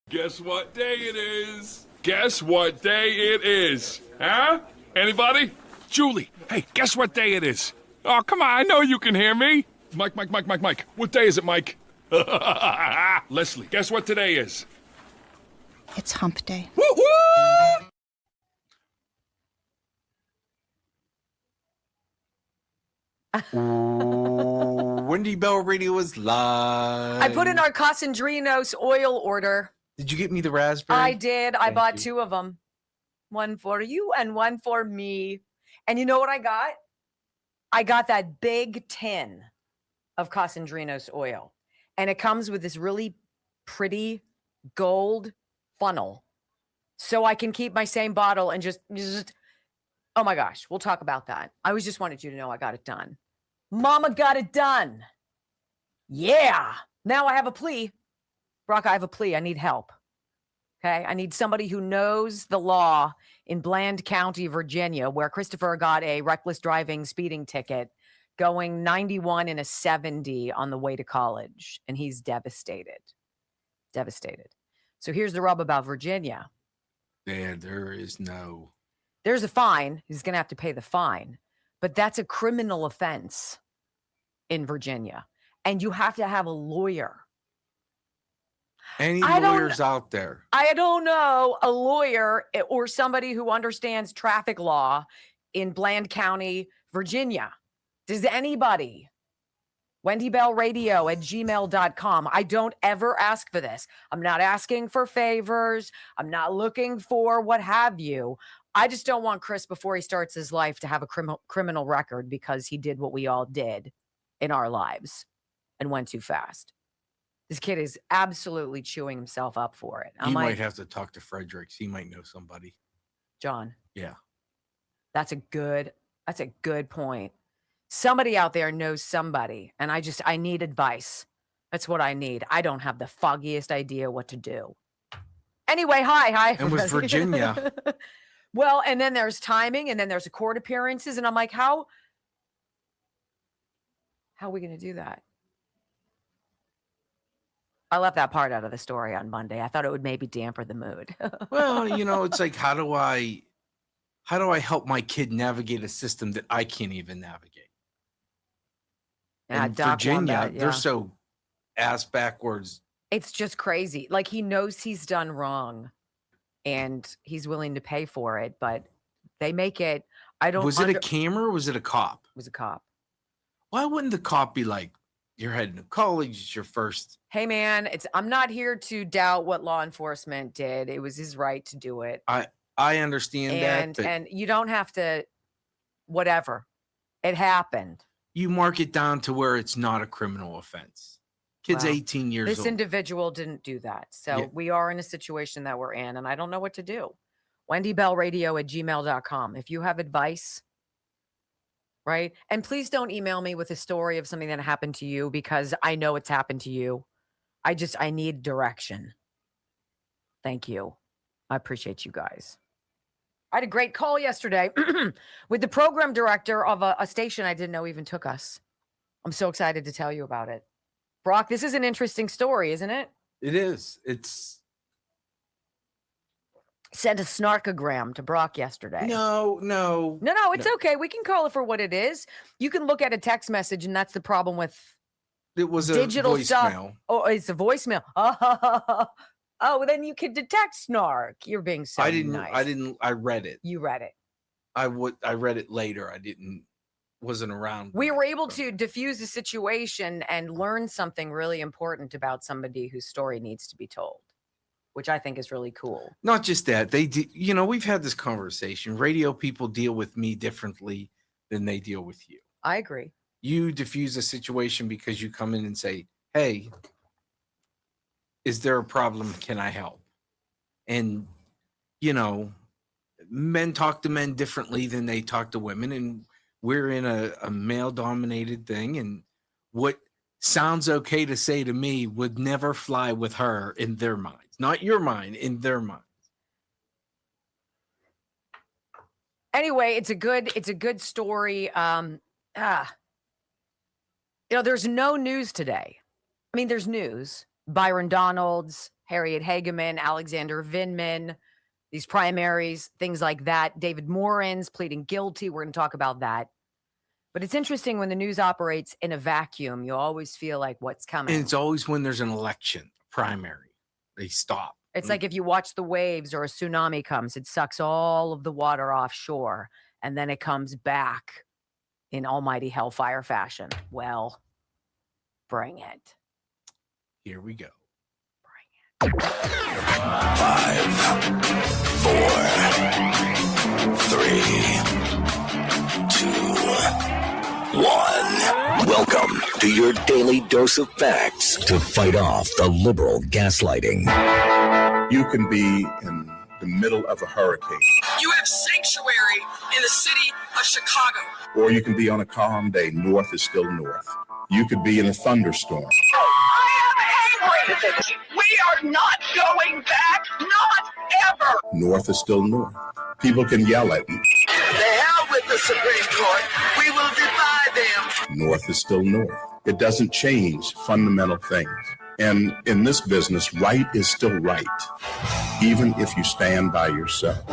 Guess what day it is? Guess what day it is? Huh? Anybody? Julie, hey, guess what day it is? Oh, come on, I know you can hear me. Mike. What day is it, Mike? Leslie, guess what today is? It's hump day. Woo-hoo! Wendy Bell Radio is live. I put in our Casandrinos oil order. Did you get me the raspberry? I did. I bought you. 2 of them. One for you and one for me. And you know what I got? I got that big tin of Casandrinos oil. And it comes with this really pretty gold funnel. So I can keep my same bottle and just oh my gosh, we'll talk about that. I just wanted you to know I got it done. Mama got it done. Yeah. Now I have a plea. Brock, I have a plea. I need help. Okay. I need somebody who knows the law in Bland County, Virginia, where Christopher got a reckless driving speeding ticket going 91 in a 70 on the way to college. And he's devastated. Devastated. So here's the rub about Virginia. There's a fine. He's going to have to pay the fine. But that's a criminal offense in Virginia. And you have to have a lawyer. Any lawyers out there? I don't know a lawyer or somebody who understands traffic law in Bland County, Virginia. Does anybody? WendyBellRadio@gmail.com. I don't ever ask for this. I'm not asking for favors. I'm not looking for what have you. I just don't want Chris, before he starts his life, to have a criminal record because he did what we all did in our lives and went too fast. This kid is absolutely chewing himself up for it. You might have to talk to Fredericks. He might know somebody. John. Yeah. That's a good point. Somebody out there knows somebody, and I need advice. That's what I need. I don't have the foggiest idea what to do. Anyway, hi. And with Virginia. Well, and then there's timing, and then there's the court appearances, and I'm like, how are we going to do that? I left that part out of the story on Monday. I thought it would maybe damper the mood. Well, it's like, how do I help my kid navigate a system that I can't even navigate? Yeah, and Virginia, they're so ass backwards. It's just crazy. Like, he knows he's done wrong and he's willing to pay for it, but they make it. Was it a camera or was it a cop? It was a cop. Why wouldn't the cop be like, you're heading to college, it's your first? Hey man, I'm not here to doubt what law enforcement did. It was his right to do it. I understand that. And you don't have to, whatever. It happened. You mark it down to where it's not a criminal offense. Kid's 18 years old. This individual didn't do that. So we are in a situation that we're in, and I don't know what to do. WendyBellRadio@gmail.com. If you have advice, right? And please don't email me with a story of something that happened to you, because I know it's happened to you. I need direction. Thank you. I appreciate you guys. I had a great call yesterday with the program director of a station I didn't know even took us. I'm so excited to tell you about it. Brock, this is an interesting story, isn't it? It is. It's sent a snarkogram to Brock yesterday. No, it's okay. We can call it for what it is. You can look at a text message, and that's the problem with it was digital a voicemail. Stuff. Oh, it's a voicemail. Oh, then you could detect snark. You're being so nice. I read it. You read it. I read it later. Wasn't around. We were able to diffuse the situation and learn something really important about somebody whose story needs to be told, which I think is really cool. Not just that. We've had this conversation. Radio people deal with me differently than they deal with you. I agree. You diffuse a situation because you come in and say, hey, is there a problem? Can I help? And, men talk to men differently than they talk to women. And we're in a male-dominated thing. And what sounds okay to say to me would never fly with her in their minds. Not your mind, in their minds. Anyway, it's a good story. There's no news today. I mean, there's news. Byron Donalds, Harriet Hageman, Alexander Vindman, these primaries, things like that. David Morin's pleading guilty. We're going to talk about that. But it's interesting when the news operates in a vacuum, you always feel like what's coming. And it's always when there's an election primary, they stop. It's like if you watch the waves or a tsunami comes, it sucks all of the water offshore and then it comes back in almighty hellfire fashion. Well, bring it. Here we go. Bring it. 5, 4, 3, 2, 1. Welcome to your daily dose of facts to fight off the liberal gaslighting. You can be in the middle of a hurricane. You have sanctuary in the city of Chicago. Or you can be on a calm day. North is still north. You could be in a thunderstorm. I am angry. We are not going back. Not ever. North is still north. People can yell at you. The hell with the Supreme Court. We will defy them. North is still north. It doesn't change fundamental things. And in this business, right is still right, even if you stand by yourself.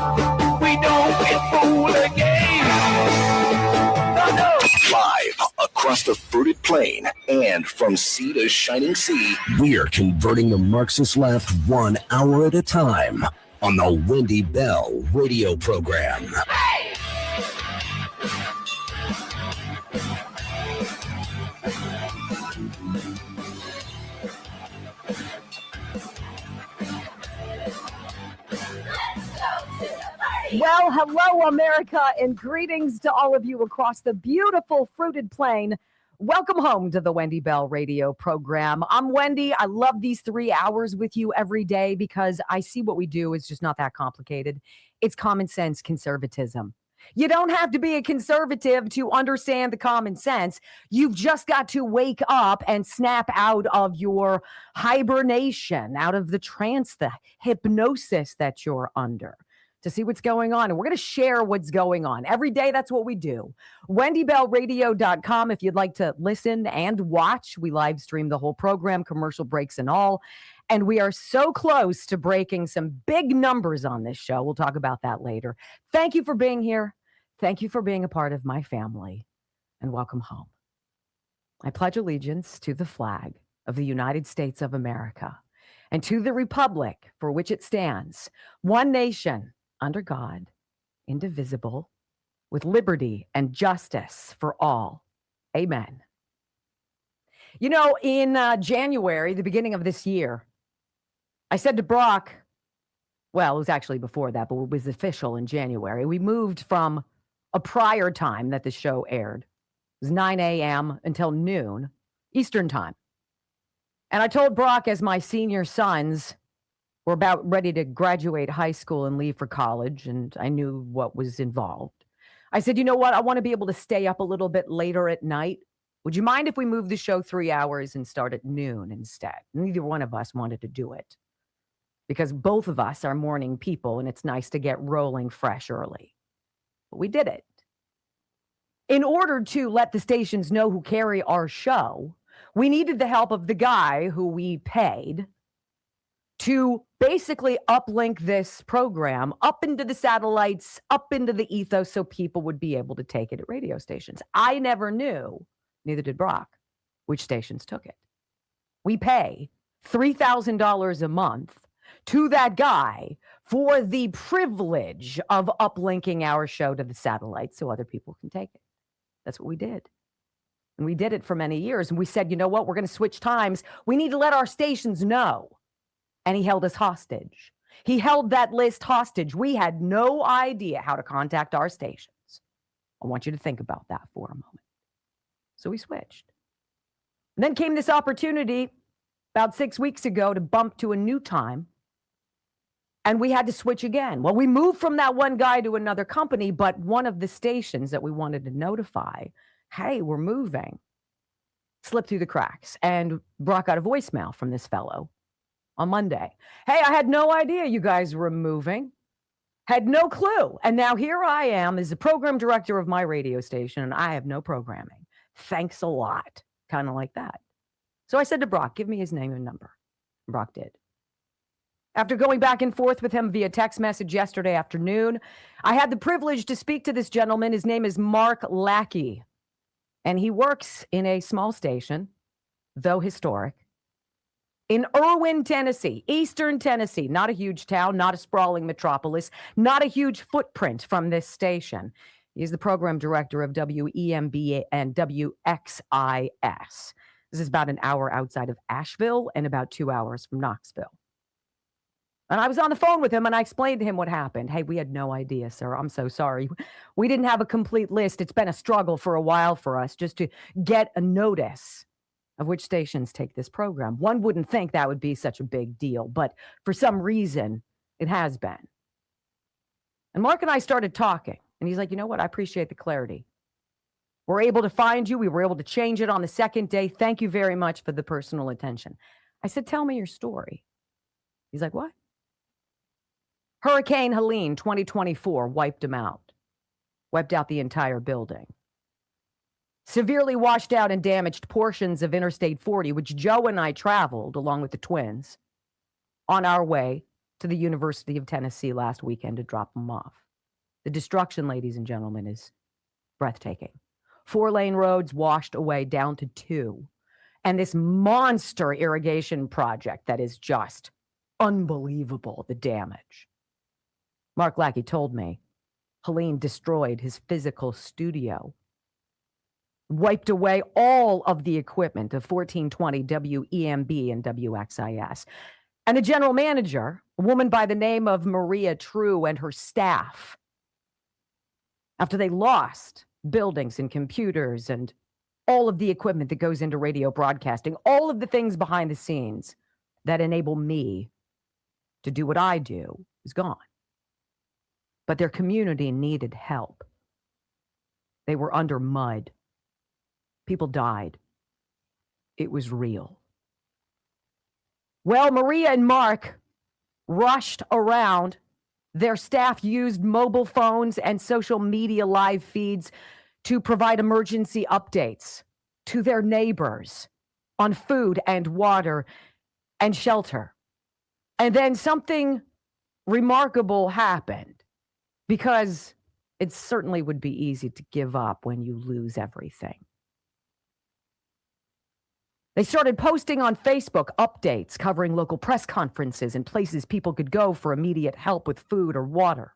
We don't get fooled again. No. Live across the fruited plain and from sea to shining sea, we're converting the Marxist left 1 hour at a time on the Wendy Bell radio program. Well, hello, America, and greetings to all of you across the beautiful fruited plain. Welcome home to the Wendy Bell radio program. I'm Wendy. I love these 3 hours with you every day because I see what we do is just not that complicated. It's common sense conservatism. You don't have to be a conservative to understand the common sense. You've just got to wake up and snap out of your hibernation, out of the trance, the hypnosis that you're under, to see what's going on. And we're going to share what's going on. Every day, that's what we do. WendyBellRadio.com if you'd like to listen and watch. We live stream the whole program, commercial breaks and all. And we are so close to breaking some big numbers on this show. We'll talk about that later. Thank you for being here. Thank you for being a part of my family. And welcome home. I pledge allegiance to the flag of the United States of America and to the republic for which it stands, one nation, under God, indivisible, with liberty and justice for all. Amen. You know, in January, the beginning of this year, I said to Brock, well, it was actually before that, but it was official in January. We moved from a prior time that the show aired. It was 9 a.m. until noon Eastern time. And I told Brock, as my senior sons were about ready to graduate high school and leave for college, and I knew what was involved, I said, you know what? I want to be able to stay up a little bit later at night. Would you mind if we move the show 3 hours and start at noon instead? Neither one of us wanted to do it because both of us are morning people, and it's nice to get rolling fresh early. But we did it. In order to let the stations know who carry our show, we needed the help of the guy who we paid to basically uplink this program up into the satellites, up into the ethos, so people would be able to take it at radio stations. I never knew, neither did Brock, which stations took it. We pay $3,000 a month to that guy for the privilege of uplinking our show to the satellites so other people can take it. That's what we did. And we did it for many years. And we said, you know what? We're going to switch times. We need to let our stations know. And he held us hostage. He held that list hostage. We had no idea how to contact our stations. I want you to think about that for a moment. So we switched. And then came this opportunity about 6 weeks ago to bump to a new time. And we had to switch again. Well, we moved from that one guy to another company, but one of the stations that we wanted to notify, hey, we're moving, slipped through the cracks. And Brock got a voicemail from this fellow on Monday. Hey, I had no idea you guys were moving. Had no clue. And now here I am as the program director of my radio station, and I have no programming. Thanks a lot. Kind of like that. So I said to Brock, give me his name and number. Brock did. After going back and forth with him via text message yesterday afternoon, I had the privilege to speak to this gentleman. His name is Mark Lackey, and he works in a small station, though historic, in Irwin, Tennessee, Eastern Tennessee, not a huge town, not a sprawling metropolis, not a huge footprint from this station. He's the program director of WEMB and WXIS. This is about an hour outside of Asheville and about 2 hours from Knoxville. And I was on the phone with him and I explained to him what happened. Hey, we had no idea, sir. I'm so sorry. We didn't have a complete list. It's been a struggle for a while for us just to get a notice of which stations take this program. One wouldn't think that would be such a big deal, but for some reason, it has been. And Mark and I started talking, and he's like, you know what? I appreciate the clarity. We're able to find you. We were able to change it on the second day. Thank you very much for the personal attention. I said, tell me your story. He's like, what? Hurricane Helene 2024 wiped him out. Wiped out the entire building. Severely washed out and damaged portions of Interstate 40, which Joe and I traveled, along with the twins, on our way to the University of Tennessee last weekend to drop them off. The destruction, ladies and gentlemen, is breathtaking. 4-lane roads washed away down to 2. And this monster irrigation project that is just unbelievable, the damage. Mark Lackey told me Helene destroyed his physical studio, wiped away all of the equipment of 1420 WEMB and WXIS. And the general manager, a woman by the name of Maria True, and her staff, after they lost buildings and computers and all of the equipment that goes into radio broadcasting, all of the things behind the scenes that enable me to do what I do, is gone. But their community needed help. They were under mud. People died. It was real. Well, Maria and Mark rushed around. Their staff used mobile phones and social media live feeds to provide emergency updates to their neighbors on food and water and shelter. And then something remarkable happened, because it certainly would be easy to give up when you lose everything. They started posting on Facebook updates covering local press conferences and places people could go for immediate help with food or water.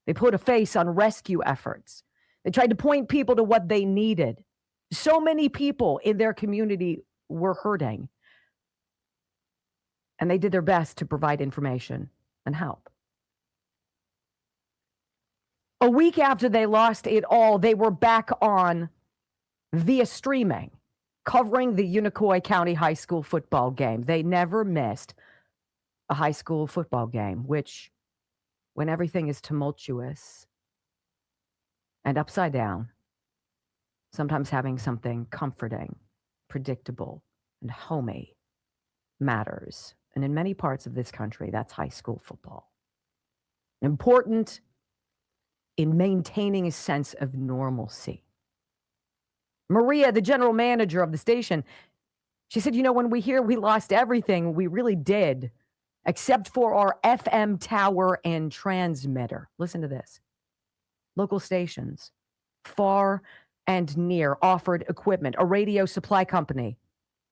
They put a face on rescue efforts. They tried to point people to what they needed. So many people in their community were hurting. And they did their best to provide information and help. A week after they lost it all, they were back on via streaming, covering the Unicoi County High School football game. They never missed a high school football game, which, when everything is tumultuous and upside down, sometimes having something comforting, predictable, and homey matters. And in many parts of this country, that's high school football. Important in maintaining a sense of normalcy. Maria, the general manager of the station, she said, you know, when we hear we lost everything, we really did, except for our FM tower and transmitter. Listen to this. Local stations, far and near, offered equipment. A radio supply company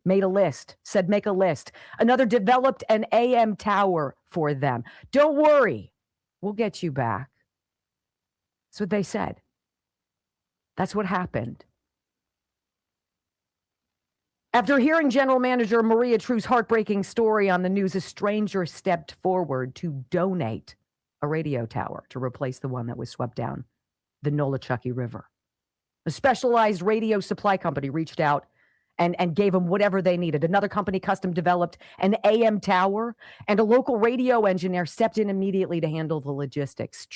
made a list, said make a list. Another developed an AM tower for them. Don't worry, we'll get you back. That's what they said. That's what happened. After hearing General Manager Maria True's heartbreaking story on the news, a stranger stepped forward to donate a radio tower to replace the one that was swept down the Nolichucky River. A specialized radio supply company reached out and gave them whatever they needed. Another company custom developed an AM tower, and a local radio engineer stepped in immediately to handle the logistics.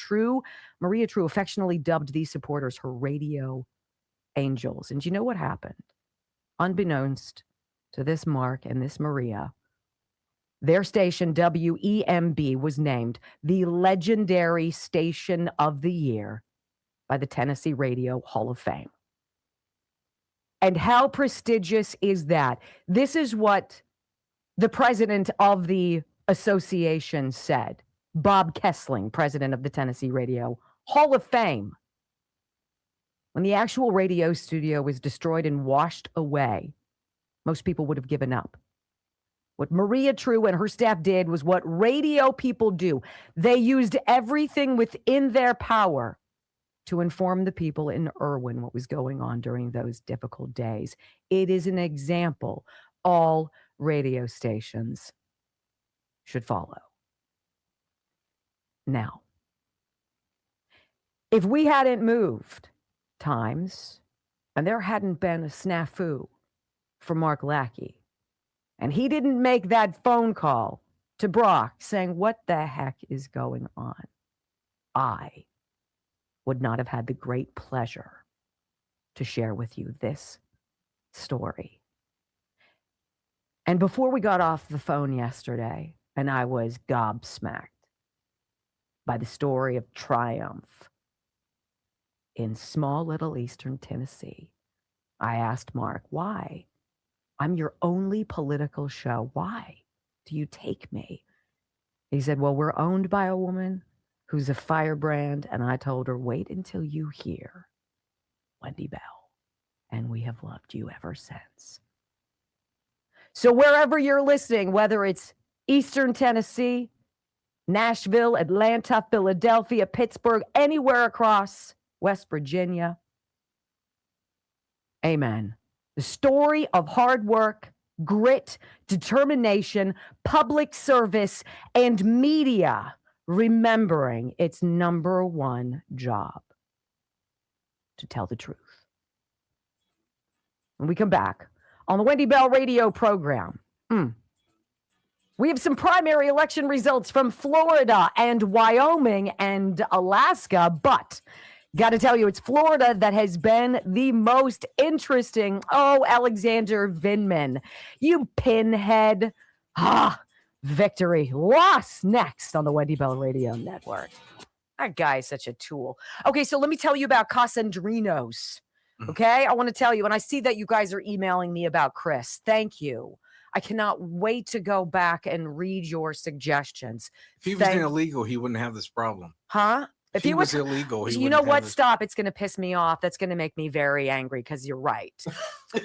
Maria True affectionately dubbed these supporters her radio angels. And you know what happened? Unbeknownst to this Mark and this Maria, their station, WEMB, was named the legendary Station of the Year by the Tennessee Radio Hall of Fame. And how prestigious is that? This is what the president of the association said, Bob Kessling, president of the Tennessee Radio Hall of Fame, when the actual radio studio was destroyed and washed away, most people would have given up. What Maria True and her staff did was what radio people do. They used everything within their power to inform the people in Irwin what was going on during those difficult days. It is an example all radio stations should follow. Now, if we hadn't moved times and there hadn't been a snafu for Mark Lackey, and he didn't make that phone call to Brock saying, what the heck is going on? I would not have had the great pleasure to share with you this story. And before we got off the phone yesterday, and I was gobsmacked by the story of triumph in small little eastern Tennessee, I asked Mark, why? I'm your only political show. Why do you take me? He said, well, we're owned by a woman who's a firebrand. And I told her, wait until you hear Wendy Bell. And we have loved you ever since. So wherever you're listening, whether it's Eastern Tennessee, Nashville, Atlanta, Philadelphia, Pittsburgh, anywhere across West Virginia, amen. The story of hard work, grit, determination, public service, and media remembering its number one job, to tell the truth. When we come back on the Wendy Bell radio program, we have some primary election results from Florida and Wyoming and Alaska, but got to tell you, it's Florida that has been the most interesting. Oh, Alexander Vindman, you pinhead. Victory. Loss next on the Wendy Bell Radio Network. That guy is such a tool. Okay, so let me tell you about Casandrinos. Okay, I want to tell you, and I see that you guys are emailing me about Chris. Thank you. I cannot wait to go back and read your suggestions. If he was illegal, he wouldn't have this problem. Huh? If he was illegal, you know what? Stop. It's going to piss me off. That's going to make me very angry because you're right.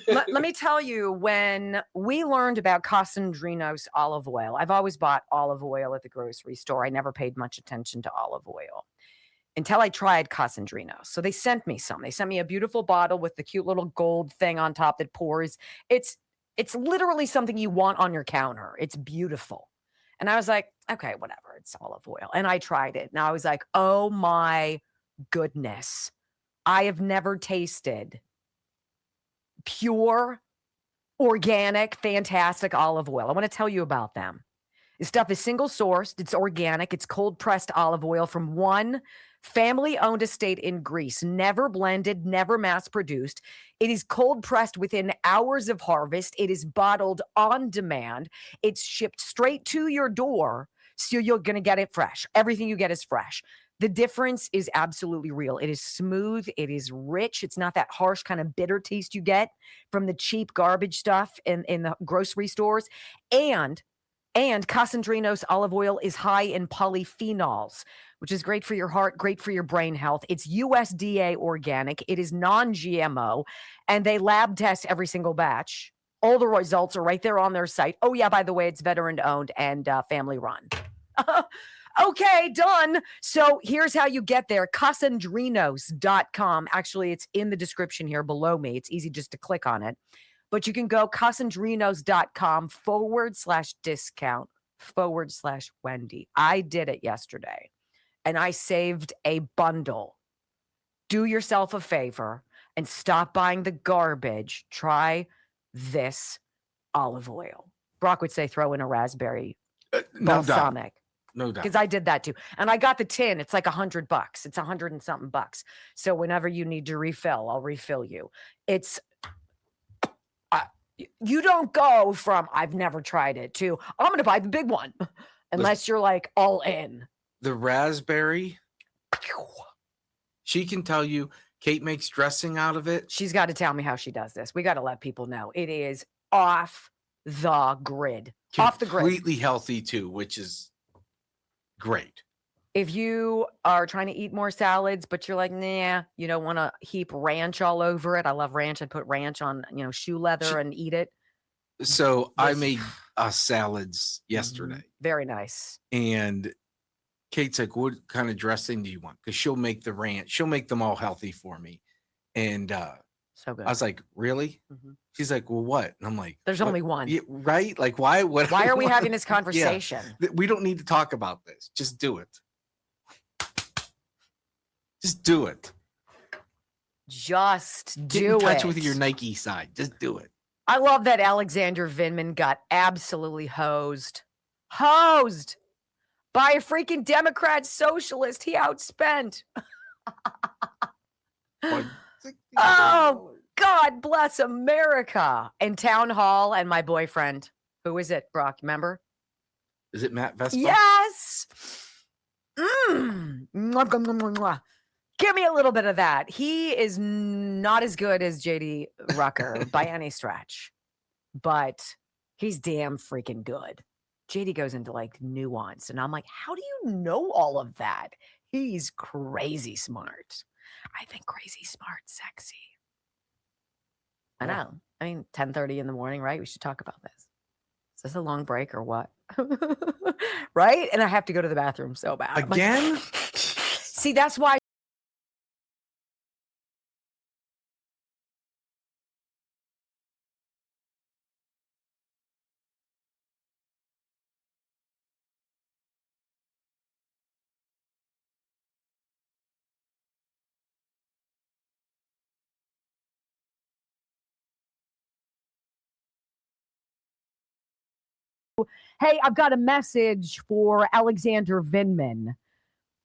let me tell you, when we learned about Casandrinos olive oil, I've always bought olive oil at the grocery store. I never paid much attention to olive oil until I tried Casandrinos. So they sent me some. They sent me a beautiful bottle with the cute little gold thing on top that pours. It's literally something you want on your counter. It's beautiful. And I was like, okay, whatever, it's olive oil. And I tried it. And I was like, oh my goodness. I have never tasted pure, organic, fantastic olive oil. I want to tell you about them. This stuff is single sourced. It's organic. It's cold pressed olive oil from one family-owned estate in Greece, never blended, never mass-produced. It is cold-pressed within hours of harvest. It is bottled on demand. It's shipped straight to your door, so you're going to get it fresh. Everything you get is fresh. The difference is absolutely real. It is smooth. It is rich. It's not that harsh kind of bitter taste you get from the cheap garbage stuff in the grocery stores. And Casandrinos olive oil is high in polyphenols, which is great for your heart, great for your brain health. It's USDA organic. It is non-GMO, and they lab test every single batch. All the results are right there on their site. Oh, yeah, by the way, it's veteran-owned and family-run. Okay, done. So here's how you get there. Casandrinos.com. Actually, it's in the description here below me. It's easy just to click on it. But you can go casandrinos.com/discount/Wendy. I did it yesterday, and I saved a bundle. Do yourself a favor and stop buying the garbage. Try this olive oil. Brock would say throw in a raspberry balsamic. No doubt. Because I did that too. And I got the tin. It's like $100. It's $100 and something bucks. So whenever you need to refill, I'll refill you. It's... you don't go from I've never tried it to I'm going to buy the big one unless you're like all in. The raspberry, she can tell you Kate makes dressing out of it. She's got to tell me how she does this. We got to let people know. It is off the grid. Off the grid. Completely healthy too, which is great. If you are trying to eat more salads, but you're like, nah, you don't want to heap ranch all over it. I love ranch. I'd put ranch on, shoe leather and eat it. So I made salads yesterday. Very nice. And Kate's like, what kind of dressing do you want? Because she'll make the ranch. She'll make them all healthy for me. And so good. I was like, really? Mm-hmm. She's like, well, what? And I'm like, there's only one. Yeah, right? Like, why? Why are we having this conversation? Yeah, we don't need to talk about this. Just do it. Just do it. Just Get do in touch it. with your Nike side. Just do it. I love that Alexander Vindman got absolutely hosed by a freaking Democrat socialist he outspent. Oh, God bless America. And Town Hall and my boyfriend. Who is it, Brock? Remember? Is it Matt Vespa? Yes. Mwah, mwah, mwah, mwah, mwah. Give me a little bit of that. He is not as good as JD Rucker by any stretch, but he's damn freaking good. JD goes into like nuance, and I'm like, how do you know all of that? He's crazy smart. I think crazy smart, sexy. I know. I mean, 10:30 in the morning, right? We should talk about this. Is this a long break or what? Right? And I have to go to the bathroom so bad. Again? See, that's why. Hey, I've got a message for Alexander Vindman.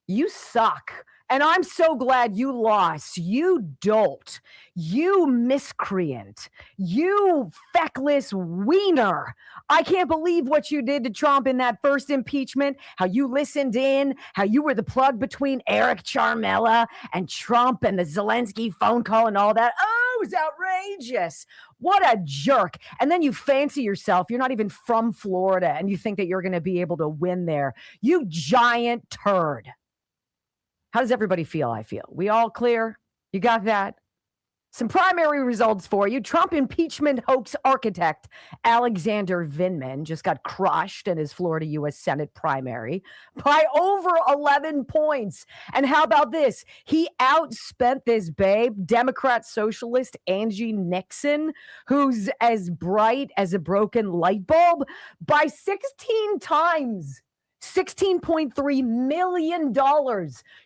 You suck. And I'm so glad you lost. You dolt. You miscreant. You feckless wiener. I can't believe what you did to Trump in that first impeachment, how you listened in, how you were the plug between Eric Charmella and Trump and the Zelensky phone call and all that. Oh, it was outrageous. What a jerk. And then you fancy yourself. You're not even from Florida and you think that you're going to be able to win there. You giant turd. How does everybody feel? I feel. We all clear? You got that? Some primary results for you. Trump impeachment hoax architect Alexander Vindman just got crushed in his Florida U.S. Senate primary by over 11 points. And how about this? He outspent this babe, Democrat socialist Angie Nixon, who's as bright as a broken light bulb, by 16 times. $16.3 million.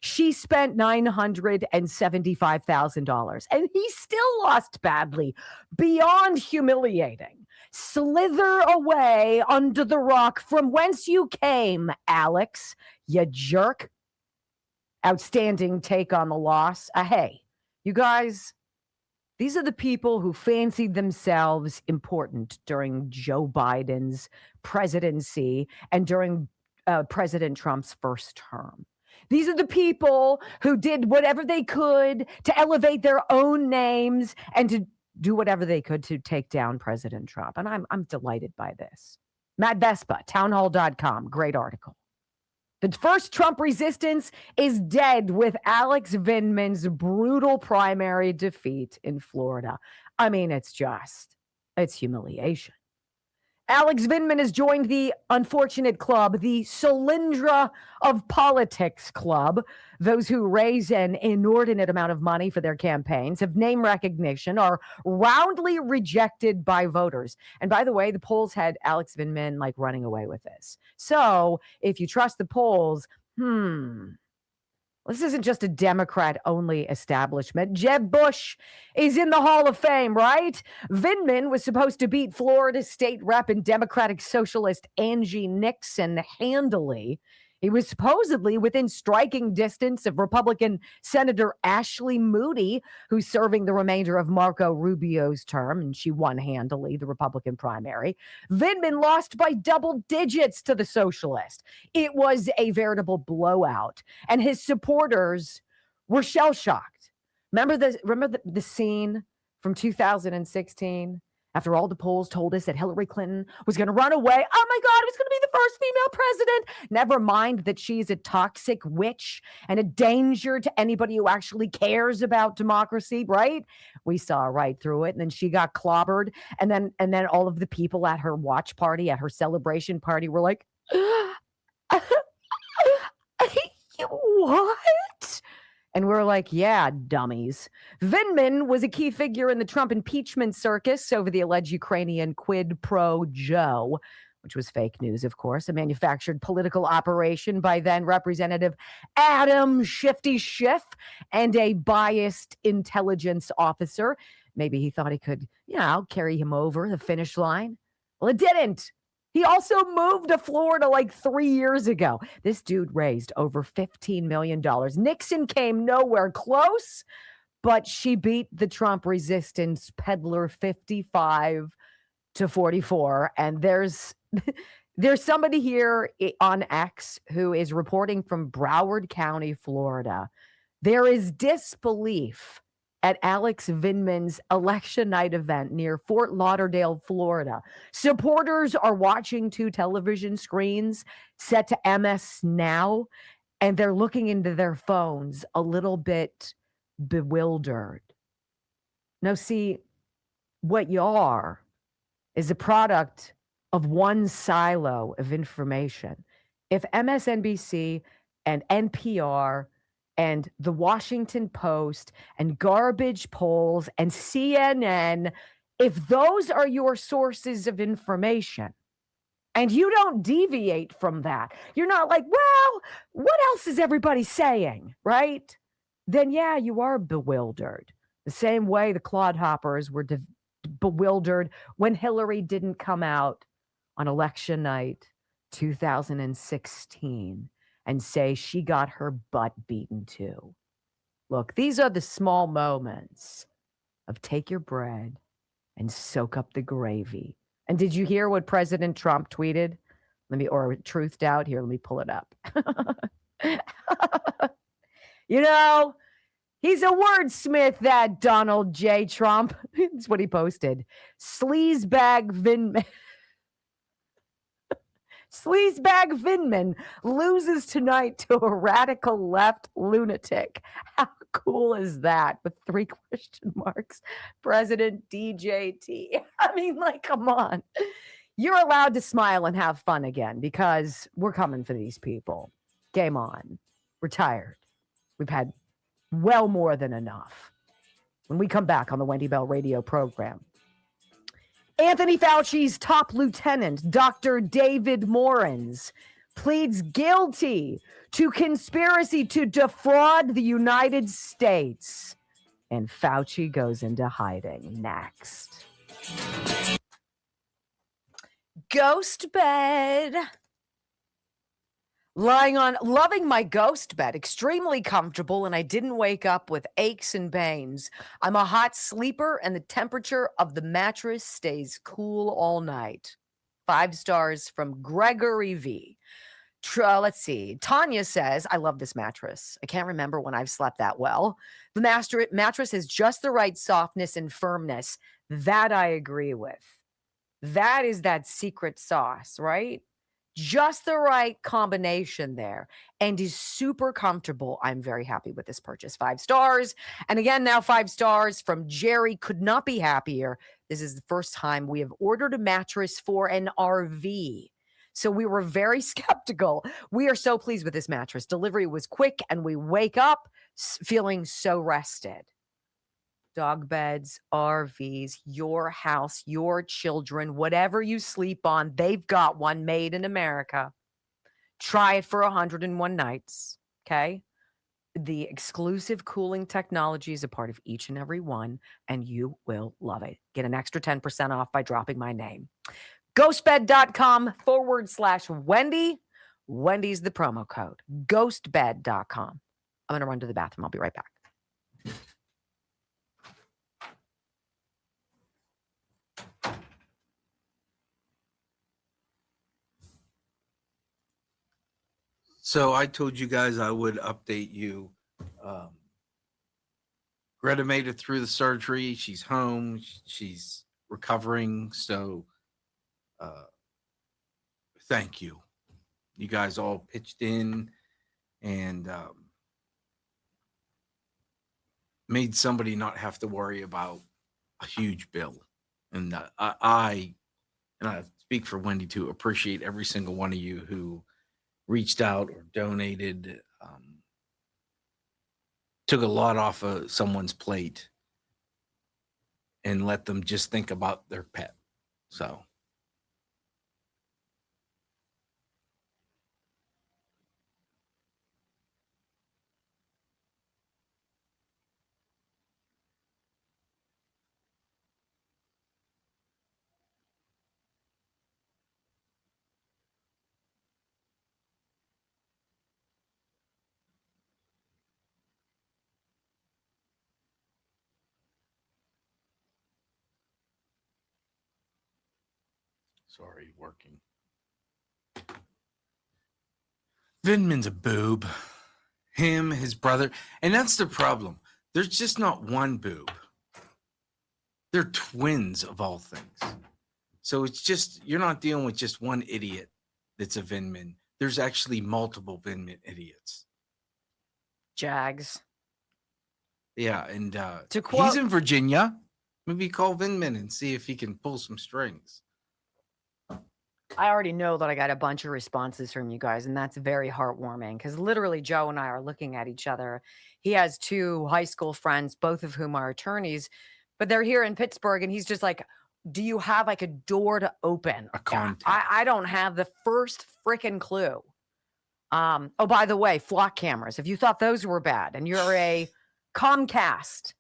She spent $975,000. And he still lost badly, beyond humiliating. Slither away under the rock from whence you came, Alex, you jerk. Outstanding take on the loss. Hey, you guys, these are the people who fancied themselves important during Joe Biden's presidency and during President Trump's first term. These are the people who did whatever they could to elevate their own names and to do whatever they could to take down President Trump. And I'm delighted by this. Matt Vespa, townhall.com, great article. The first Trump resistance is dead with Alex Vindman's brutal primary defeat in Florida. I mean, it's humiliation. Alex Vindman has joined the unfortunate club, the Solyndra of Politics Club. Those who raise an inordinate amount of money for their campaigns, have name recognition, are roundly rejected by voters. And by the way, the polls had Alex Vindman like running away with this. So if you trust the polls, this isn't just a Democrat-only establishment. Jeb Bush is in the Hall of Fame, right? Vindman was supposed to beat Florida state rep and Democratic socialist Angie Nixon handily. He was supposedly within striking distance of Republican Senator Ashley Moody, who's serving the remainder of Marco Rubio's term, and she won handily the Republican primary. Vindman lost by double digits to the socialist. It was a veritable blowout, and his supporters were shell-shocked. Remember the scene from 2016? After all the polls told us that Hillary Clinton was going to run away. Oh my God, it was going to be the first female president. Never mind that she's a toxic witch and a danger to anybody who actually cares about democracy, right? We saw right through it. And then she got clobbered. And then all of the people at her watch party, at her celebration party were like, what? And we're like, yeah, dummies. Vindman was a key figure in the Trump impeachment circus over the alleged Ukrainian quid pro Joe, which was fake news, of course, a manufactured political operation by then Representative Adam Shifty Schiff and a biased intelligence officer. Maybe he thought he could, carry him over the finish line. Well, it didn't. He also moved to Florida like 3 years ago. This dude raised over $15 million. Nixon came nowhere close, but she beat the Trump resistance peddler 55-44. And there's somebody here on X who is reporting from Broward County, Florida. There is disbelief at Alex Vindman's election night event near Fort Lauderdale, Florida. Supporters are watching 2 television screens set to MS Now, and they're looking into their phones a little bit bewildered. Now, see, what you are is a product of one silo of information. If MSNBC and NPR and the Washington Post and Garbage Polls and CNN, if those are your sources of information and you don't deviate from that, you're not like, well, what else is everybody saying, right? Then, yeah, you are bewildered. The same way the clodhoppers were bewildered when Hillary didn't come out on election night 2016 and say she got her butt beaten too. Look, these are the small moments of take your bread and soak up the gravy. And did you hear what President Trump tweeted? Or truthed out here. Let me pull it up. He's a wordsmith, that Donald J. Trump. That's what he posted. Sleazebag Vindman loses tonight to a radical left lunatic. How cool is that? With 3 question marks. President DJT. I mean, come on. You're allowed to smile and have fun again because we're coming for these people. Game on. We're tired. We've had well more than enough. When we come back on the Wendy Bell radio program, Anthony Fauci's top lieutenant, Dr. David Morans, pleads guilty to conspiracy to defraud the United States. And Fauci goes into hiding next. Ghost bed. Loving my ghost bed, extremely comfortable, and I didn't wake up with aches and pains. I'm a hot sleeper, and the temperature of the mattress stays cool all night. 5 stars from Gregory V. Let's see. Tanya says, I love this mattress. I can't remember when I've slept that well. The mattress has just the right softness and firmness. That I agree with. That is that secret sauce, right? Just the right combination there, and is super comfortable. I'm very happy with this purchase. 5 stars. And again, now 5 stars from Jerry. Could not be happier. This is the first time we have ordered a mattress for an RV. So we were very skeptical. We are so pleased with this mattress. Delivery was quick, and we wake up feeling so rested. Dog beds, RVs, your house, your children, whatever you sleep on, they've got one made in America. Try it for 101 nights, okay? The exclusive cooling technology is a part of each and every one, and you will love it. Get an extra 10% off by dropping my name. Ghostbed.com/Wendy. Wendy's the promo code. Ghostbed.com. I'm going to run to the bathroom. I'll be right back. So I told you guys I would update you. Greta made it through the surgery. She's home. She's recovering. So thank you. You guys all pitched in and made somebody not have to worry about a huge bill. And I speak for Wendy too, appreciate every single one of you who reached out or donated, took a lot off of someone's plate and let them just think about their pet. So sorry, working. Vindman's a boob. Him, his brother. And that's the problem. There's just not one boob. They're twins of all things. So it's just, you're not dealing with just one idiot that's a Vindman. There's actually multiple Vindman idiots. Jags. Yeah, and To quote- he's in Virginia. Maybe call Vindman and see if he can pull some strings. I already know that I got a bunch of responses from you guys, and that's very heartwarming because literally Joe and I are looking at each other. He has 2 high school friends, both of whom are attorneys, but they're here in Pittsburgh, and he's just like, do you have like a door to open? A contact. I don't have the first freaking clue. Oh, by the way, flock cameras. If you thought those were bad and you're a Comcast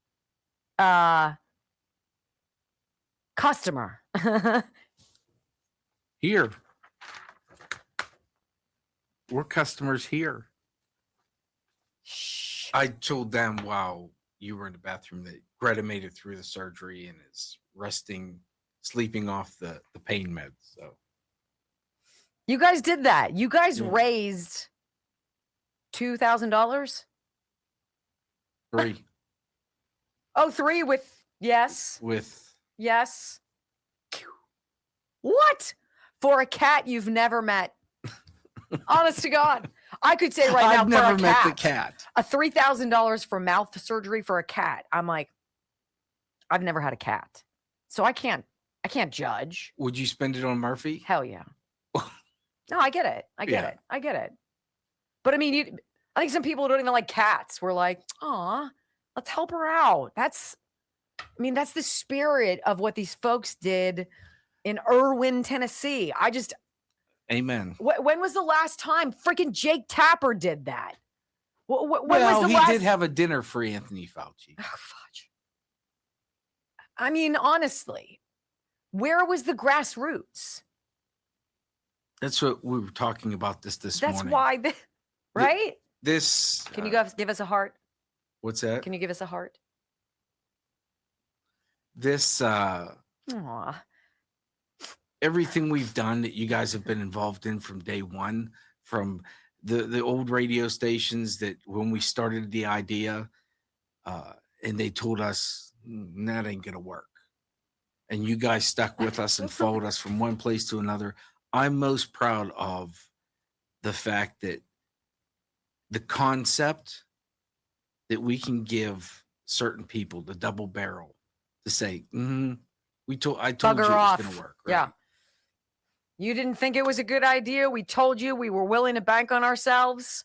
customer, Here. We're customers here. shh. I told them while you were in the bathroom that Greta made it through the surgery and is resting, sleeping off the pain meds. So You guys did that. You guys Yeah. raised $2,000. 3 Oh, 3 with yes, with yes. What for a cat you've never met? Honest to God, I could say right now I've never for a met cat, the cat. a $3,000 for mouth surgery for a cat. I'm like, I've never had a cat, so I can't judge. Would you spend it on Murphy? Hell yeah. No, I get it. I get Yeah. it. I get it. But I mean, I think some people who don't even like cats were like, "Aw, let's help her out." That's the spirit of what these folks did in Irwin, Tennessee. Amen. When was the last time freaking Jake Tapper did that? When was Well, the he last? did have a dinner for Anthony Fauci. Oh, fudge. I mean, honestly, where was the grassroots? That's what we were talking about this That's morning. why, right? This. Can you guys give us a heart? What's that? Can you give us a heart? This. Aw. Everything we've done that you guys have been involved in from day one, from the old radio stations that when we started the idea, and they told us that ain't gonna work, and you guys stuck with us and followed us from one place to another. I'm most proud of the fact that the concept that we can give certain people the double barrel to say, I told Bugger you off. it was gonna work. Yeah. right? You didn't think it was a good idea? We told you we were willing to bank on ourselves.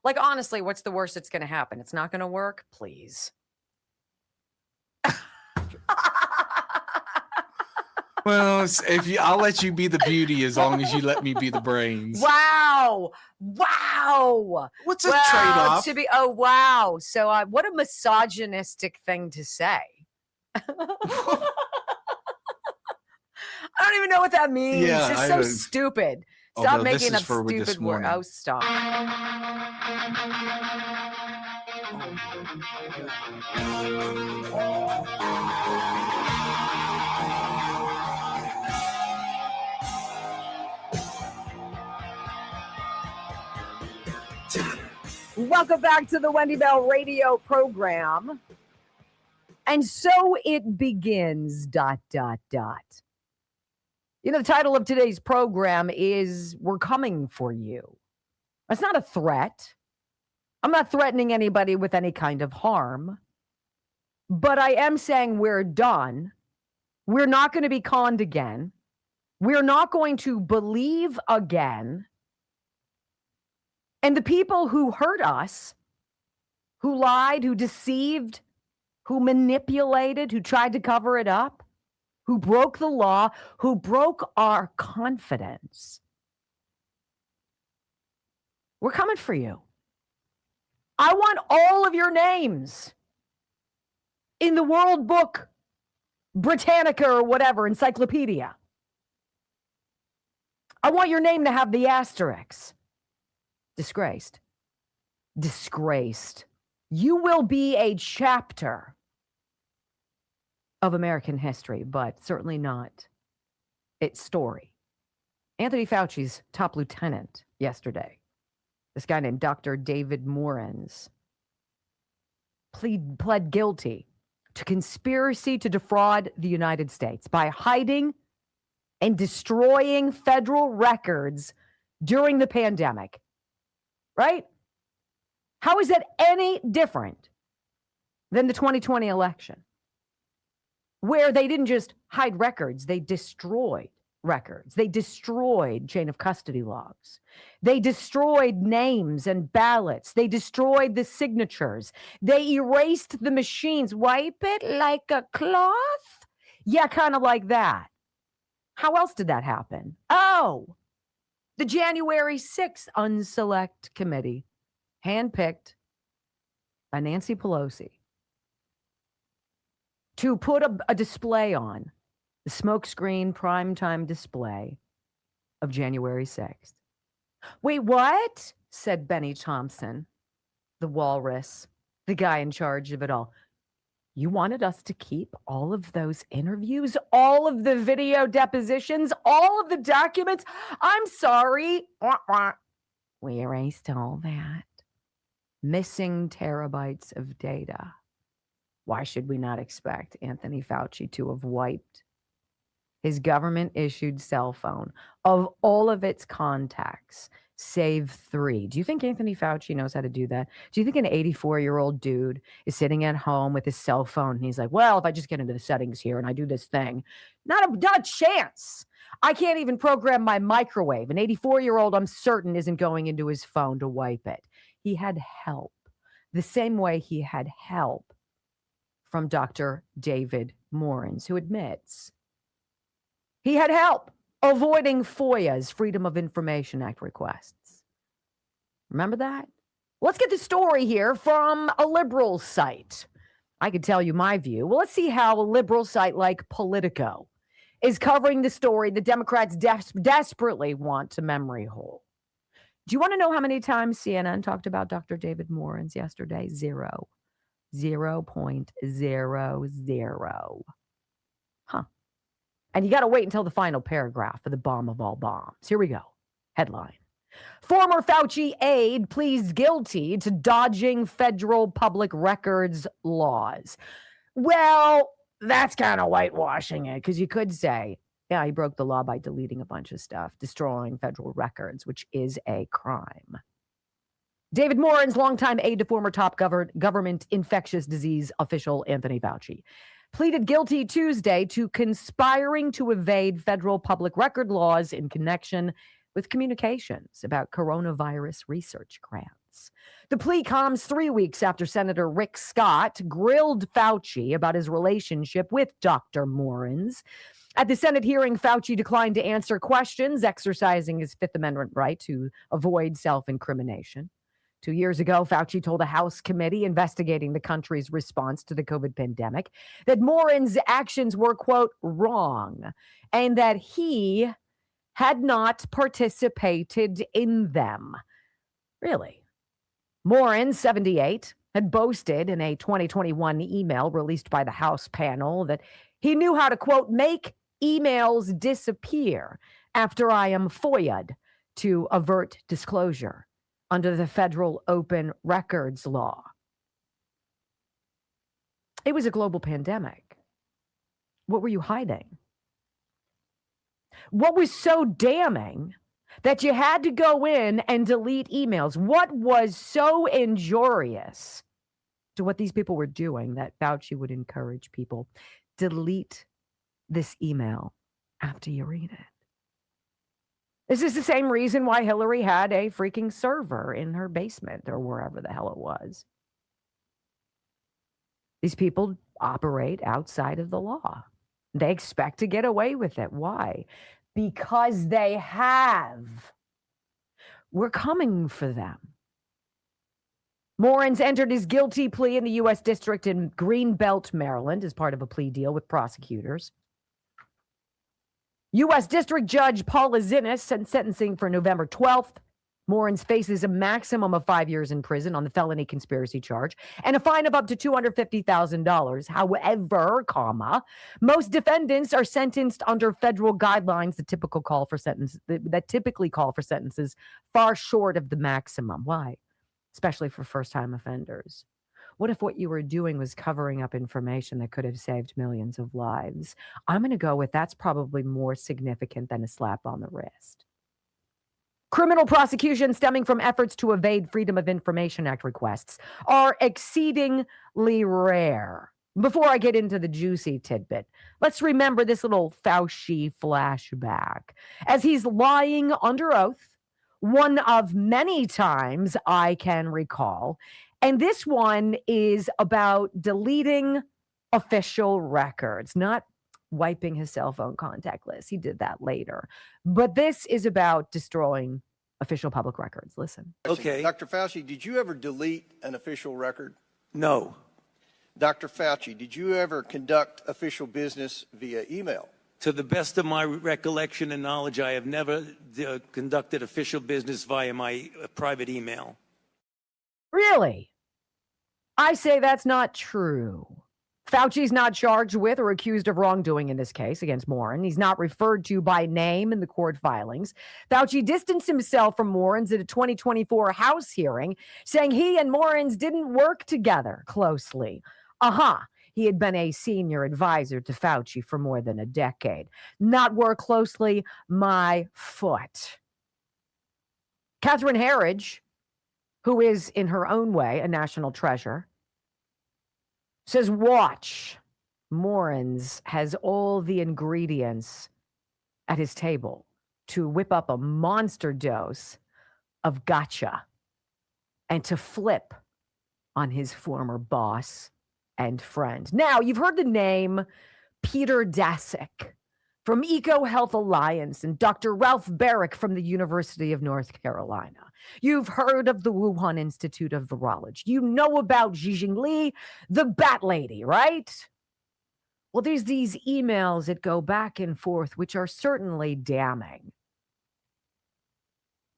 Like, honestly, what's the worst that's going to happen? It's not going to work? Please. Well, I'll let you be the beauty as long as you let me be the brains. Wow. Wow. What's a trade-off? Wow. So what a misogynistic thing to say. I don't even know what that means. Yeah, It's I so don't- stupid. Oh, Stop no, this making is up for this stupid words. morning. Oh, stop. Welcome back to the Wendy Bell radio program. And so it begins, ... You know, the title of today's program is We're Coming for You. That's not a threat. I'm not threatening anybody with any kind of harm. But I am saying we're done. We're not going to be conned again. We're not going to believe again. And the people who hurt us, who lied, who deceived, who manipulated, who tried to cover it up, who broke the law, who broke our confidence, we're coming for you. I want all of your names in the World Book, Britannica or whatever, encyclopedia. I want your name to have the asterisks. Disgraced. Disgraced. You will be a chapter of American history, but certainly not its story. Anthony Fauci's top lieutenant yesterday, this guy named Dr. David Moorens, pled guilty to conspiracy to defraud the United States by hiding and destroying federal records during the pandemic. Right? How is that any different than the 2020 election, where they didn't just hide records, they destroyed records. They destroyed chain of custody logs. They destroyed names and ballots. They destroyed the signatures. They erased the machines. Wipe it like a cloth? Yeah, kind of like that. How else did that happen? Oh, the January 6th Unselect Committee, handpicked by Nancy Pelosi, to put a display on, the smokescreen primetime display of January 6th. Wait, what? Said Benny Thompson, the walrus, the guy in charge of it all. You wanted us to keep all of those interviews, all of the video depositions, all of the documents? I'm sorry. We erased all that. Missing terabytes of data. Why should we not expect Anthony Fauci to have wiped his government-issued cell phone of all of its contacts, save 3? Do you think Anthony Fauci knows how to do that? Do you think an 84-year-old dude is sitting at home with his cell phone and he's like, well, if I just get into the settings here and I do this thing, not a chance. I can't even program my microwave. An 84-year-old, I'm certain, isn't going into his phone to wipe it. He had help, the same way he had help from Dr. David Moorens, who admits he had help avoiding FOIA's Freedom of Information Act requests. Remember that? Let's get the story here from a liberal site. I could tell you my view. Well, let's see how a liberal site like Politico is covering the story the Democrats desperately want to memory hole. Do you want to know how many times CNN talked about Dr. David Moorens yesterday? 0. 0.00. Huh. And you got to wait until the final paragraph for the bomb of all bombs. Here we go. Headline. Former Fauci aide pleads guilty to dodging federal public records laws. Well, that's kind of whitewashing it, because you could say, yeah, he broke the law by deleting a bunch of stuff, destroying federal records, which is a crime. David Moorens, longtime aide to former top government infectious disease official Anthony Fauci, pleaded guilty Tuesday to conspiring to evade federal public record laws in connection with communications about coronavirus research grants. The plea comes 3 weeks after Senator Rick Scott grilled Fauci about his relationship with Dr. Moorens. At the Senate hearing, Fauci declined to answer questions, exercising his Fifth Amendment right to avoid self-incrimination. 2 years ago, Fauci told a House committee investigating the country's response to the COVID pandemic that Moorens' actions were, quote, wrong, and that he had not participated in them. Really? Moorens, 78, had boasted in a 2021 email released by the House panel that he knew how to, quote, make emails disappear after I am FOIA'd to avert disclosure under the federal open records law. It was a global pandemic. What were you hiding? What was so damning that you had to go in and delete emails? What was so injurious to what these people were doing that Fauci would encourage people? Delete this email after you read it. This is the same reason why Hillary had a freaking server in her basement or wherever the hell it was. These people operate outside of the law. They expect to get away with it. Why? Because they have. We're coming for them. Morens entered his guilty plea in the U.S. District in Greenbelt, Maryland, as part of a plea deal with prosecutors. U.S. District Judge Paul Azinis sent sentencing for November 12th. Morens faces a maximum of 5 years in prison on the felony conspiracy charge and a fine of up to $250,000. However, most defendants are sentenced under federal guidelines that typically call for sentences far short of the maximum. Why? Especially for first-time offenders. What if what you were doing was covering up information that could have saved millions of lives? I'm going to go with that's probably more significant than a slap on the wrist. Criminal prosecutions stemming from efforts to evade Freedom of Information Act requests are exceedingly rare. Before I get into the juicy tidbit, let's remember this little Fauci flashback. As he's lying under oath, one of many times I can recall, and this one is about deleting official records, not wiping his cell phone contact list. He did that later. But this is about destroying official public records. Listen. Okay. Dr. Fauci, did you ever delete an official record? No. Dr. Fauci, did you ever conduct official business via email? To the best of my recollection and knowledge, I have never conducted official business via my private email. Really? I say that's not true. Fauci's not charged with or accused of wrongdoing in this case against Morin. He's not referred to by name in the court filings. Fauci distanced himself from Morin's at a 2024 House hearing, saying he and Morin's didn't work together closely. He had been a senior advisor to Fauci for more than a decade. Not work closely, my foot. Catherine Herridge, who is in her own way a national treasure, says, watch, Morens has all the ingredients at his table to whip up a monster dose of gotcha and to flip on his former boss and friend. Now, you've heard the name Peter Daszak from EcoHealth Alliance and Dr. Ralph Barrick from the University of North Carolina. You've heard of the Wuhan Institute of Virology. You know about Xi Li, the Bat Lady, right? Well, there's these emails that go back and forth, which are certainly damning.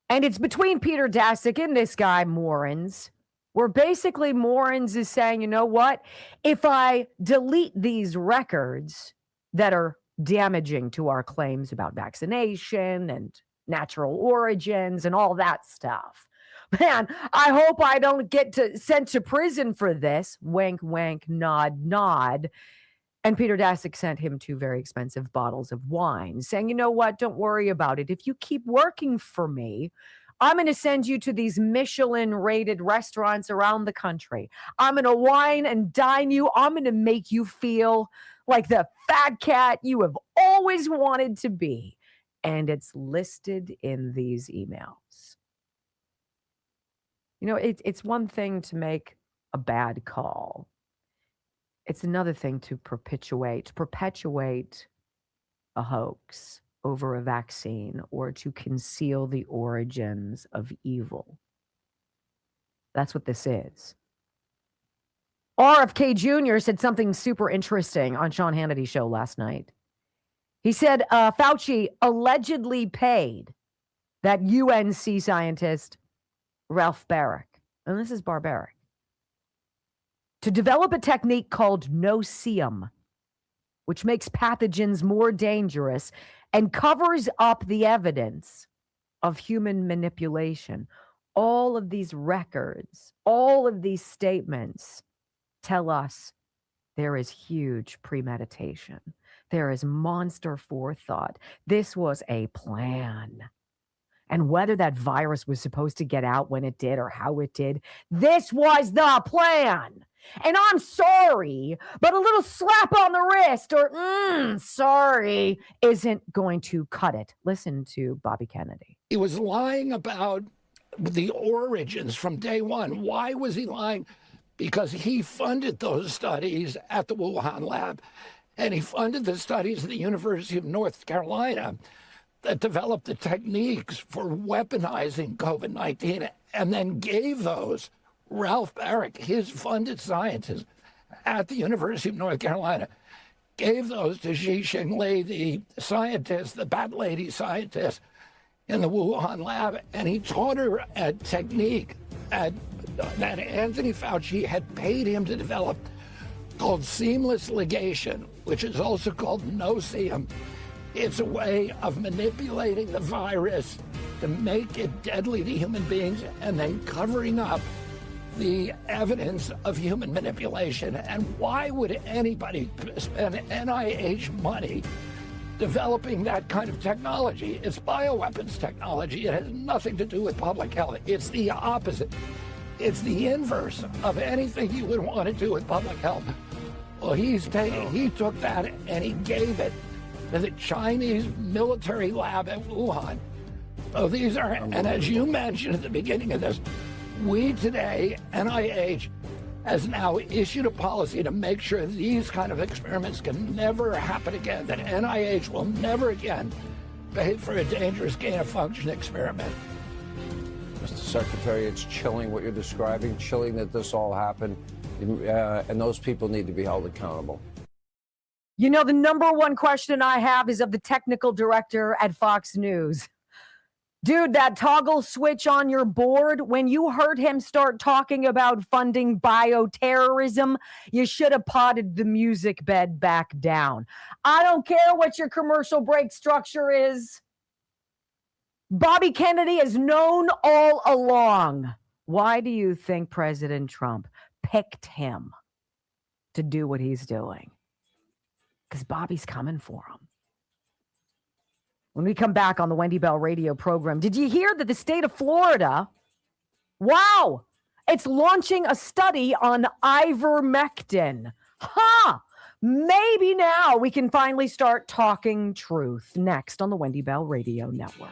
And it's between Peter Daszak and this guy, Morens, where basically Morens is saying, you know what? If I delete these records that are damaging to our claims about vaccination and natural origins and all that stuff, man, I hope I don't get sent to prison for this. Wink, wink, nod, nod. And Peter Daszak sent him 2 very expensive bottles of wine, saying, you know what? Don't worry about it. If you keep working for me, I'm going to send you to these Michelin-rated restaurants around the country. I'm going to wine and dine you. I'm going to make you feel like the fat cat you have always wanted to be. And it's listed in these emails. You know, it's one thing to make a bad call. It's another thing to perpetuate a hoax over a vaccine or to conceal the origins of evil. That's what this is. RFK Jr. said something super interesting on Sean Hannity's show last night. He said Fauci allegedly paid that UNC scientist Ralph Barrick, and this is barbaric, to develop a technique called no-see-um, which makes pathogens more dangerous and covers up the evidence of human manipulation. All of these records, all of these statements tell us There is huge premeditation. There is monster forethought. This was a plan. And whether that virus was supposed to get out when it did or how it did, this was the plan. And I'm sorry, but a little slap on the wrist or sorry isn't going to cut it. Listen to Bobby Kennedy. He was lying about the origins from day one. Why was he lying? Because he funded those studies at the Wuhan lab, and he funded the studies at the University of North Carolina that developed the techniques for weaponizing COVID-19 and then gave those, Ralph Barrick, his funded scientist at the University of North Carolina, gave those to Xi Jinping, the scientist, the bat lady scientist in the Wuhan lab, and he taught her a technique that Anthony Fauci had paid him to develop called seamless ligation, which is also called no-seam. It's a way of manipulating the virus to make it deadly to human beings and then covering up the evidence of human manipulation. And why would anybody spend NIH money developing that kind of technology? It's bioweapons technology. It has nothing to do with public health. It's the opposite. It's the inverse of anything you would want to do with public health. Well, he took that and he gave it to the Chinese military lab at Wuhan. So these are, and as you mentioned at the beginning of this, we today, NIH, has now issued a policy to make sure these kind of experiments can never happen again, that NIH will never again pay for a dangerous gain-of-function experiment. Mr. Secretary, it's chilling what you're describing, chilling that this all happened, and those people need to be held accountable. You know, the number one question I have is of the technical director at Fox News. Dude, that toggle switch on your board, when you heard him start talking about funding bioterrorism, you should have potted the music bed back down. I don't care what your commercial break structure is. Bobby Kennedy has known all along. Why do you think President Trump picked him to do what he's doing? Because Bobby's coming for him. When we come back on the Wendy Bell radio program, did you hear that the state of Florida, wow, it's launching a study on ivermectin? Maybe now we can finally start talking truth. Next on the Wendy Bell radio network.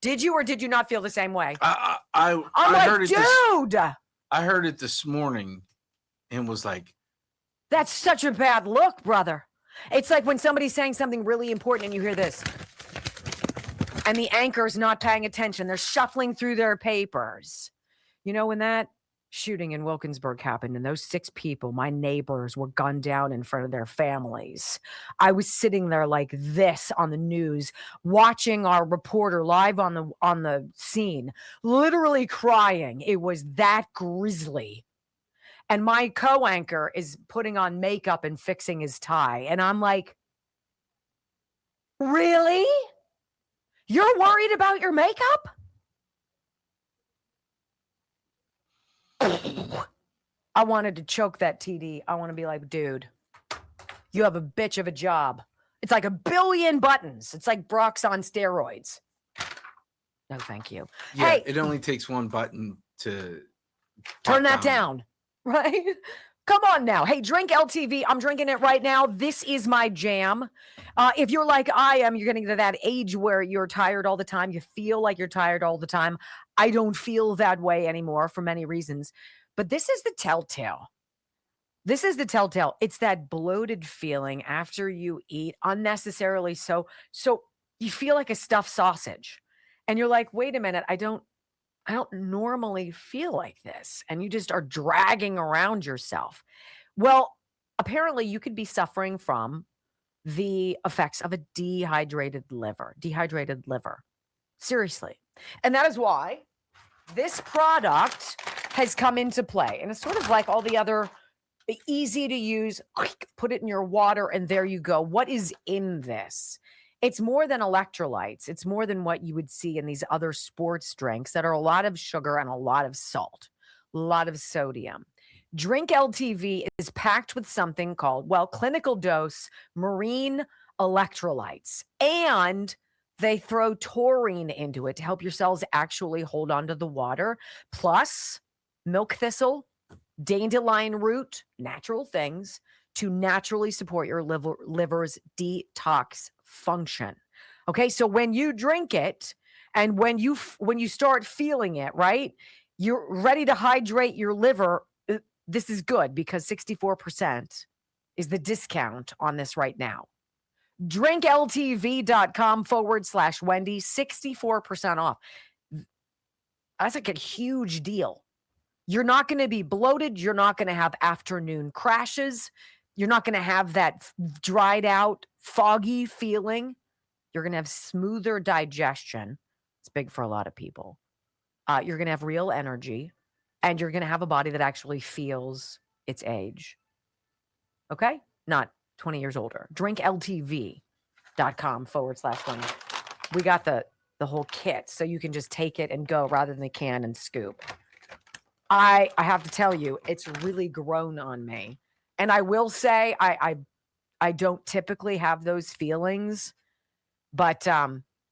Did you or did you not feel the same way? I heard it, dude. I heard it this morning and was like, that's such a bad look, brother. It's like when somebody's saying something really important and you hear this. And the anchor's not paying attention. They're shuffling through their papers. You know, when that shooting in Wilkinsburg happened and those 6 people, my neighbors, were gunned down in front of their families, I was sitting there like this on the news, watching our reporter live on the scene, literally crying. It was that grisly. And my co-anchor is putting on makeup and fixing his tie. And I'm like, really? You're worried about your makeup? I wanted to choke that TD. I want to be like, dude, you have a bitch of a job. It's like 1 billion buttons. It's like Brock's on steroids. No, thank you. Yeah, hey, it only takes one button to turn that down. Right? Come on now. Hey, drink LTV. I'm drinking it right now. This is my jam. If you're like I am, you're getting to that age where you're tired all the time. You feel like you're tired all the time. I don't feel that way anymore for many reasons. But this is the telltale. This is the telltale. It's that bloated feeling after you eat unnecessarily. So you feel like a stuffed sausage. And you're like, wait a minute, I don't normally feel like this. And you just are dragging around yourself. Well, apparently you could be suffering from the effects of a dehydrated liver. Seriously. And that is why this product has come into play. And it's sort of like all the other easy to use, put it in your water and there you go. What is in this? It's more than electrolytes. It's more than what you would see in these other sports drinks that are a lot of sugar and a lot of salt, a lot of sodium. Drink LTV is packed with something called, well, clinical dose marine electrolytes. And they throw taurine into it to help your cells actually hold on to the water. Plus, milk thistle, dandelion root, natural things to naturally support your liver's detox function. Okay, so when you drink it and when you start feeling it, right, you're ready to hydrate your liver. This is good because 64% is the discount on this right now. drinkltv.com/Wendy, 64% off. That's like a huge deal. You're not going to be bloated. You're not going to have afternoon crashes. You're not going to have that dried out, foggy feeling. You're going to have smoother digestion. It's big for a lot of people. You're going to have real energy, and you're going to have a body that actually feels its age. Okay? Not 20 years older. drinkltv.com/Wendy. We got the whole kit, so you can just take it and go rather than the can and scoop. I have to tell you, it's really grown on me. And I will say, I don't typically have those feelings, but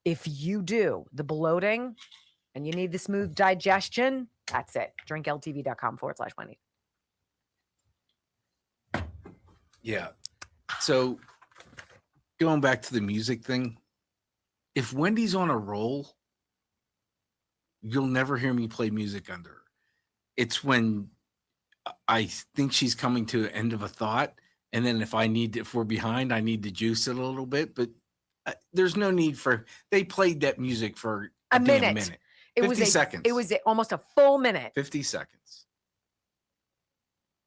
if you do, the bloating and you need the smooth digestion, that's it. drinkltv.com/Wendy. Yeah. So going back to the music thing, if Wendy's on a roll, you'll never hear me play music under her. It's when I think she's coming to the end of a thought, and then if we're behind, I need to juice it a little bit. But there's no need for. They played that music for a minute. It 50 was seconds. It was almost a full minute. 50 seconds.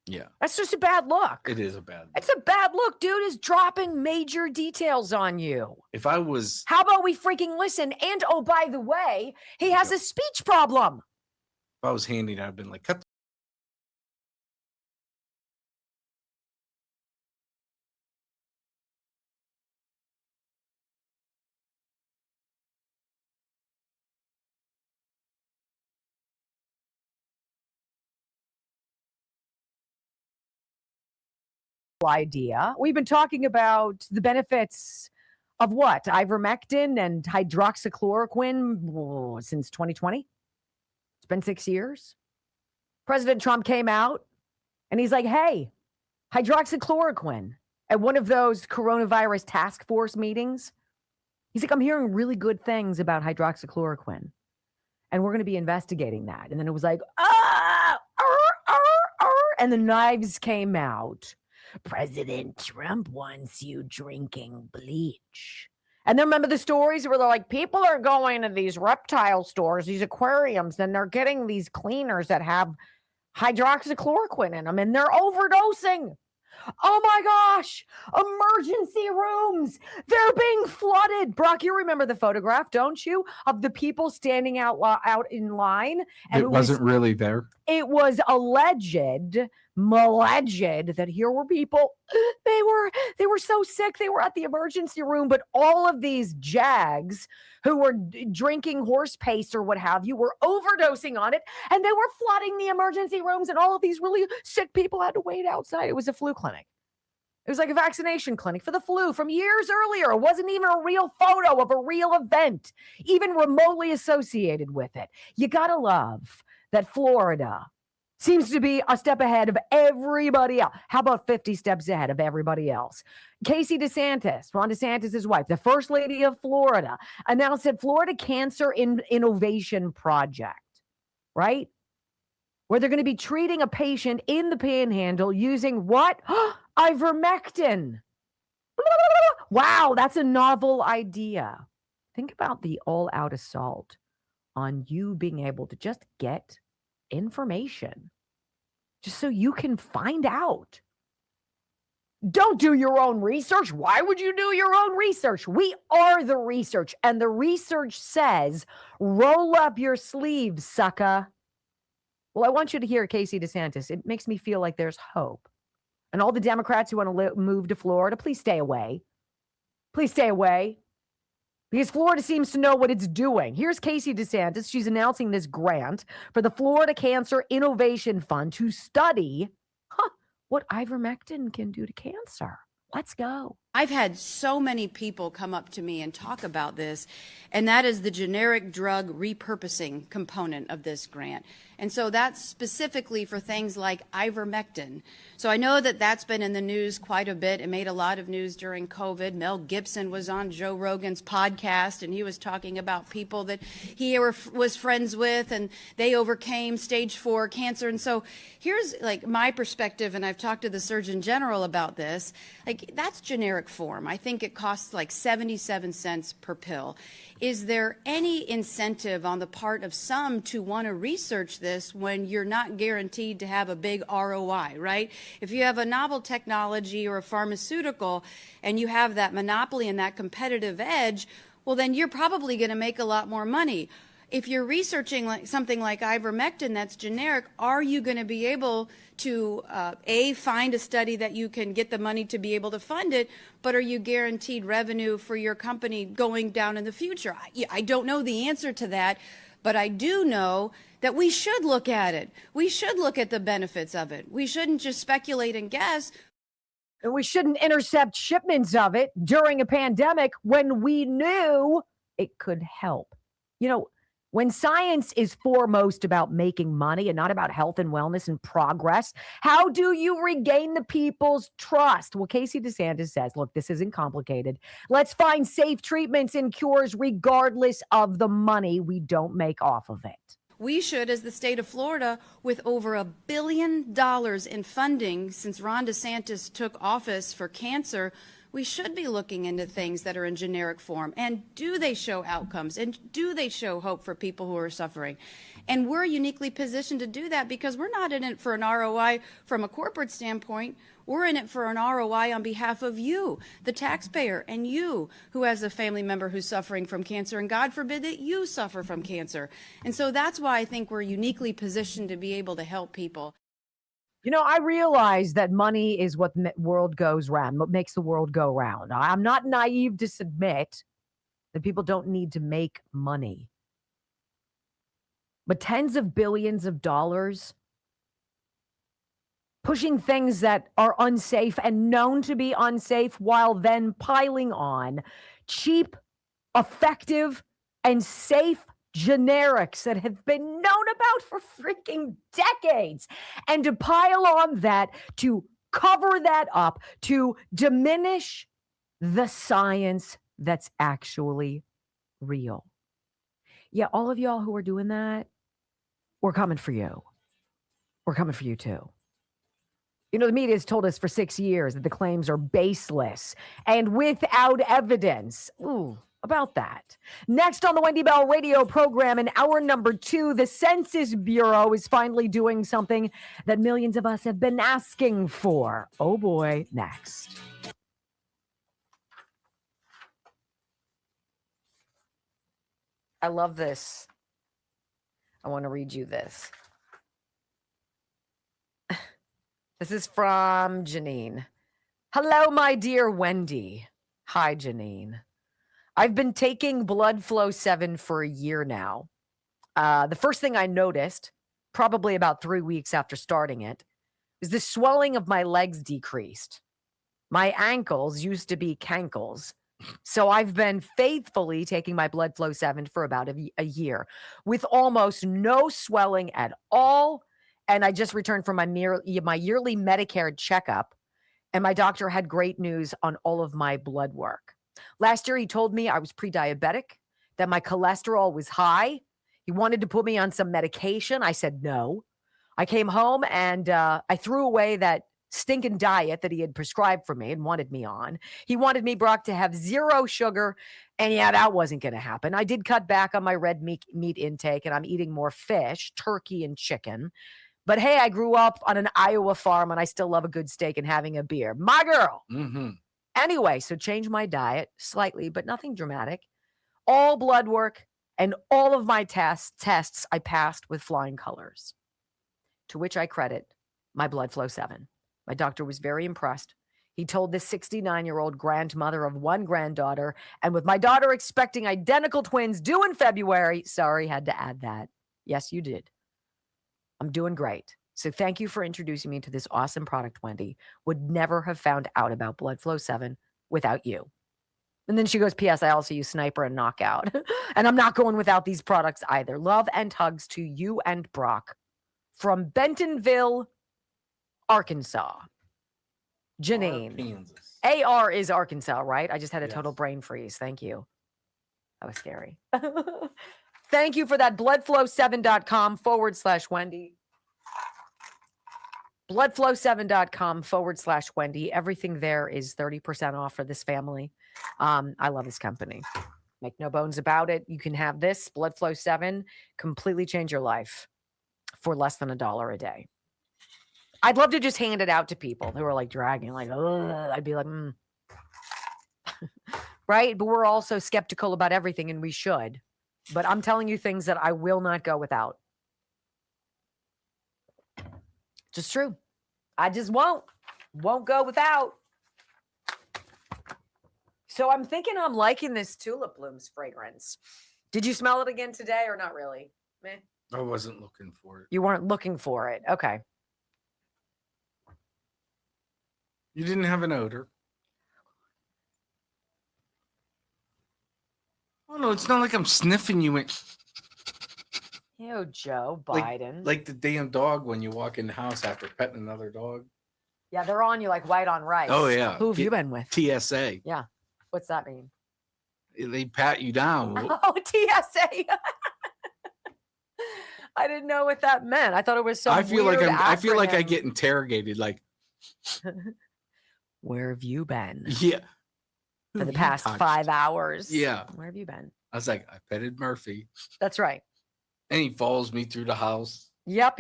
Yeah, that's just a bad look. It is a bad look. It's a bad look. Dude is dropping major details on you. If I was, how about we freaking listen? And oh, by the way, he has a speech problem. If I was handing, I'd been like, cut. Idea. We've been talking about the benefits of what? Ivermectin and hydroxychloroquine since 2020. It's been 6 years. President Trump came out and he's like, hey, hydroxychloroquine at one of those coronavirus task force meetings. He's like, I'm hearing really good things about hydroxychloroquine and we're going to be investigating that. And then it was like, and the knives came out. President Trump wants you drinking bleach. And then remember the stories where they're like, people are going to these reptile stores, these aquariums, and they're getting these cleaners that have hydroxychloroquine in them, and they're overdosing. Oh my gosh, emergency rooms. They're being flooded. Brock, you remember the photograph, don't you? Of the people standing out in line. And it wasn't really there. It was alleged that here were people. They were so sick. They were at the emergency room, but all of these jags who were drinking horse paste or what have you were overdosing on it, and they were flooding the emergency rooms, and all of these really sick people had to wait outside. It was a flu clinic. It was like a vaccination clinic for the flu from years earlier. It wasn't even a real photo of a real event, even remotely associated with it. You gotta love that Florida seems to be a step ahead of everybody else. How about 50 steps ahead of everybody else? Casey DeSantis, Ron DeSantis' wife, the first lady of Florida, announced that Florida Cancer Innovation Project, right? Where they're going to be treating a patient in the Panhandle using what? Ivermectin. Wow, that's a novel idea. Think about the all-out assault on you being able to just get information just so you can find out. Don't do your own research. Why would you do your own research? We are the research, and the research says, roll up your sleeves, sucker. Well, I want you to hear Casey DeSantis. It makes me feel like there's hope. And all the Democrats who want to move to Florida, please stay away. Please stay away. Because Florida seems to know what it's doing. Here's Casey DeSantis. She's announcing this grant for the Florida Cancer Innovation Fund to study what ivermectin can do to cancer. Let's go. I've had so many people come up to me and talk about this, and that is the generic drug repurposing component of this grant. And so that's specifically for things like ivermectin. So I know that that's been in the news quite a bit. It made a lot of news during COVID. Mel Gibson was on Joe Rogan's podcast, and he was talking about people that he was friends with, and they overcame stage 4 cancer. And so here's like my perspective, and I've talked to the Surgeon General about this. Like, that's generic form. I think it costs like 77 cents per pill. Is there any incentive on the part of some to want to research this when you're not guaranteed to have a big ROI, right? If you have a novel technology or a pharmaceutical and you have that monopoly and that competitive edge, well, then you're probably going to make a lot more money. If you're researching like something like ivermectin that's generic, are you going to be able to, find a study that you can get the money to be able to fund it, but are you guaranteed revenue for your company going down in the future? I don't know the answer to that, but I do know that we should look at it. We should look at the benefits of it. We shouldn't just speculate and guess. And we shouldn't intercept shipments of it during a pandemic when we knew it could help. You know, when science is foremost about making money and not about health and wellness and progress, how do you regain the people's trust? Well, Casey DeSantis says, look, this isn't complicated. Let's find safe treatments and cures regardless of the money we don't make off of it. We should, as the state of Florida, with over $1 billion in funding since Ron DeSantis took office for cancer, we should be looking into things that are in generic form. And do they show outcomes? And do they show hope for people who are suffering? And we're uniquely positioned to do that because we're not in it for an ROI from a corporate standpoint. We're in it for an ROI on behalf of you, the taxpayer, and you who has a family member who's suffering from cancer. And God forbid that you suffer from cancer. And so that's why I think we're uniquely positioned to be able to help people. You know, I realize that money is what world goes round, what makes the world go round. I'm not naive to submit that people don't need to make money. But tens of billions of dollars pushing things that are unsafe and known to be unsafe while then piling on cheap, effective, and safe generics that have been known about for freaking decades, and to pile on that, to cover that up, to diminish the science that's actually real. Yeah, all of y'all who are doing that, we're coming for you. We're coming for you too. You know, the media has told us for 6 years that the claims are baseless and without evidence. Ooh, about that. Next on the Wendy Bell radio program in hour number 2, the Census Bureau is finally doing something that millions of us have been asking for. Oh boy, next. I love this. I want to read you this. This is from Janine. Hello, my dear Wendy. Hi, Janine. I've been taking Blood Flow 7 for a year now. The first thing I noticed, probably about 3 weeks after starting it, is the swelling of my legs decreased. My ankles used to be cankles. So I've been faithfully taking my Blood Flow 7 for about a year with almost no swelling at all. And I just returned from my yearly Medicare checkup, and my doctor had great news on all of my blood work. Last year, he told me I was pre-diabetic, that my cholesterol was high. He wanted to put me on some medication. I said no. I came home and I threw away that stinking diet that he had prescribed for me and wanted me on. He wanted me, Brock, to have 0 sugar. And yeah, that wasn't going to happen. I did cut back on my red meat intake, and I'm eating more fish, turkey, and chicken. But hey, I grew up on an Iowa farm, and I still love a good steak and having a beer. My girl. Mm-hmm. Anyway, so changed my diet slightly, but nothing dramatic. All blood work and all of my tests I passed with flying colors, to which I credit my Blood Flow 7. My doctor was very impressed. He told this 69-year-old grandmother of 1 granddaughter, and with my daughter expecting identical twins due in February, sorry, had to add that. Yes, you did. I'm doing great. So thank you for introducing me to this awesome product, Wendy. Would never have found out about Blood Flow 7 without you. And then she goes, P.S. I also use Sniper and Knockout. And I'm not going without these products either. Love and hugs to you and Brock from Bentonville, Arkansas. Janine. AR is Arkansas, right? I just had a total brain freeze. Thank you. That was scary. Thank you for that. Bloodflow7.com/Wendy. Bloodflow7.com/Wendy. Everything there is 30% off for this family. I love this company. Make no bones about it. You can have this Bloodflow 7 completely change your life for less than $1 a day. I'd love to just hand it out to people who are like dragging, like, I'd be like, right? But we're also skeptical about everything, and we should. But I'm telling you things that I will not go without. Just true. I just won't go without. So I'm thinking I'm liking this Tulip Blooms fragrance. Did you smell it again today or not really? Meh. I wasn't looking for it. You weren't looking for it. Okay. You didn't have an odor. Oh no, it's not like I'm sniffing you in. Ew, Joe Biden. Like the damn dog when you walk in the house after petting another dog. Yeah, they're on you like white on rice. Oh yeah. Who have you been with? TSA. Yeah. What's that mean? They pat you down. Oh, TSA. I didn't know what that meant. I thought it was some I feel like I acronym. get interrogated. Like, where have you been? Yeah. For the past 5 hours. Yeah. Where have you been? I was like, I petted Murphy. That's right. And he follows me through the house. Yep.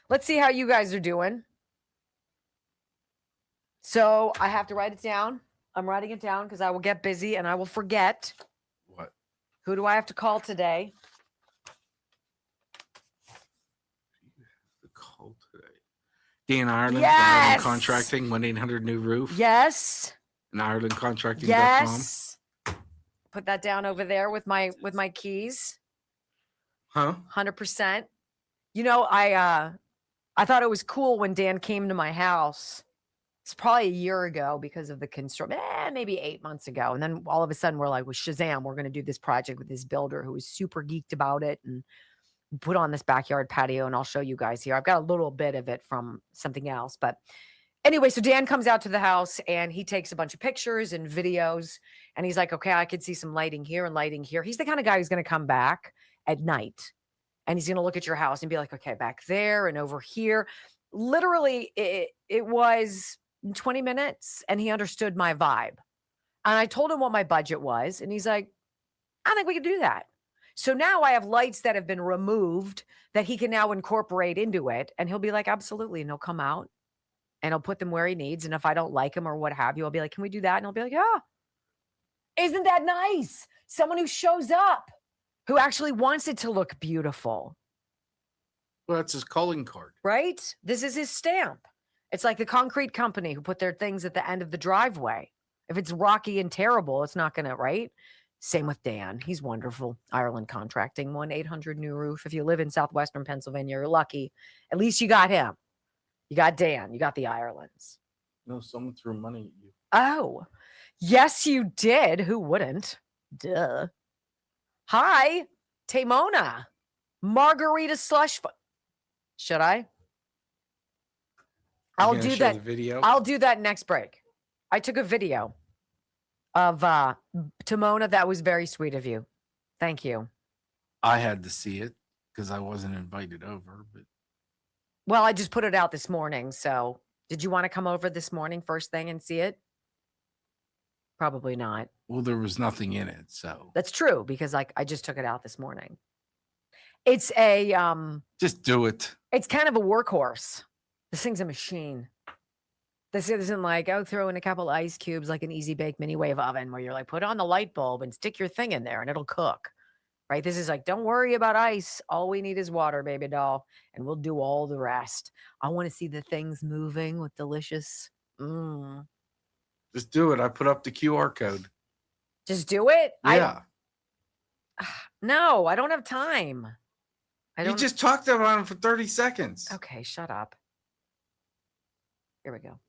Let's see how you guys are doing. So I have to write it down. I'm writing it down because I will get busy and I will forget. What? Who do I have to call today? Call today. Dan Ireland, Yes! Ireland Contracting, 1-800-NEW-ROOF. Yes. And IrelandContracting.com. Yes. Put that down over there with my keys. Huh? 100%. You know, I thought it was cool when Dan came to my house. It's probably a year ago because of the construction, maybe 8 months ago. And then all of a sudden we're like, with Shazam, we're going to do this project with this builder who was super geeked about it and put on this backyard patio. And I'll show you guys here. I've got a little bit of it from something else. But anyway, so Dan comes out to the house and he takes a bunch of pictures and videos. And he's like, okay, I could see some lighting here and lighting here. He's the kind of guy who's going to come back at night. And he's going to look at your house and be like, okay, back there and over here. Literally, it was 20 minutes and he understood my vibe. And I told him what my budget was. And he's like, I think we can do that. So now I have lights that have been removed that he can now incorporate into it. And he'll be like, absolutely. And he'll come out and he'll put them where he needs. And if I don't like him or what have you, I'll be like, can we do that? And he'll be like, yeah. Isn't that nice? Someone who shows up, who actually wants it to look beautiful. Well, that's his calling card. Right? This is his stamp. It's like the concrete company who put their things at the end of the driveway. If it's rocky and terrible, it's not going to, right? Same with Dan. He's wonderful. Ireland Contracting, 1-800-NEW-ROOF. If you live in southwestern Pennsylvania, you're lucky. At least you got him. You got Dan. You got the Irelands. No, someone threw money at you. Oh, yes, you did. Who wouldn't? Duh. Hi, Tamona. Margarita slush. Should I? I'll do that. Video? I'll do that next break. I took a video of Tamona. That was very sweet of you. Thank you. I had to see it because I wasn't invited over. But well, I just put it out this morning. So did you want to come over this morning first thing and see it? Probably not. Well, there was nothing in it. So that's true because I just took it out this morning. It's a just do it. It's kind of a workhorse. This thing's a machine. This isn't like, oh, throw in a couple ice cubes like an easy bake mini wave oven where you're like, put on the light bulb and stick your thing in there and it'll cook. Right? This is like, don't worry about ice. All we need is water, baby doll, and we'll do all the rest. I want to see the things moving with delicious. Just do it. I put up the QR code. Just do it? Yeah. No, I don't have time. You just talked about him for 30 seconds. Okay, shut up. Here we go.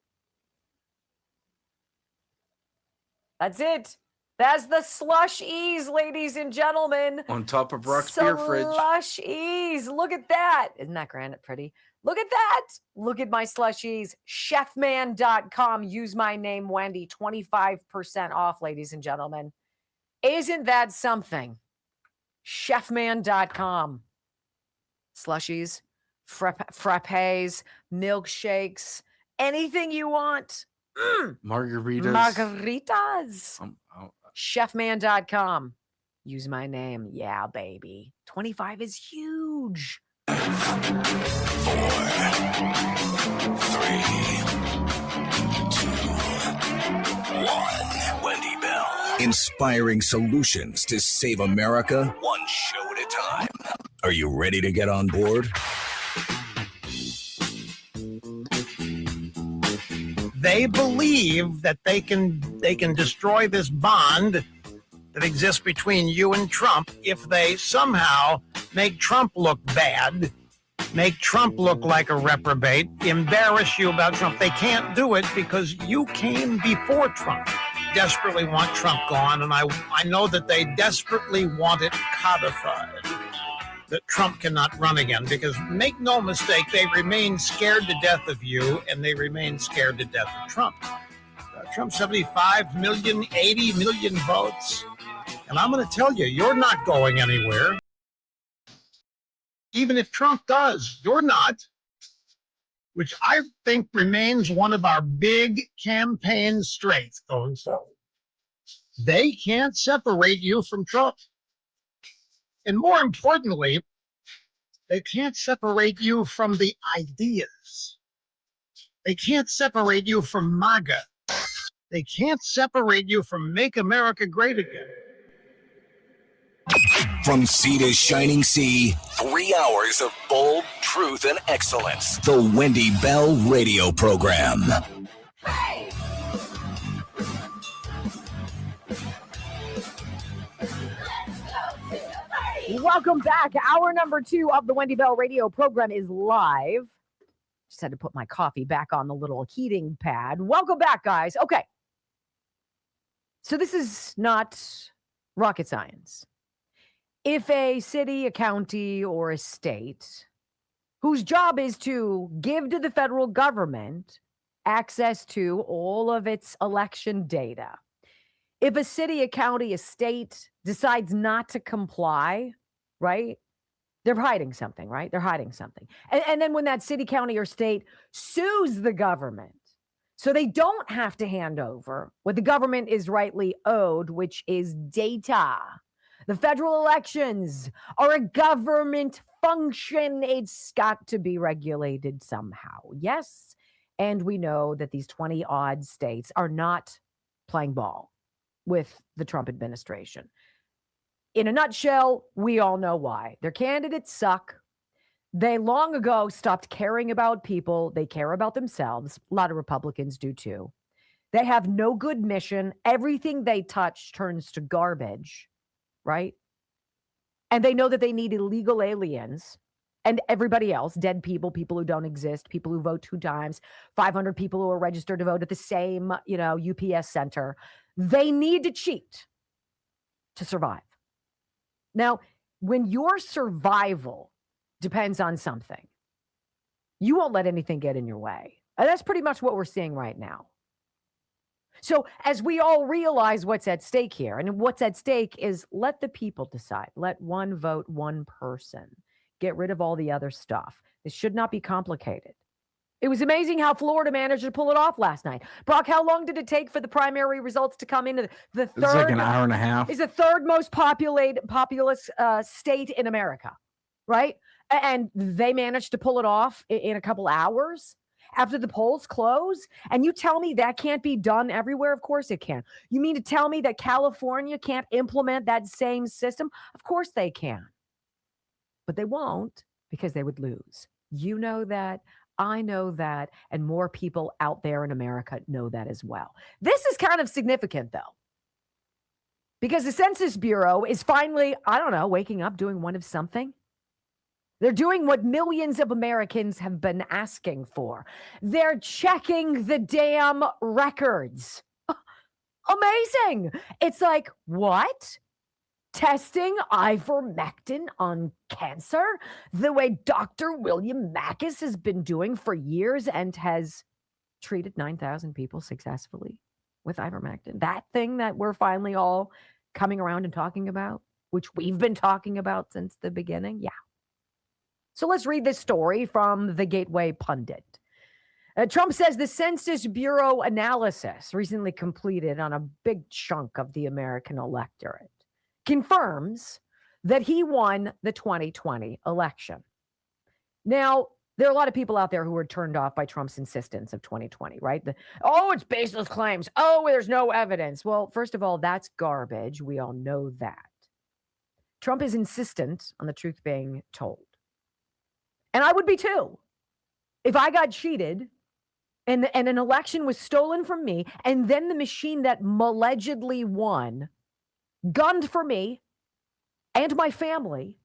That's it. That's the slush ease, ladies and gentlemen. On top of Brock's beer fridge. Slush ease. Look at that. Isn't that granite pretty? Look at that. Look at my slushies. Chefman.com. Use my name, Wendy. 25% off, ladies and gentlemen. Isn't that something? Chefman.com. Slushies, frappes, milkshakes, anything you want. Margaritas. Chefman.com. Use my name. Yeah, baby. 25 is huge. 4, 3, 2, 1. Wendy Bell. Inspiring solutions to save America, one show at a time. Are you ready to get on board? They believe that they can destroy this bond that exists between you and Trump if they somehow make Trump look bad, make Trump look like a reprobate, embarrass you about Trump. They can't do it because you came before Trump. Desperately want Trump gone, and I know that they desperately want it codified, that Trump cannot run again, because make no mistake, they remain scared to death of you, and they remain scared to death of Trump. Trump, 75 million, 80 million votes. And I'm going to tell you, you're not going anywhere. Even if Trump does, you're not, which I think remains one of our big campaign strengths going forward. They can't separate you from Trump. And more importantly, they can't separate you from the ideas. They can't separate you from MAGA. They can't separate you from Make America Great Again. From sea to shining sea, 3 hours of bold truth and excellence. The Wendy Bell Radio Program. Welcome back. Hour number 2 of the Wendy Bell Radio Program is live. Just had to put my coffee back on the little heating pad. Welcome back, guys. Okay. So this is not rocket science. If a city, a county, or a state whose job is to give to the federal government access to all of its election data, if a city, a county, a state decides not to comply, right? They're hiding something, right? They're hiding something. And then when that city, county, or state sues the government, so they don't have to hand over what the government is rightly owed, which is data. The federal elections are a government function. It's got to be regulated somehow. Yes. And we know that these 20-odd states are not playing ball with the Trump administration. In a nutshell, we all know why. Their candidates suck. They long ago stopped caring about people. They care about themselves. A lot of Republicans do too. They have no good mission. Everything they touch turns to garbage, right? And they know that they need illegal aliens and everybody else, dead people, people who don't exist, people who vote 2 times, 500 people who are registered to vote at the same, UPS center. They need to cheat to survive. Now, when your survival depends on something, you won't let anything get in your way. And that's pretty much what we're seeing right now. So as we all realize what's at stake here, and what's at stake is let the people decide. Let one vote, one person. Get rid of all the other stuff. This should not be complicated. It was amazing how Florida managed to pull it off last night. Brock, how long did it take for the primary results to come into the third? It was like an hour and a half. Is the third most populous state in America, right? And they managed to pull it off in a couple hours after the polls close. And you tell me that can't be done everywhere? Of course it can. You mean to tell me that California can't implement that same system? Of course they can. But they won't, because they would lose. You know that. I know that, and more people out there in America know that as well. This is kind of significant, though, because the Census Bureau is finally, waking up doing one of something. They're doing what millions of Americans have been asking for. They're checking the damn records. Amazing. It's like, what? Testing ivermectin on cancer the way Dr. William Mackis has been doing for years and has treated 9,000 people successfully with ivermectin. That thing that we're finally all coming around and talking about, which we've been talking about since the beginning. Yeah. So let's read this story from the Gateway Pundit. Trump says the Census Bureau analysis recently completed on a big chunk of the American electorate confirms that he won the 2020 election. Now, there are a lot of people out there who are turned off by Trump's insistence of 2020, right? It's baseless claims. Oh, there's no evidence. Well, first of all, that's garbage. We all know that. Trump is insistent on the truth being told. And I would be too. If I got cheated and an election was stolen from me, and then the machine that allegedly won gunned for me and my family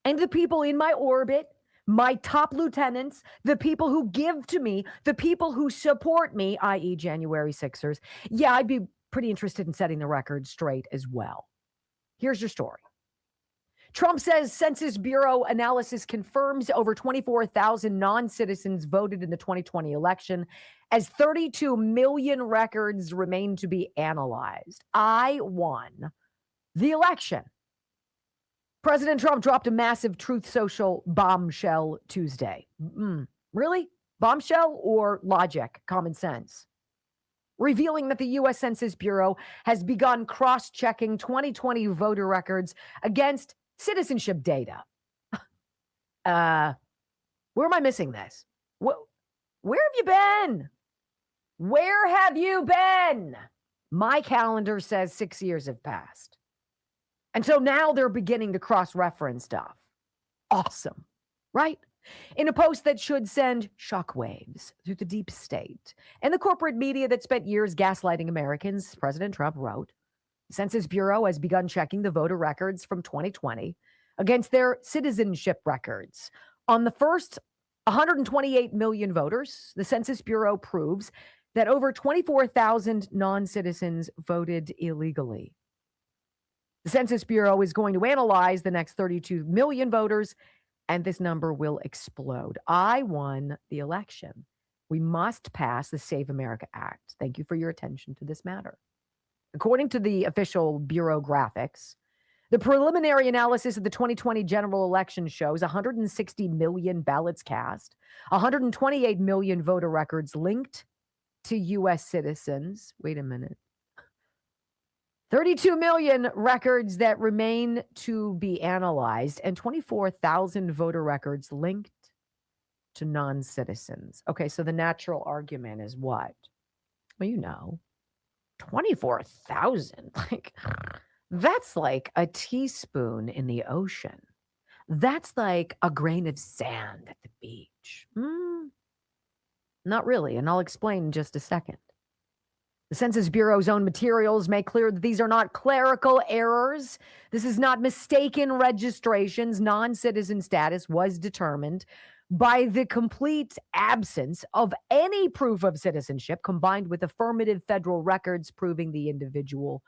and the people in my orbit, my top lieutenants, the people who give to me, the people who support me, i.e. January 6ers, yeah, I'd be pretty interested in setting the record straight as well. Here's your story. Trump says Census Bureau analysis confirms over 24,000 non-citizens voted in the 2020 election as 32 million records remain to be analyzed. I won the election. President Trump dropped a massive Truth Social bombshell Tuesday. Really? Bombshell or logic, common sense? Revealing that the U.S. Census Bureau has begun cross-checking 2020 voter records against citizenship data. Where am I missing this? Where have you been? Where have you been? My calendar says 6 years have passed. And so now they're beginning to cross-reference stuff. Awesome, right? In a post that should send shockwaves through the deep state and the corporate media that spent years gaslighting Americans, President Trump wrote, the Census Bureau has begun checking the voter records from 2020 against their citizenship records. On the first 128 million voters, the Census Bureau proves that over 24,000 non-citizens voted illegally. The Census Bureau is going to analyze the next 32 million voters, and this number will explode. I won the election. We must pass the Save America Act. Thank you for your attention to this matter. According to the official Bureau graphics, the preliminary analysis of the 2020 general election shows 160 million ballots cast, 128 million voter records linked to U.S. citizens. Wait a minute. 32 million records that remain to be analyzed, and 24,000 voter records linked to non-citizens. Okay, so the natural argument is what? Well, 24,000. That's like a teaspoon in the ocean. That's like a grain of sand at the beach. Not really, and I'll explain in just a second. The Census Bureau's own materials make clear that these are not clerical errors. This is not mistaken registrations. Non-citizen status was determined by the complete absence of any proof of citizenship combined with affirmative federal records proving the individual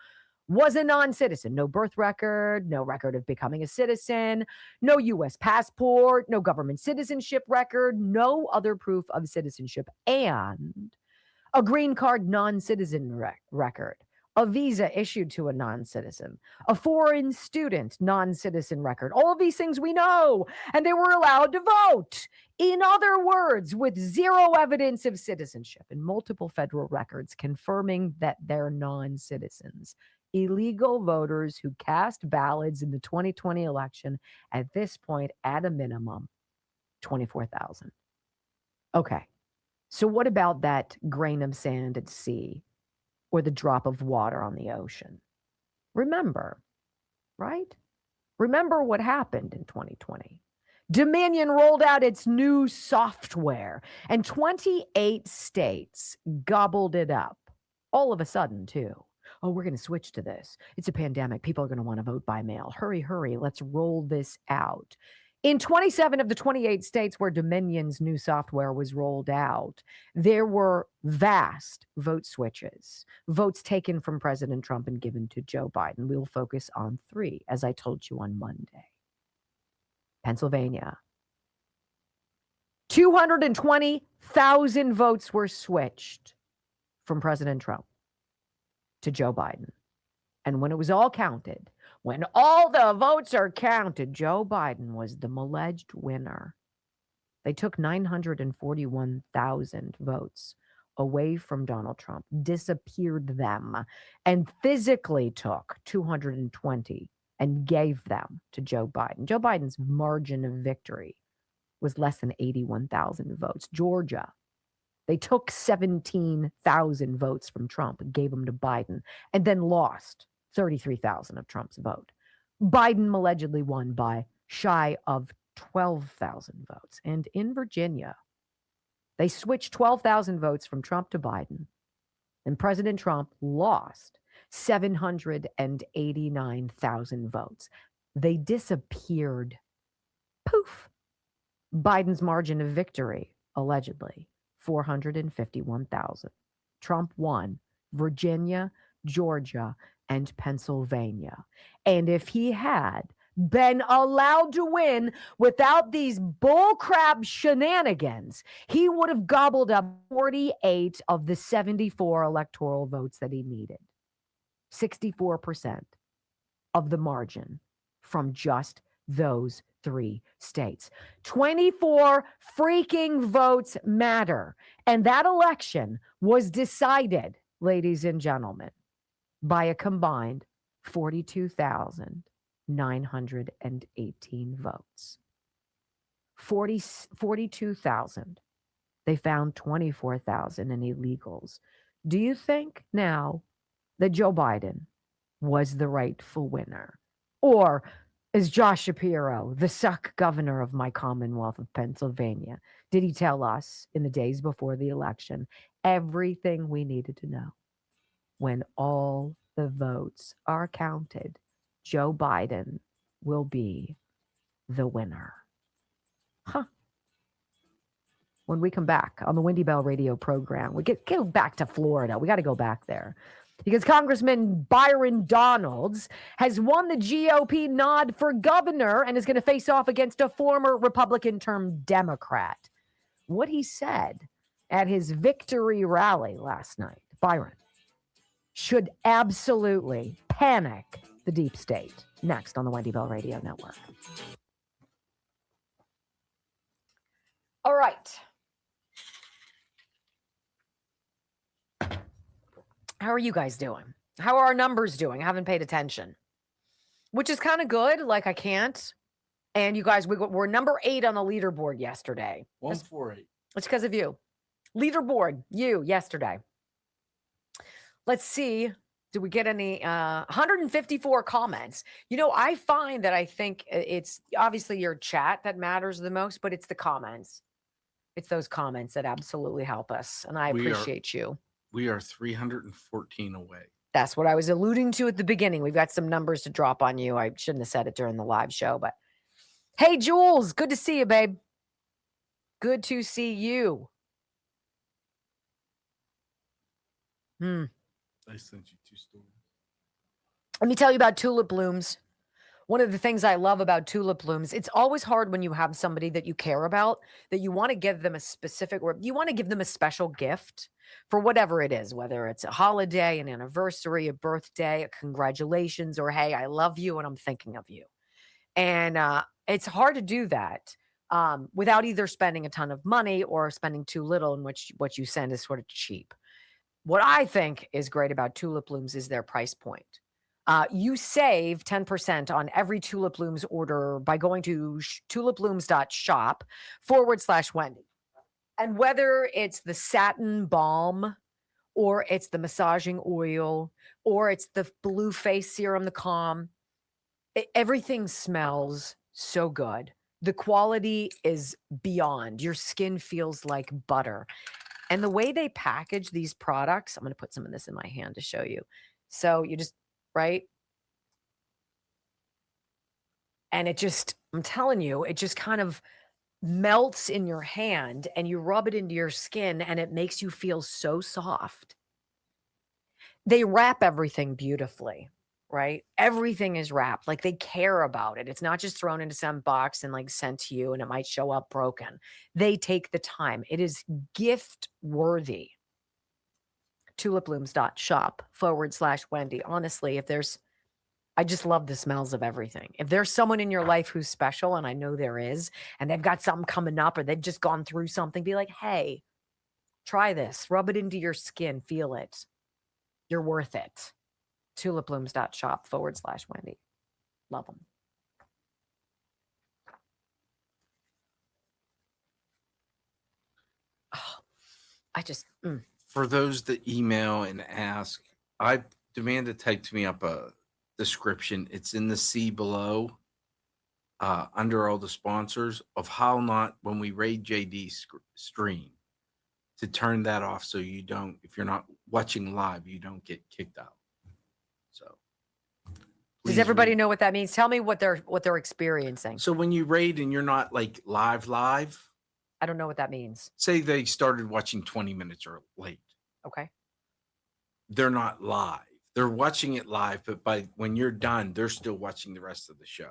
was a non-citizen. No birth record, no record of becoming a citizen, no U.S. passport, no government citizenship record, no other proof of citizenship, and a green card non-citizen record, a visa issued to a non-citizen, a foreign student non-citizen record. All of these things we know, and they were allowed to vote. In other words, with zero evidence of citizenship and multiple federal records confirming that they're non-citizens. Illegal voters who cast ballots in the 2020 election at this point, at a minimum, 24,000. Okay. So what about that grain of sand at sea or the drop of water on the ocean? Remember, right? Remember what happened in 2020. Dominion rolled out its new software and 28 states gobbled it up all of a sudden too. Oh, we're going to switch to this. It's a pandemic. People are going to want to vote by mail. Hurry, hurry. Let's roll this out. In 27 of the 28 states where Dominion's new software was rolled out, there were vast vote switches, votes taken from President Trump and given to Joe Biden. We will focus on 3, as I told you on Monday. Pennsylvania. 220,000 votes were switched from President Trump to Joe Biden. And when it was all counted, when all the votes are counted, Joe Biden was the alleged winner. They took 941,000 votes away from Donald Trump, disappeared them, and physically took 220 and gave them to Joe Biden. Joe Biden's margin of victory was less than 81,000 votes. Georgia, they took 17,000 votes from Trump and gave them to Biden, and then lost 33,000 of Trump's vote. Biden allegedly won by shy of 12,000 votes. And in Virginia, they switched 12,000 votes from Trump to Biden, and President Trump lost 789,000 votes. They disappeared. Poof. Biden's margin of victory, allegedly, 451,000. Trump won Virginia, Georgia, and Pennsylvania. And if he had been allowed to win without these bullcrap shenanigans, he would have gobbled up 48 of the 74 electoral votes that he needed. 64% of the margin from just those 3 states. 24 freaking votes matter. And that election was decided, ladies and gentlemen, by a combined 42,918 votes. 42,000. They found 24,000 in illegals. Do you think now that Joe Biden was the rightful winner? Or, as Josh Shapiro, the suck governor of my Commonwealth of Pennsylvania, did he tell us in the days before the election everything we needed to know? When all the votes are counted, Joe Biden will be the winner. Huh. When we come back on the Wendy Bell radio program, we go back to Florida. We got to go back there because Congressman Byron Donalds has won the GOP nod for governor and is going to face off against a former Republican-turned Democrat. What he said at his victory rally last night, Byron, should absolutely panic the deep state. Next on the Wendy Bell Radio Network. All right. How are you guys doing? How are our numbers doing? I haven't paid attention, which is kind of good. Like I can't. And you guys, we're number 8 on the leaderboard yesterday. 148. It's because of you. Leaderboard, you yesterday. Let's see. Did we get any 154 comments? You know, I find that I think it's obviously your chat that matters the most, but it's the comments. It's those comments that absolutely help us. And I appreciate you. We are 314 away. That's what I was alluding to at the beginning. We've got some numbers to drop on you. I shouldn't have said it during the live show, but hey, Jules, good to see you, babe. Good to see you. I sent you 2 stories. Let me tell you about tulip blooms. One of the things I love about tulip blooms, it's always hard when you have somebody that you care about, that you want to give them a specific, or you want to give them a special gift for whatever it is, whether it's a holiday, an anniversary, a birthday, a congratulations, or hey, I love you and I'm thinking of you. And it's hard to do that without either spending a ton of money or spending too little, in which what you send is sort of cheap. What I think is great about tulip blooms is their price point. You save 10% on every Tulip Blooms order by going to tulipblooms.shop/Wendy. And whether it's the satin balm or it's the massaging oil or it's the blue face serum, the calm, everything smells so good. The quality is beyond. Your skin feels like butter. And the way they package these products, I'm going to put some of this in my hand to show you. So you just, right? And I'm telling you, it just kind of melts in your hand and you rub it into your skin and it makes you feel so soft. They wrap everything beautifully, right? Everything is wrapped. Like they care about it. It's not just thrown into some box and like sent to you and it might show up broken. They take the time. It is gift worthy. tulipblooms.shop/Wendy. Honestly, I just love the smells of everything. If there's someone in your life who's special, and I know there is, and they've got something coming up or they've just gone through something, be like, hey, try this. Rub it into your skin. Feel it. You're worth it. tulipblooms.shop/Wendy. Love them. Oh, For those that email and ask, I demand to type to me up a description. It's in the C below, under all the sponsors, of how not, when we raid JD's stream, to turn that off so you don't, if you're not watching live, you don't get kicked out. So does everybody know what that means? Tell me what they're experiencing. So when you raid and you're not like live, I don't know what that means. say they started watching 20 minutes or late. Okay. They're not live. They're watching it live, but when you're done, they're still watching the rest of the show.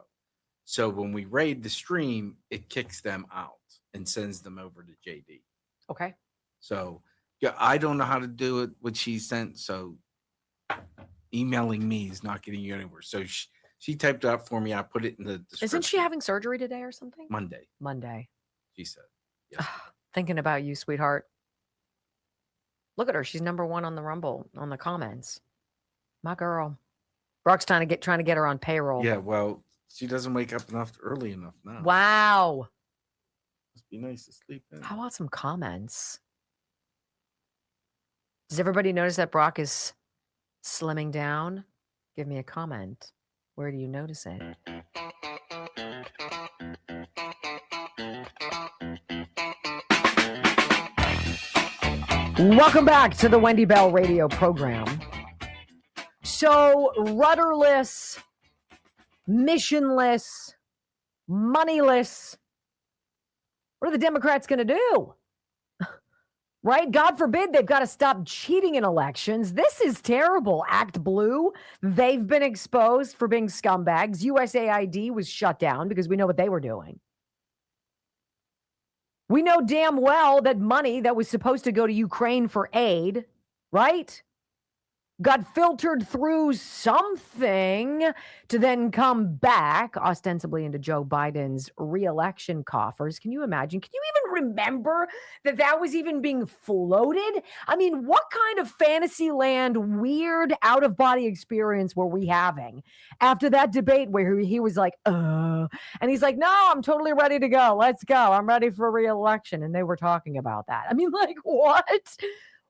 So when we raid the stream, it kicks them out and sends them over to JD. Okay. So yeah, I don't know how to do it, what she sent. So emailing me is not getting you anywhere. So she typed it up for me. I put it in the description. Isn't she having surgery today or something? Monday. She said. Yes. Thinking about you, sweetheart. Look at her. She's number 1 on the Rumble, on the comments. My girl. Brock's trying to get her on payroll. Yeah, well, she doesn't wake up early enough now. Wow. Must be nice to sleep in. How about some comments? Does everybody notice that Brock is slimming down? Give me a comment. Where do you notice it? Welcome back to the Wendy Bell radio program. So, rudderless, missionless, moneyless. What are the Democrats going to do? Right? God forbid they've got to stop cheating in elections. This is terrible. Act Blue, they've been exposed for being scumbags. USAID was shut down because we know what they were doing. We know damn well that money that was supposed to go to Ukraine for aid, right, got filtered through something to then come back ostensibly into Joe Biden's re-election coffers. Can you imagine? Can you even remember that was even being floated? I mean, what kind of fantasy land, weird out-of-body experience were we having after that debate where he was like, and he's like, no, I'm totally ready to go. Let's go. I'm ready for re-election. And they were talking about that. I mean, like, what?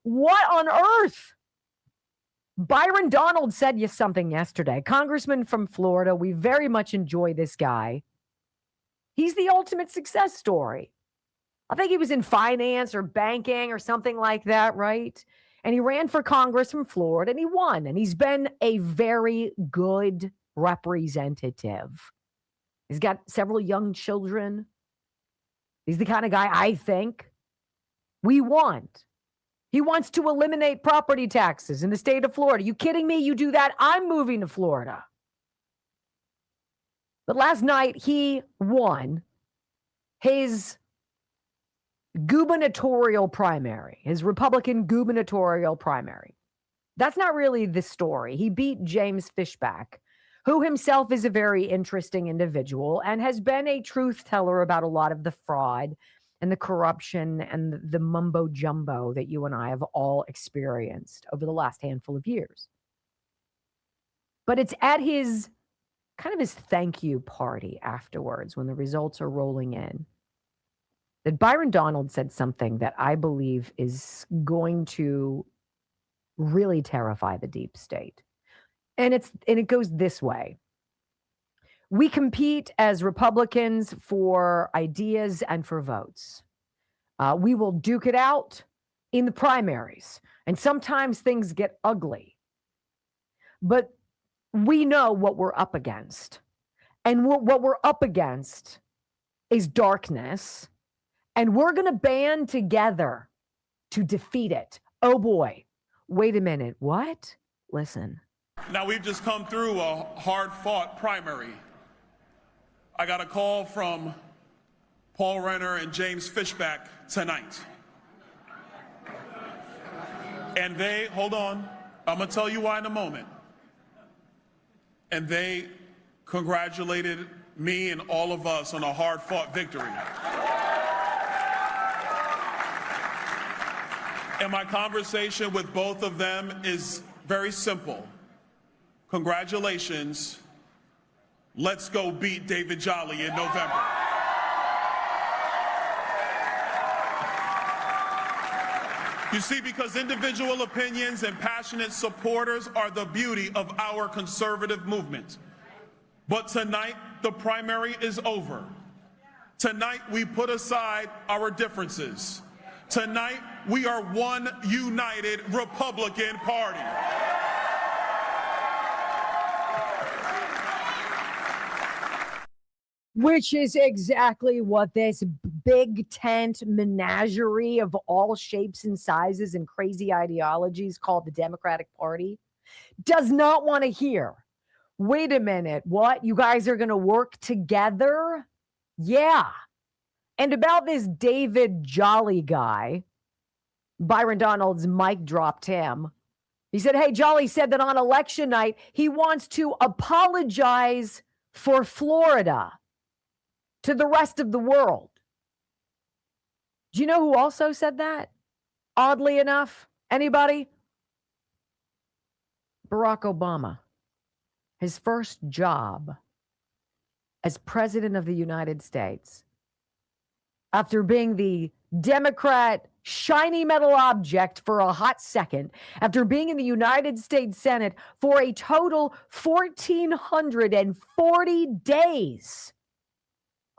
What on earth? Byron Donald said something yesterday. Congressman from Florida. We very much enjoy this guy. He's the ultimate success story. I think he was in finance or banking or something like that, right? And he ran for Congress from Florida and he won. And he's been a very good representative. He's got several young children. He's the kind of guy I think we want. He wants to eliminate property taxes in the state of Florida. You kidding me? You do that, I'm moving to Florida. But last night, he won his gubernatorial primary, his Republican gubernatorial primary. That's not really the story. He beat James Fishback, who himself is a very interesting individual and has been a truth teller about a lot of the fraud and the corruption and the mumbo jumbo that you and I have all experienced over the last handful of years. But it's at his thank you party afterwards when the results are rolling in that Byron Donald said something that I believe is going to really terrify the deep state. And it goes this way. We compete as Republicans for ideas and for votes. We will duke it out in the primaries. And sometimes things get ugly. But we know what we're up against. And what we're up against is darkness. And we're going to band together to defeat it. Oh boy. Wait a minute. What? Listen. Now, we've just come through a hard-fought primary. I got a call from Paul Renner and James Fishback tonight. And they, hold on, I'm going to tell you why in a moment. And they congratulated me and all of us on a hard-fought victory. And my conversation with both of them is very simple. Congratulations. Let's go beat David Jolly in November. You see, because individual opinions and passionate supporters are the beauty of our conservative movement. But tonight, the primary is over. Tonight, we put aside our differences. Tonight, we are one united Republican Party. Which is exactly what this big tent menagerie of all shapes and sizes and crazy ideologies called the Democratic Party does not want to hear. Wait a minute. What? You guys are going to work together? Yeah. And about this David Jolly guy, Byron Donald's mic dropped him. He said, hey, Jolly said that on election night, he wants to apologize for Florida to the rest of the world. Do you know who also said that? Oddly enough, anybody? Barack Obama. His first job as president of the United States, after being the Democrat shiny metal object for a hot second, after being in the United States Senate for a total 1,440 days.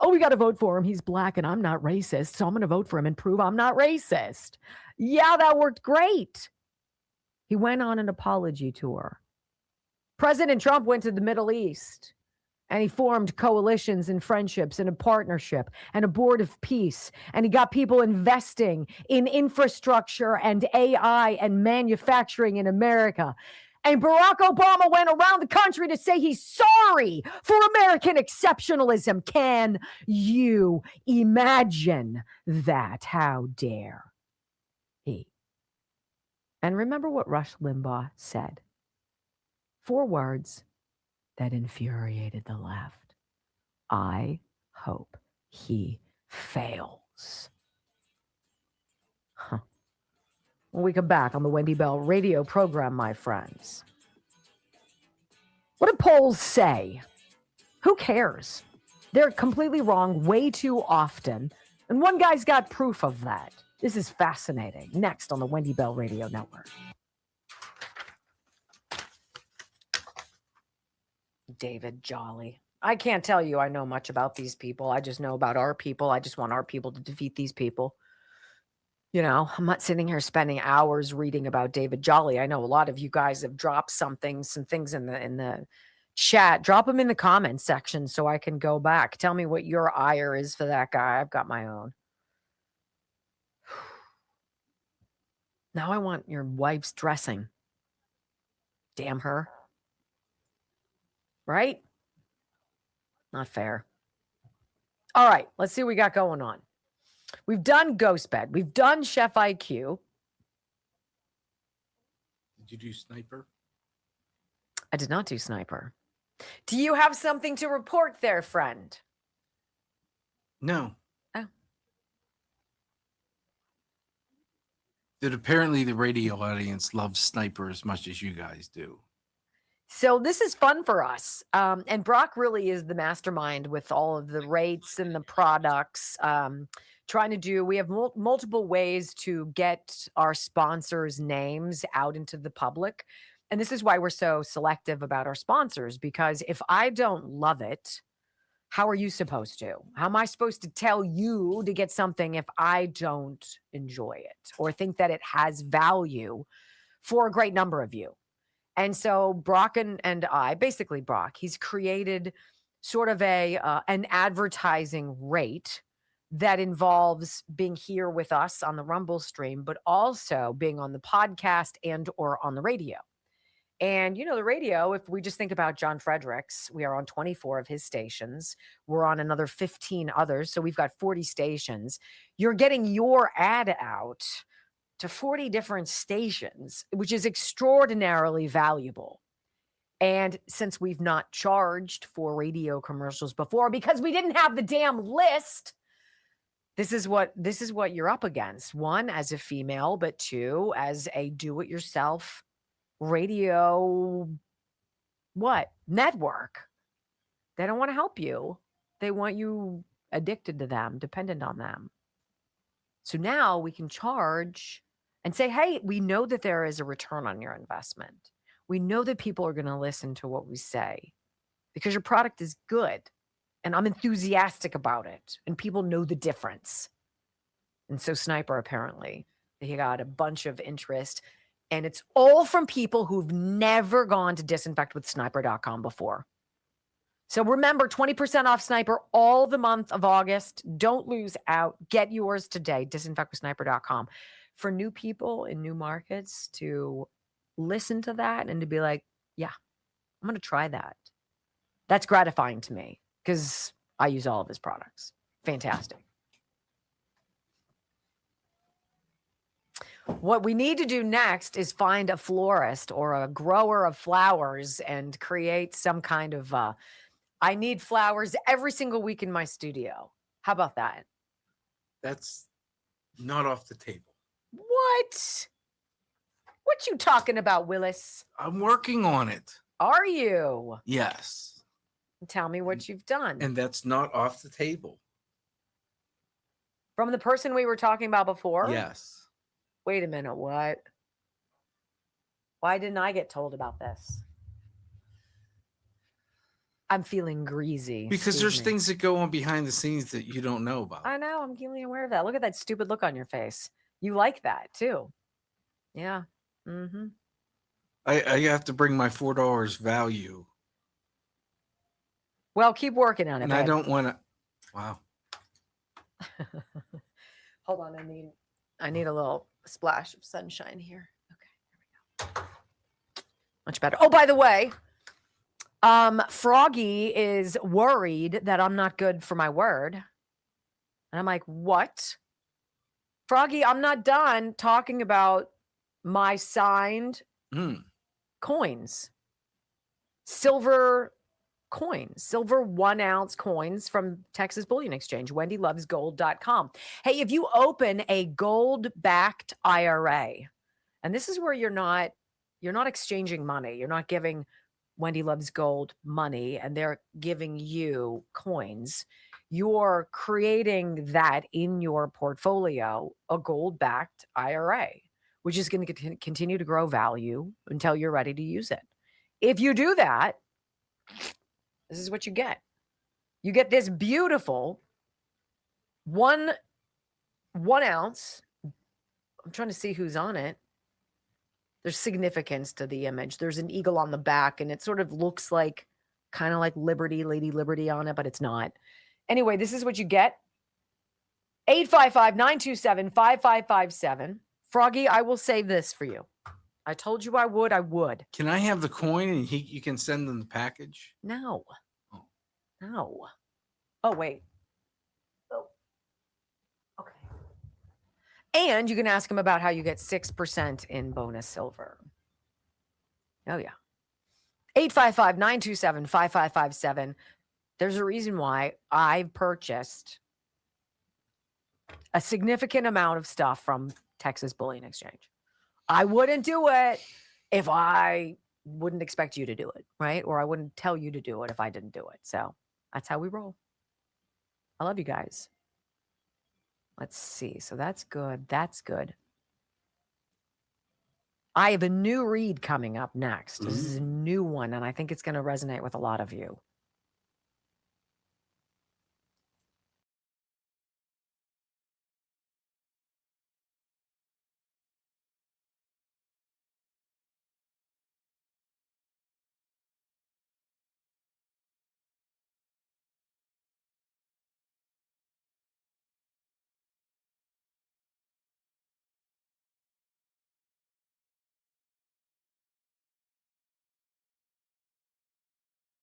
Oh, we got to vote for him. He's black and I'm not racist, so I'm going to vote for him and prove I'm not racist. Yeah, that worked great. He went on an apology tour. President Trump went to the Middle East. And he formed coalitions and friendships and a partnership and a board of peace. And he got people investing in infrastructure and AI and manufacturing in America. And Barack Obama went around the country to say he's sorry for American exceptionalism. Can you imagine that? How dare he? And remember what Rush Limbaugh said. 4 words that infuriated the left. I hope he fails. Huh. When we come back on the Wendy Bell radio program, my friends, what do polls say? Who cares? They're completely wrong way too often. And one guy's got proof of that. This is fascinating. Next on the Wendy Bell Radio Network. David Jolly. I can't tell you I know much about these people. I just know about our people. I just want our people to defeat these people. You know, I'm not sitting here spending hours reading about David Jolly. I know a lot of you guys have dropped some things in the chat. Drop them in the comments section so I can go back. Tell me what your ire is for that guy. I've got my own. Now I want your wife's dressing. Damn her. Right? Not fair. All right, let's see what we got going on. We've done Ghost Bed. We've done Chef IQ. Did you do Sniper? I did not do Sniper. Do you have something to report there, friend? No. Oh. That apparently the radio audience loves Sniper as much as you guys do. So this is fun for us. And Brock really is the mastermind with all of the rates and the products. We have multiple ways to get our sponsors' names out into the public. And this is why we're so selective about our sponsors, because if I don't love it, how are you supposed to? How am I supposed to tell you to get something if I don't enjoy it or think that it has value for a great number of you? And so Brock and I, basically Brock, he's created sort of an advertising rate that involves being here with us on the Rumble stream, but also being on the podcast and or on the radio. And, the radio, if we just think about John Fredericks, we are on 24 of his stations. We're on another 15 others. So we've got 40 stations. You're getting your ad out to 40 different stations, which is extraordinarily valuable. And since we've not charged for radio commercials before because we didn't have the damn list, this is what you're up against. One, as a female, but two, as a do-it-yourself radio network. They don't want to help you. They want you addicted to them, dependent on them. So now we can charge and say, hey, we know that there is a return on your investment. We know that people are going to listen to what we say because your product is good and I'm enthusiastic about it and people know the difference. And so Sniper, apparently, he got a bunch of interest. And it's all from people who've never gone to disinfectwithsniper.com before. So remember, 20% off Sniper all the month of August. Don't lose out. Get yours today, disinfectwithsniper.com. For new people in new markets to listen to that and to be like, yeah, I'm going to try that. That's gratifying to me because I use all of his products. Fantastic. What we need to do next is find a florist or a grower of flowers and create some kind of, I need flowers every single week in my studio. How about that? That's not off the table. What? What you talking about, Willis? I'm working on it. Are you? Yes. Tell me what you've done. And that's not off the table. From the person we were talking about before? Yes. Wait a minute, what? Why didn't I get told about this? I'm feeling greasy. Because there's things that go on behind the scenes that you don't know about. I know, I'm keenly aware of that. Look at that stupid look on your face. You like that too. Yeah. Mm-hmm. I have to bring my $4 value. Well, keep working on it. And I don't want to. Wow. Hold on, I need a little splash of sunshine here. Okay, here we go. Much better. Oh, by the way, Froggy is worried that I'm not good for my word. And I'm like, what? Froggy, I'm not done talking about my signed coins. Silver coins, silver 1 ounce coins from Texas Bullion Exchange, wendylovesgold.com. Hey, if you open a gold backed IRA, and this is where you're not exchanging money, you're not giving Wendy Loves Gold money and they're giving you coins. You're creating that in your portfolio, a gold backed IRA, which is going to continue to grow value until you're ready to use it. If you do that, this is what you get. You get this beautiful one ounce. I'm trying to see who's on it. There's significance to the image. There's an eagle on the back, and it sort of looks like kind of like Liberty, Lady Liberty on it, but it's not. Anyway, this is what you get. 855-927-5557. Froggy, I will save this for you. I told you I would. I would. Can I have the coin and you can send them the package? No. Oh. No. Oh, wait. Oh. Okay. And you can ask him about how you get 6% in bonus silver. Oh, yeah. 855-927-5557. There's a reason why I've purchased a significant amount of stuff from Texas Bullion Exchange. I wouldn't do it if I wouldn't expect you to do it, right? Or I wouldn't tell you to do it if I didn't do it. So that's how we roll. I love you guys. Let's see. So that's good. That's good. I have a new read coming up next. This is a new one, and I think it's going to resonate with a lot of you.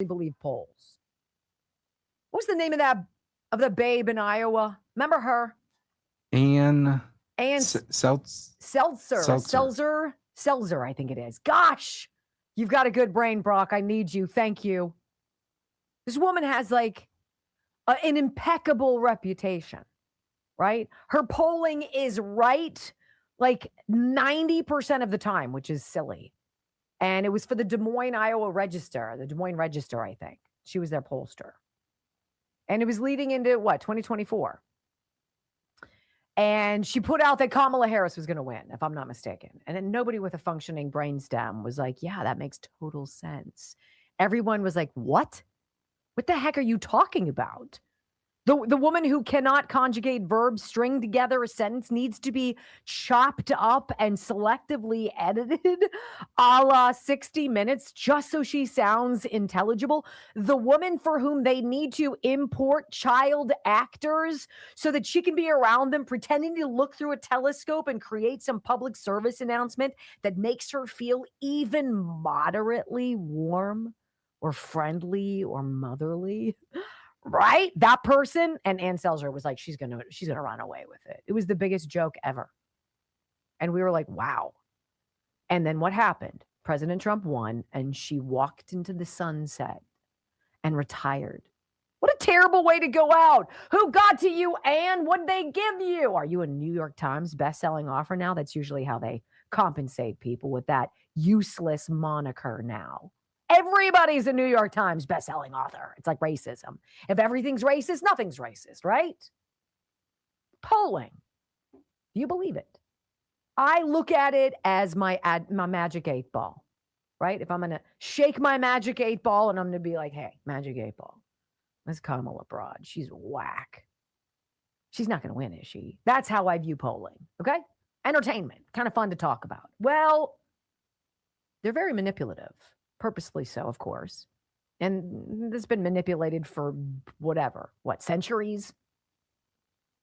believe polls. What's the name of the babe in Iowa? Remember her? And Seltzer, I think it is. Gosh, you've got a good brain, Brock. I need you. Thank you. This woman has like an impeccable reputation, right? Her polling is right like 90% of the time, which is silly. And it was for the Des Moines, Iowa Register, I think. She was their pollster. And it was leading into what, 2024. And she put out that Kamala Harris was going to win, if I'm not mistaken. And then nobody with a functioning brainstem was like, yeah, that makes total sense. Everyone was like, what? What the heck are you talking about? The woman who cannot conjugate verbs, string together a sentence, needs to be chopped up and selectively edited a la 60 Minutes just so she sounds intelligible. The woman for whom they need to import child actors so that she can be around them pretending to look through a telescope and create some public service announcement that makes her feel even moderately warm or friendly or motherly. Right? That person. And Ann Selzer was like, she's gonna run away with it. It was the biggest joke ever. And we were like, wow. And then what happened? President Trump won, and she walked into the sunset and retired. What a terrible way to go out. Who got to you, Ann? What'd they give you? Are you a New York Times bestselling author now? That's usually how they compensate people, with that useless moniker now. Everybody's a New York Times bestselling author. It's like racism. If everything's racist, nothing's racist, right? Polling. Do you believe it? I look at it as my magic 8 ball, right? If I'm going to shake my magic 8 ball and I'm going to be like, hey, magic 8 ball, let's Kamala Broad. She's whack. She's not going to win, is she? That's how I view polling, okay? Entertainment, kind of fun to talk about. Well, they're very manipulative. Purposely so, of course. And this has been manipulated for centuries?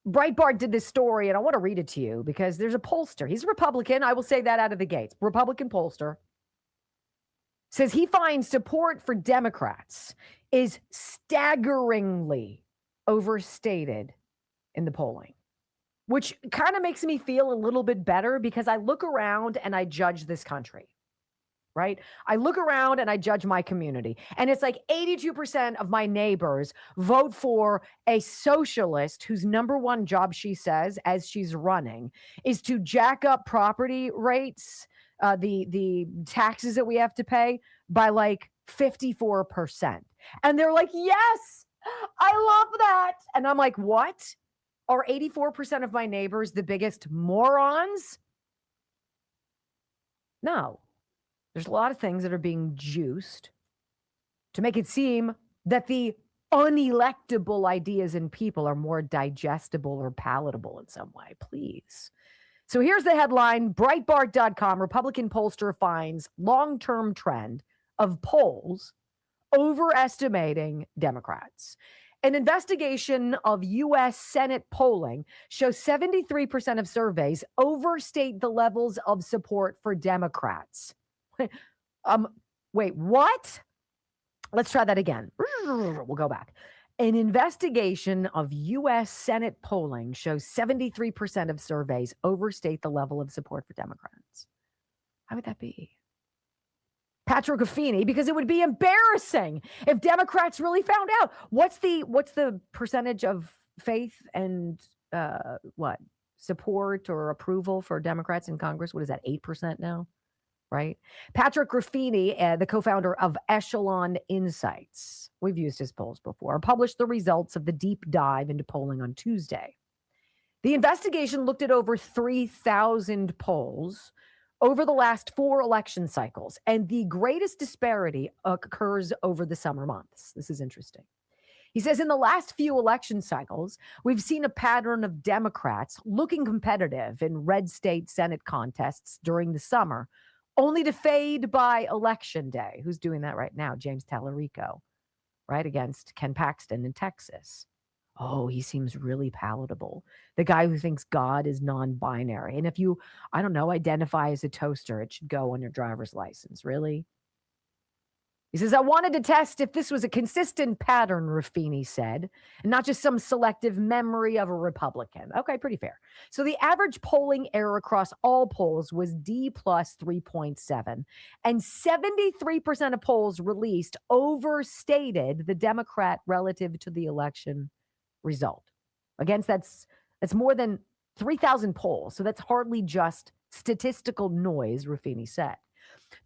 Breitbart did this story, and I want to read it to you because there's a pollster. He's a Republican. I will say that out of the gates. Republican pollster says he finds support for Democrats is staggeringly overstated in the polling, which kind of makes me feel a little bit better because I look around and I judge this country. Right? I look around and I judge my community. And it's like 82% of my neighbors vote for a socialist whose number one job, she says, as she's running, is to jack up property rates, the taxes that we have to pay by like 54%. And they're like, yes, I love that. And I'm like, what? Are 84% of my neighbors the biggest morons? No. There's a lot of things that are being juiced to make it seem that the unelectable ideas in people are more digestible or palatable in some way. Please. So here's the headline. Breitbart.com, Republican pollster finds long-term trend of polls overestimating Democrats. An investigation of U.S. Senate polling shows 73% of surveys overstate the levels of support for Democrats. Wait, what? Let's try that again. We'll go back. An investigation of U.S. Senate polling shows 73% of surveys overstate the level of support for Democrats. How would that be? Patrick Ruffini, because it would be embarrassing if Democrats really found out. What's the percentage of faith and support or approval for Democrats in Congress? What is that, 8% now? Right? Patrick Ruffini, the co-founder of Echelon Insights, we've used his polls before, published the results of the deep dive into polling on Tuesday. The investigation looked at over 3,000 polls over the last 4 election cycles, and the greatest disparity occurs over the summer months. This is interesting. He says in the last few election cycles, we've seen a pattern of Democrats looking competitive in red state Senate contests during the summer, only to fade by election day. Who's doing that right now? James Tallarico, right? Against Ken Paxton in Texas. Oh, he seems really palatable. The guy who thinks God is non-binary. And if you, identify as a toaster, it should go on your driver's license. Really? He says, I wanted to test if this was a consistent pattern, Ruffini said, and not just some selective memory of a Republican. Okay, pretty fair. So the average polling error across all polls was D plus 3.7, and 73% of polls released overstated the Democrat relative to the election result. Against that's more than 3,000 polls, so that's hardly just statistical noise, Ruffini said.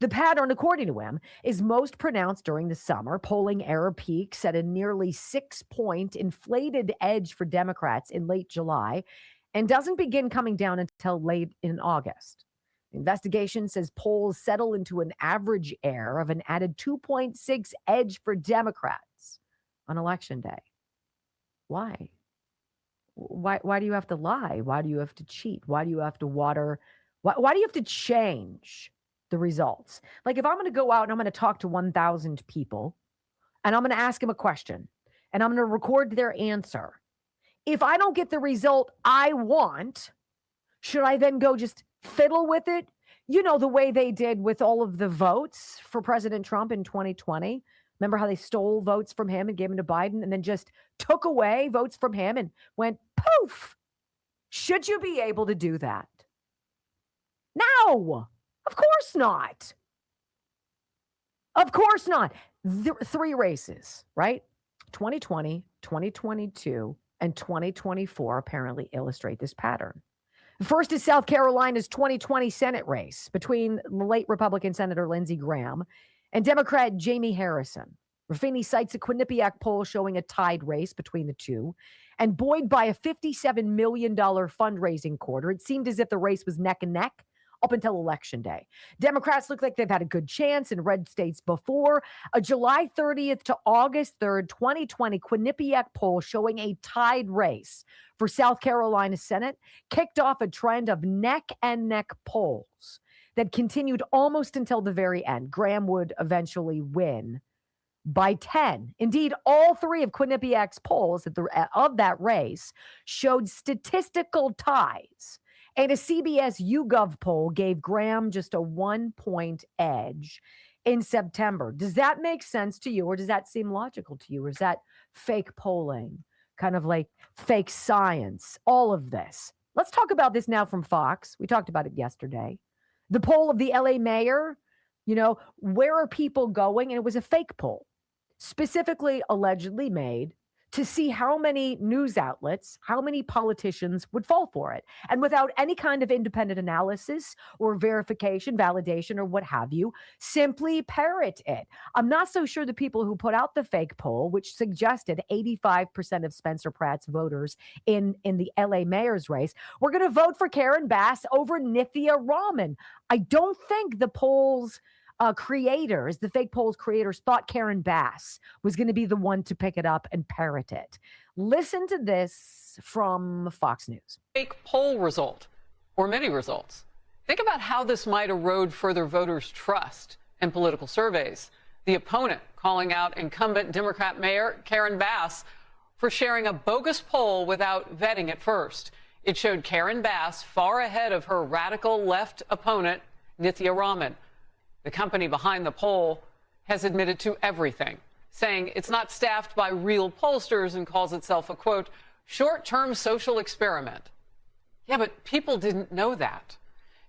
The pattern, according to him, is most pronounced during the summer. Polling error peaks at a nearly 6-point inflated edge for Democrats in late July and doesn't begin coming down until late in August. The investigation says polls settle into an average error of an added 2.6 edge for Democrats on Election Day. Why? Why do you have to lie? Why do you have to cheat? Why do you have to water? Why do you have to change the results? Like if I'm going to go out and I'm going to talk to 1,000 people and I'm going to ask them a question and I'm going to record their answer. If I don't get the result I want, should I then go just fiddle with it? You know, the way they did with all of the votes for President Trump in 2020. Remember how they stole votes from him and gave them to Biden and then just took away votes from him and went poof. Should you be able to do that? No. Of course not. Of course not. 3 races, right? 2020, 2022, and 2024 apparently illustrate this pattern. First is South Carolina's 2020 Senate race between late Republican Senator Lindsey Graham and Democrat Jamie Harrison. Ruffini cites a Quinnipiac poll showing a tied race between the two. And buoyed by a $57 million fundraising quarter, it seemed as if the race was neck and neck up until Election Day. Democrats look like they've had a good chance in red states before. A July 30th to August 3rd, 2020 Quinnipiac poll showing a tied race for South Carolina Senate kicked off a trend of neck and neck polls that continued almost until the very end. Graham would eventually win by 10. Indeed, all 3 of Quinnipiac's polls of that race showed statistical ties. And a CBS YouGov poll gave Graham just a 1-point edge in September. Does that make sense to you, or does that seem logical to you? Or is that fake polling, kind of like fake science, all of this? Let's talk about this now from Fox. We talked about it yesterday. The poll of the LA mayor, you know, where are people going? And it was a fake poll, specifically allegedly made to see how many news outlets, how many politicians would fall for it. And without any kind of independent analysis or verification, validation, or what have you, simply parrot it. I'm not so sure the people who put out the fake poll, which suggested 85% of Spencer Pratt's voters in the LA mayor's race, were going to vote for Karen Bass over Nithya Raman. I don't think the polls creators, the fake polls creators, thought Karen Bass was going to be the one to pick it up and parrot it. Listen to this from Fox News. Fake poll result, or many results. Think about how this might erode further voters' trust in political surveys. The opponent calling out incumbent Democrat Mayor Karen Bass for sharing a bogus poll without vetting it first. It showed Karen Bass far ahead of her radical left opponent, Nithya Raman. The company behind the poll has admitted to everything, saying it's not staffed by real pollsters and calls itself a, quote, short-term social experiment. Yeah, but people didn't know that.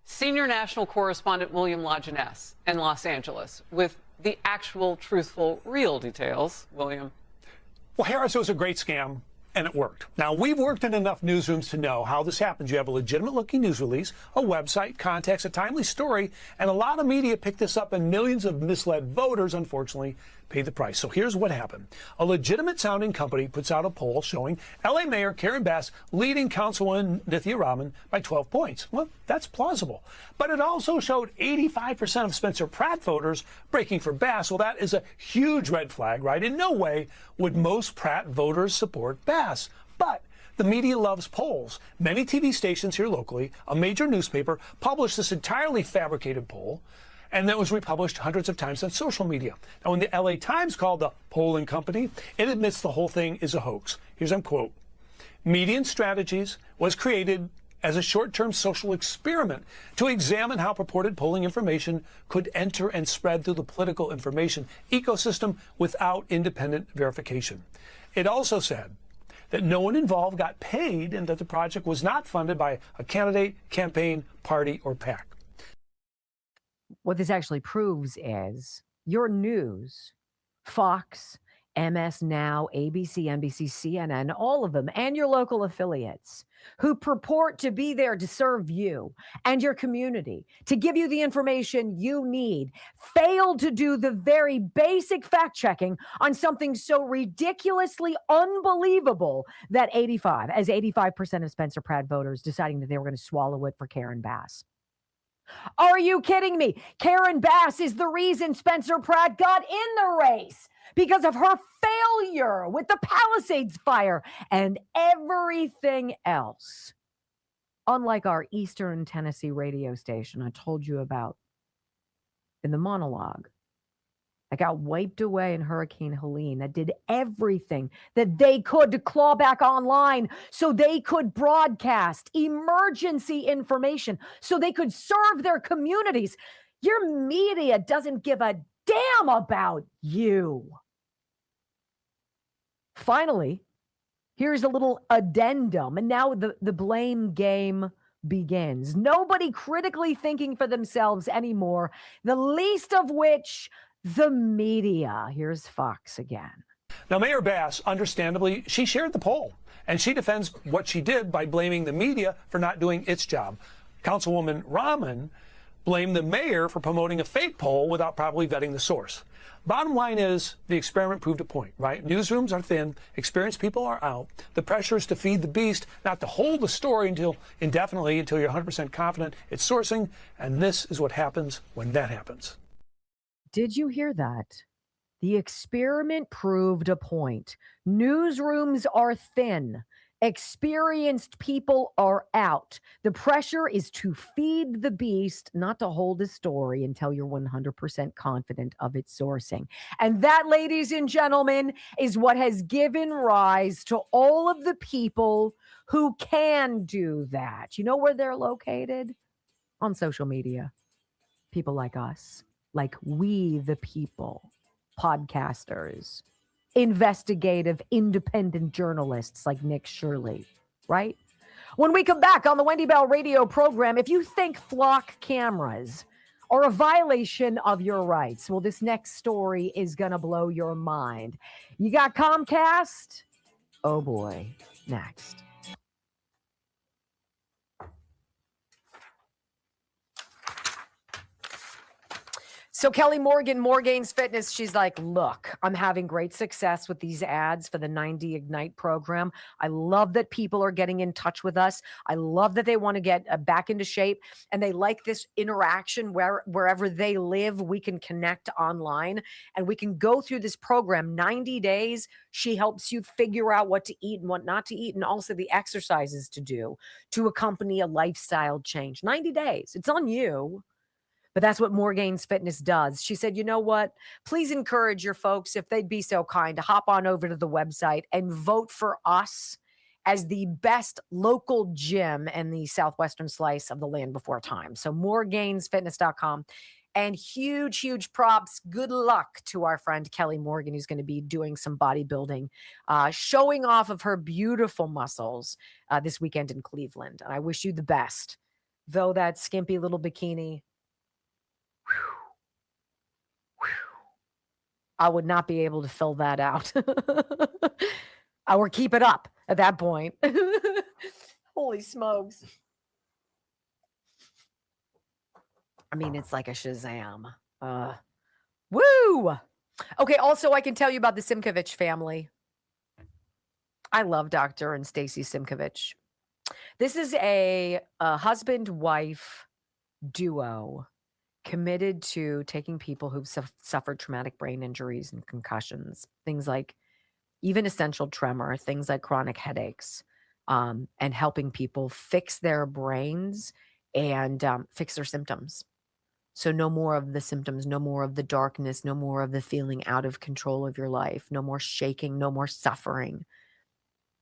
Senior national correspondent William Lajeunesse in Los Angeles with the actual, truthful, real details. William. Well, Harris, it was a great scam. And it worked. Now, we've worked in enough newsrooms to know how this happens. You have a legitimate-looking news release, a website, context, a timely story, and a lot of media picked this up, and millions of misled voters, unfortunately, paid the price. So here's what happened. A legitimate-sounding company puts out a poll showing L.A. Mayor Karen Bass leading Councilwoman Nithya Raman by 12 points. Well, that's plausible. But it also showed 85% of Spencer Pratt voters breaking for Bass. Well, that is a huge red flag, right? In no way would most Pratt voters support Bass. But the media loves polls. Many TV stations here locally, a major newspaper, published this entirely fabricated poll, and that was republished hundreds of times on social media. Now, when the LA Times called the polling company, it admits the whole thing is a hoax. Here's a quote. Median Strategies was created as a short-term social experiment to examine how purported polling information could enter and spread through the political information ecosystem without independent verification. It also said that no one involved got paid and that the project was not funded by a candidate, campaign, party, or PAC. What this actually proves is your news, Fox, MS Now, ABC, NBC, CNN, all of them, and your local affiliates who purport to be there to serve you and your community, to give you the information you need, failed to do the very basic fact checking on something so ridiculously unbelievable that 85% of Spencer Pratt voters deciding that they were going to swallow it for Karen Bass. Are you kidding me? Karen Bass is the reason Spencer Pratt got in the race because of her failure with the Palisades fire and everything else. Unlike our Eastern Tennessee radio station I told you about in the monologue, that got wiped away in Hurricane Helene, that did everything that they could to claw back online so they could broadcast emergency information, so they could serve their communities. Your media doesn't give a damn about you. Finally, here's a little addendum, and now the blame game begins. Nobody critically thinking for themselves anymore, the least of which the media. Here's Fox again. Now, Mayor Bass, understandably, she shared the poll, and she defends what she did by blaming the media for not doing its job. Councilwoman Rahman blamed the mayor for promoting a fake poll without properly vetting the source. Bottom line is, the experiment proved a point, right? Newsrooms are thin, experienced people are out. The pressure is to feed the beast, not to hold the story indefinitely until you're 100% confident it's sourcing, and this is what happens when that happens. Did you hear that? The experiment proved a point. Newsrooms are thin. Experienced people are out. The pressure is to feed the beast, not to hold a story until you're 100% confident of its sourcing. And that, ladies and gentlemen, is what has given rise to all of the people who can do that. You know where they're located? On social media. People like us. Like we, the people, podcasters, investigative, independent journalists like Nick Shirley, right? When we come back on the Wendy Bell radio program, if you think flock cameras are a violation of your rights, well, this next story is going to blow your mind. You got Comcast? Oh boy, next. So Kelly Morgan, Morgane's Fitness, she's like, look, I'm having great success with these ads for the 90 Ignite program. I love that people are getting in touch with us. I love that they want to get back into shape, and they like this interaction wherever they live. We can connect online and we can go through this program 90 days. She helps you figure out what to eat and what not to eat, and also the exercises to do to accompany a lifestyle change. 90 days. It's on you. But that's what Morgane's Fitness does. She said, you know what? Please encourage your folks, if they'd be so kind, to hop on over to the website and vote for us as the best local gym in the southwestern slice of the land before time. So morgainsfitness.com. And huge, huge props. Good luck to our friend Kelly Morgan, who's going to be doing some bodybuilding, showing off of her beautiful muscles this weekend in Cleveland. And I wish you the best. Though that skimpy little bikini, I would not be able to fill that out. I would keep it up at that point. Holy smokes. I mean, it's like a Shazam. Woo! Okay, also, I can tell you about the Simkovich family. I love Dr. and Stacy Simkovich. This is a husband-wife duo committed to taking people who've suffered traumatic brain injuries and concussions, things like even essential tremor, things like chronic headaches, and helping people fix their brains and fix their symptoms. So no more of the symptoms, no more of the darkness, no more of the feeling out of control of your life, no more shaking, no more suffering.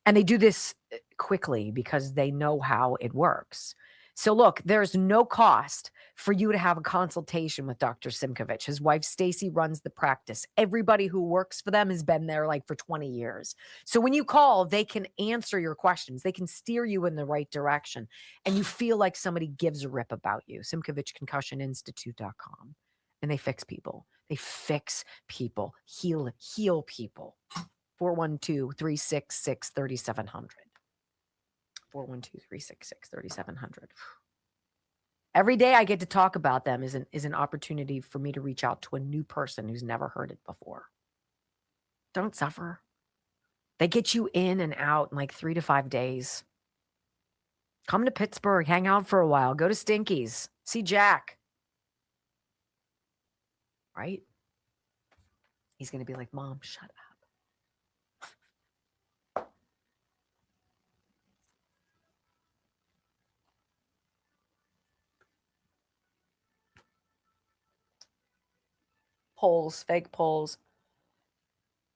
And they do this quickly because they know how it works. So look, there's no cost for you to have a consultation with Dr. Simkovich. His wife, Stacy, runs the practice. Everybody who works for them has been there like for 20 years. So when you call, they can answer your questions. They can steer you in the right direction. And you feel like somebody gives a rip about you. SimkovichConcussionInstitute.com. And they fix people. They fix people. Heal people. 412-366-3700. 412-366-3700. Every day I get to talk about them is an opportunity for me to reach out to a new person who's never heard it before. Don't suffer. They get you in and out in like 3 to 5 days. Come to Pittsburgh, hang out for a while, go to Stinky's, see Jack. Right? He's going to be like, Mom, shut up. Polls, fake polls.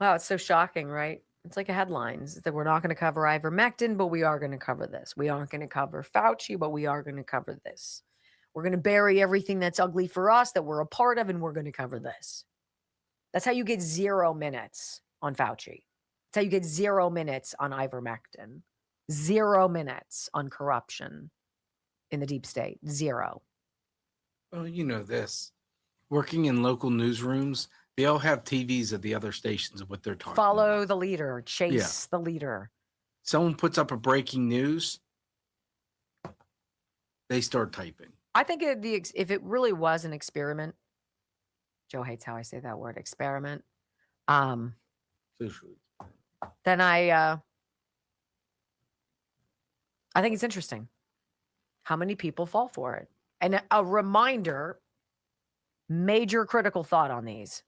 Wow, it's so shocking, right? It's like a headline. It's that we're not going to cover ivermectin, but we are going to cover this. We aren't going to cover Fauci, but we are going to cover this. We're going to bury everything that's ugly for us that we're a part of, and we're going to cover this. That's how you get 0 minutes on Fauci. That's how you get 0 minutes on ivermectin. 0 minutes on corruption in the deep state. 0. Well, you know this. Working in local newsrooms, they all have TVs of the other stations of what they're talking about. Follow the leader. Chase the leader. Someone puts up a breaking news, they start typing. I think if it really was an experiment, Joe hates how I say that word, experiment, then I think it's interesting how many people fall for it. And a reminder, major critical thought on these.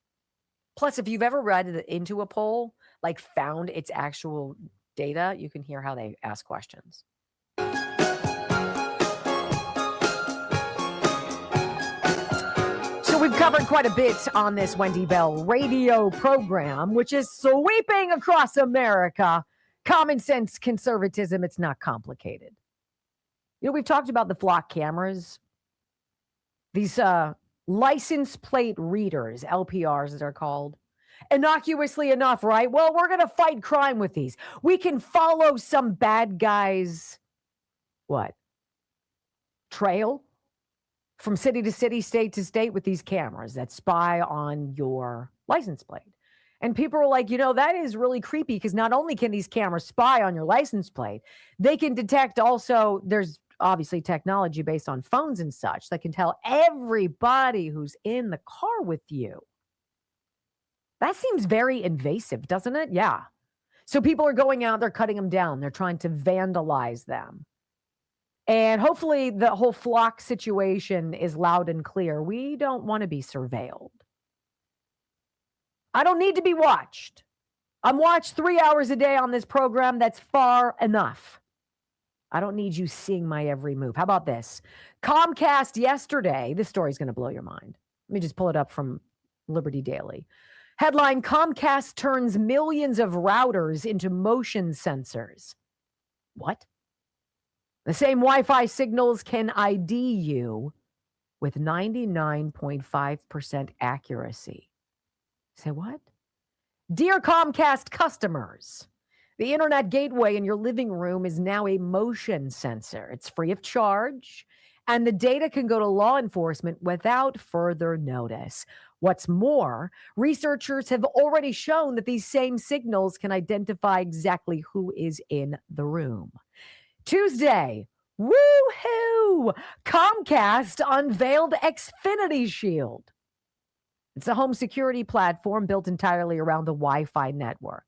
Plus, if you've ever read into a poll, like found its actual data, you can hear how they ask questions. So we've covered quite a bit on this Wendy Bell radio program, which is sweeping across America. Common sense conservatism, it's not complicated. You know, we've talked about the flock cameras. These license plate readers, LPRs as they're called. Innocuously enough, right? Well, we're going to fight crime with these. We can follow some bad guys, trail from city to city, state to state with these cameras that spy on your license plate. And people are like, that is really creepy because not only can these cameras spy on your license plate, they can detect also, there's obviously technology based on phones and such that can tell everybody who's in the car with you. That seems very invasive, doesn't it? Yeah. So people are going out, they're cutting them down. They're trying to vandalize them. And hopefully the whole flock situation is loud and clear. We don't want to be surveilled. I don't need to be watched. I'm watched 3 hours a day on this program. That's far enough. I don't need you seeing my every move. How about this? Comcast yesterday, this story's going to blow your mind. Let me just pull it up from Liberty Daily. Headline, Comcast turns millions of routers into motion sensors. What? The same Wi-Fi signals can ID you with 99.5% accuracy. Say what? Dear Comcast customers, the internet gateway in your living room is now a motion sensor. It's free of charge, and the data can go to law enforcement without further notice. What's more, researchers have already shown that these same signals can identify exactly who is in the room. Tuesday, woo-hoo! Comcast unveiled Xfinity Shield. It's a home security platform built entirely around the Wi-Fi network.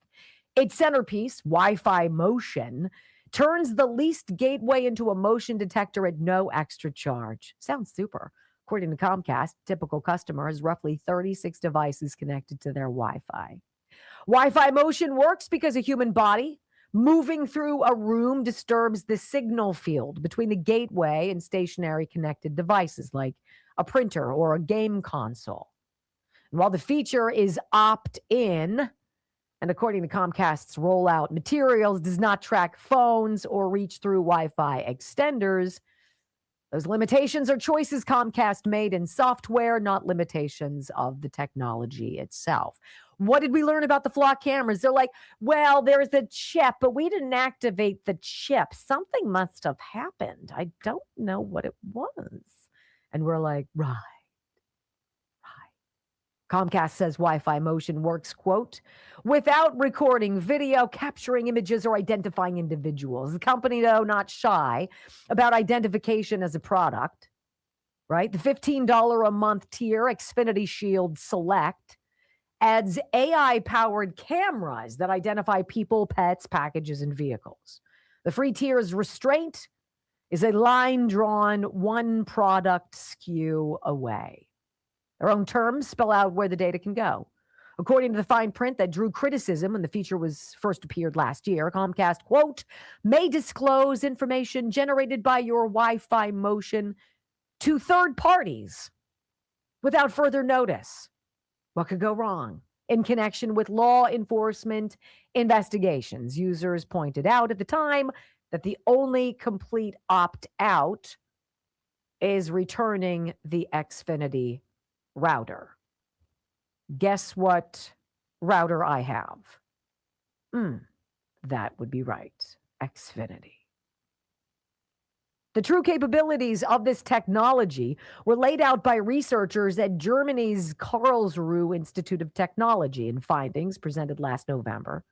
Its centerpiece, Wi-Fi Motion, turns the leased gateway into a motion detector at no extra charge. Sounds super. According to Comcast, typical customer has roughly 36 devices connected to their Wi-Fi. Wi-Fi Motion works because a human body moving through a room disturbs the signal field between the gateway and stationary connected devices like a printer or a game console. And while the feature is opt-in, And according to Comcast's rollout materials, does not track phones or reach through Wi-Fi extenders. Those limitations are choices Comcast made in software, not limitations of the technology itself. What did we learn about the flock cameras? They're like, well, there's a chip, but we didn't activate the chip. Something must have happened. I don't know what it was. And we're like, right. Comcast says Wi-Fi motion works, quote, without recording video, capturing images, or identifying individuals. The company, though, not shy about identification as a product, right? The $15 a month tier, Xfinity Shield Select, adds AI-powered cameras that identify people, pets, packages, and vehicles. The free tier's restraint is a line drawn one product SKU away. Their own terms spell out where the data can go. According to the fine print that drew criticism when the feature was first appeared last year, Comcast, quote, may disclose information generated by your Wi-Fi motion to third parties without further notice. What could go wrong? In connection with law enforcement investigations, users pointed out at the time that the only complete opt-out is returning the Xfinity router. Guess what router I have? That would be right. Xfinity. The true capabilities of this technology were laid out by researchers at Germany's Karlsruhe Institute of Technology in findings presented last November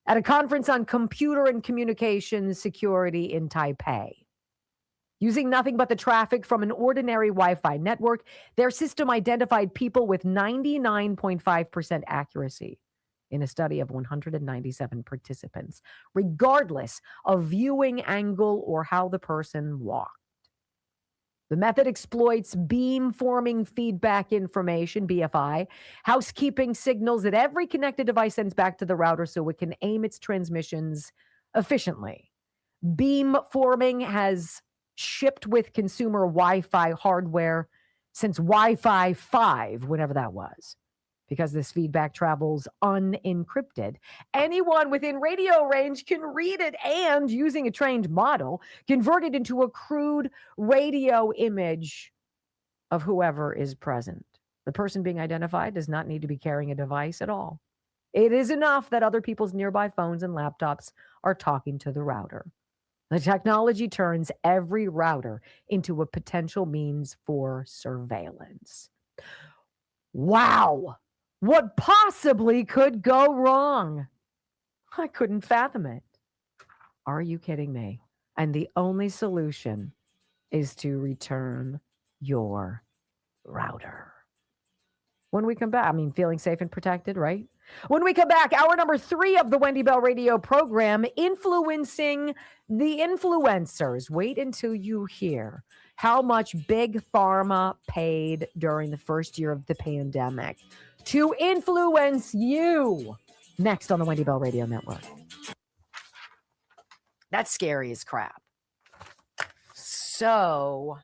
at a conference on computer and communications security in Taipei. Using nothing but the traffic from an ordinary Wi-Fi network, their system identified people with 99.5% accuracy in a study of 197 participants, regardless of viewing angle or how the person walked. The method exploits beam-forming feedback information, BFI, housekeeping signals that every connected device sends back to the router so it can aim its transmissions efficiently. Beam-forming has shipped with consumer Wi-Fi hardware since Wi-Fi 5, whenever that was. Because this feedback travels unencrypted, anyone within radio range can read it and, using a trained model, convert it into a crude radio image of whoever is present. The person being identified does not need to be carrying a device at all. It is enough that other people's nearby phones and laptops are talking to the router. The technology turns every router into a potential means for surveillance. Wow! What possibly could go wrong? I couldn't fathom it. Are you kidding me? And the only solution is to return your router. When we come back, feeling safe and protected, right? When we come back, hour number 3 of the Wendy Bell Radio program, influencing the influencers. Wait until you hear how much Big Pharma paid during the first year of the pandemic to influence you. Next on the Wendy Bell Radio Network. That's scary as crap. So,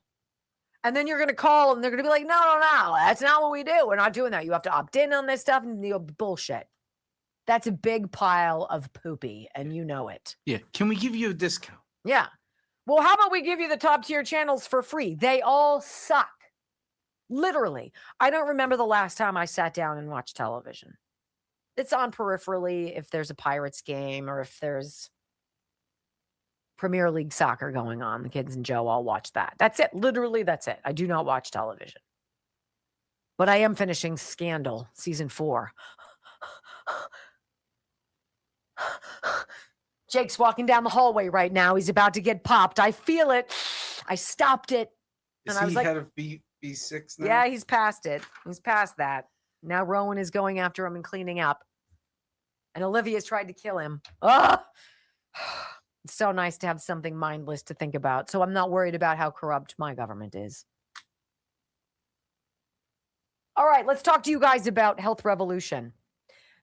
and then you're going to call and they're going to be like, no, that's not what we do. We're not doing that. You have to opt in on this stuff and you'll bullshit. That's a big pile of poopy and you know it. Yeah. Can we give you a discount? Yeah. Well, how about we give you the top tier channels for free? They all suck. Literally. I don't remember the last time I sat down and watched television. It's on peripherally if there's a Pirates game or if there's Premier League soccer going on. The kids and Joe all watch that. That's it. Literally, that's it. I do not watch television. But I am finishing Scandal, season 4. Jake's walking down the hallway right now. He's about to get popped. I feel it. I stopped it. And I was like, head of B6 now? yeah, he's past it. He's past that. Now Rowan is going after him and cleaning up. And Olivia's tried to kill him. Ugh! It's so nice to have something mindless to think about. So I'm not worried about how corrupt my government is. All right, let's talk to you guys about Health Revolution.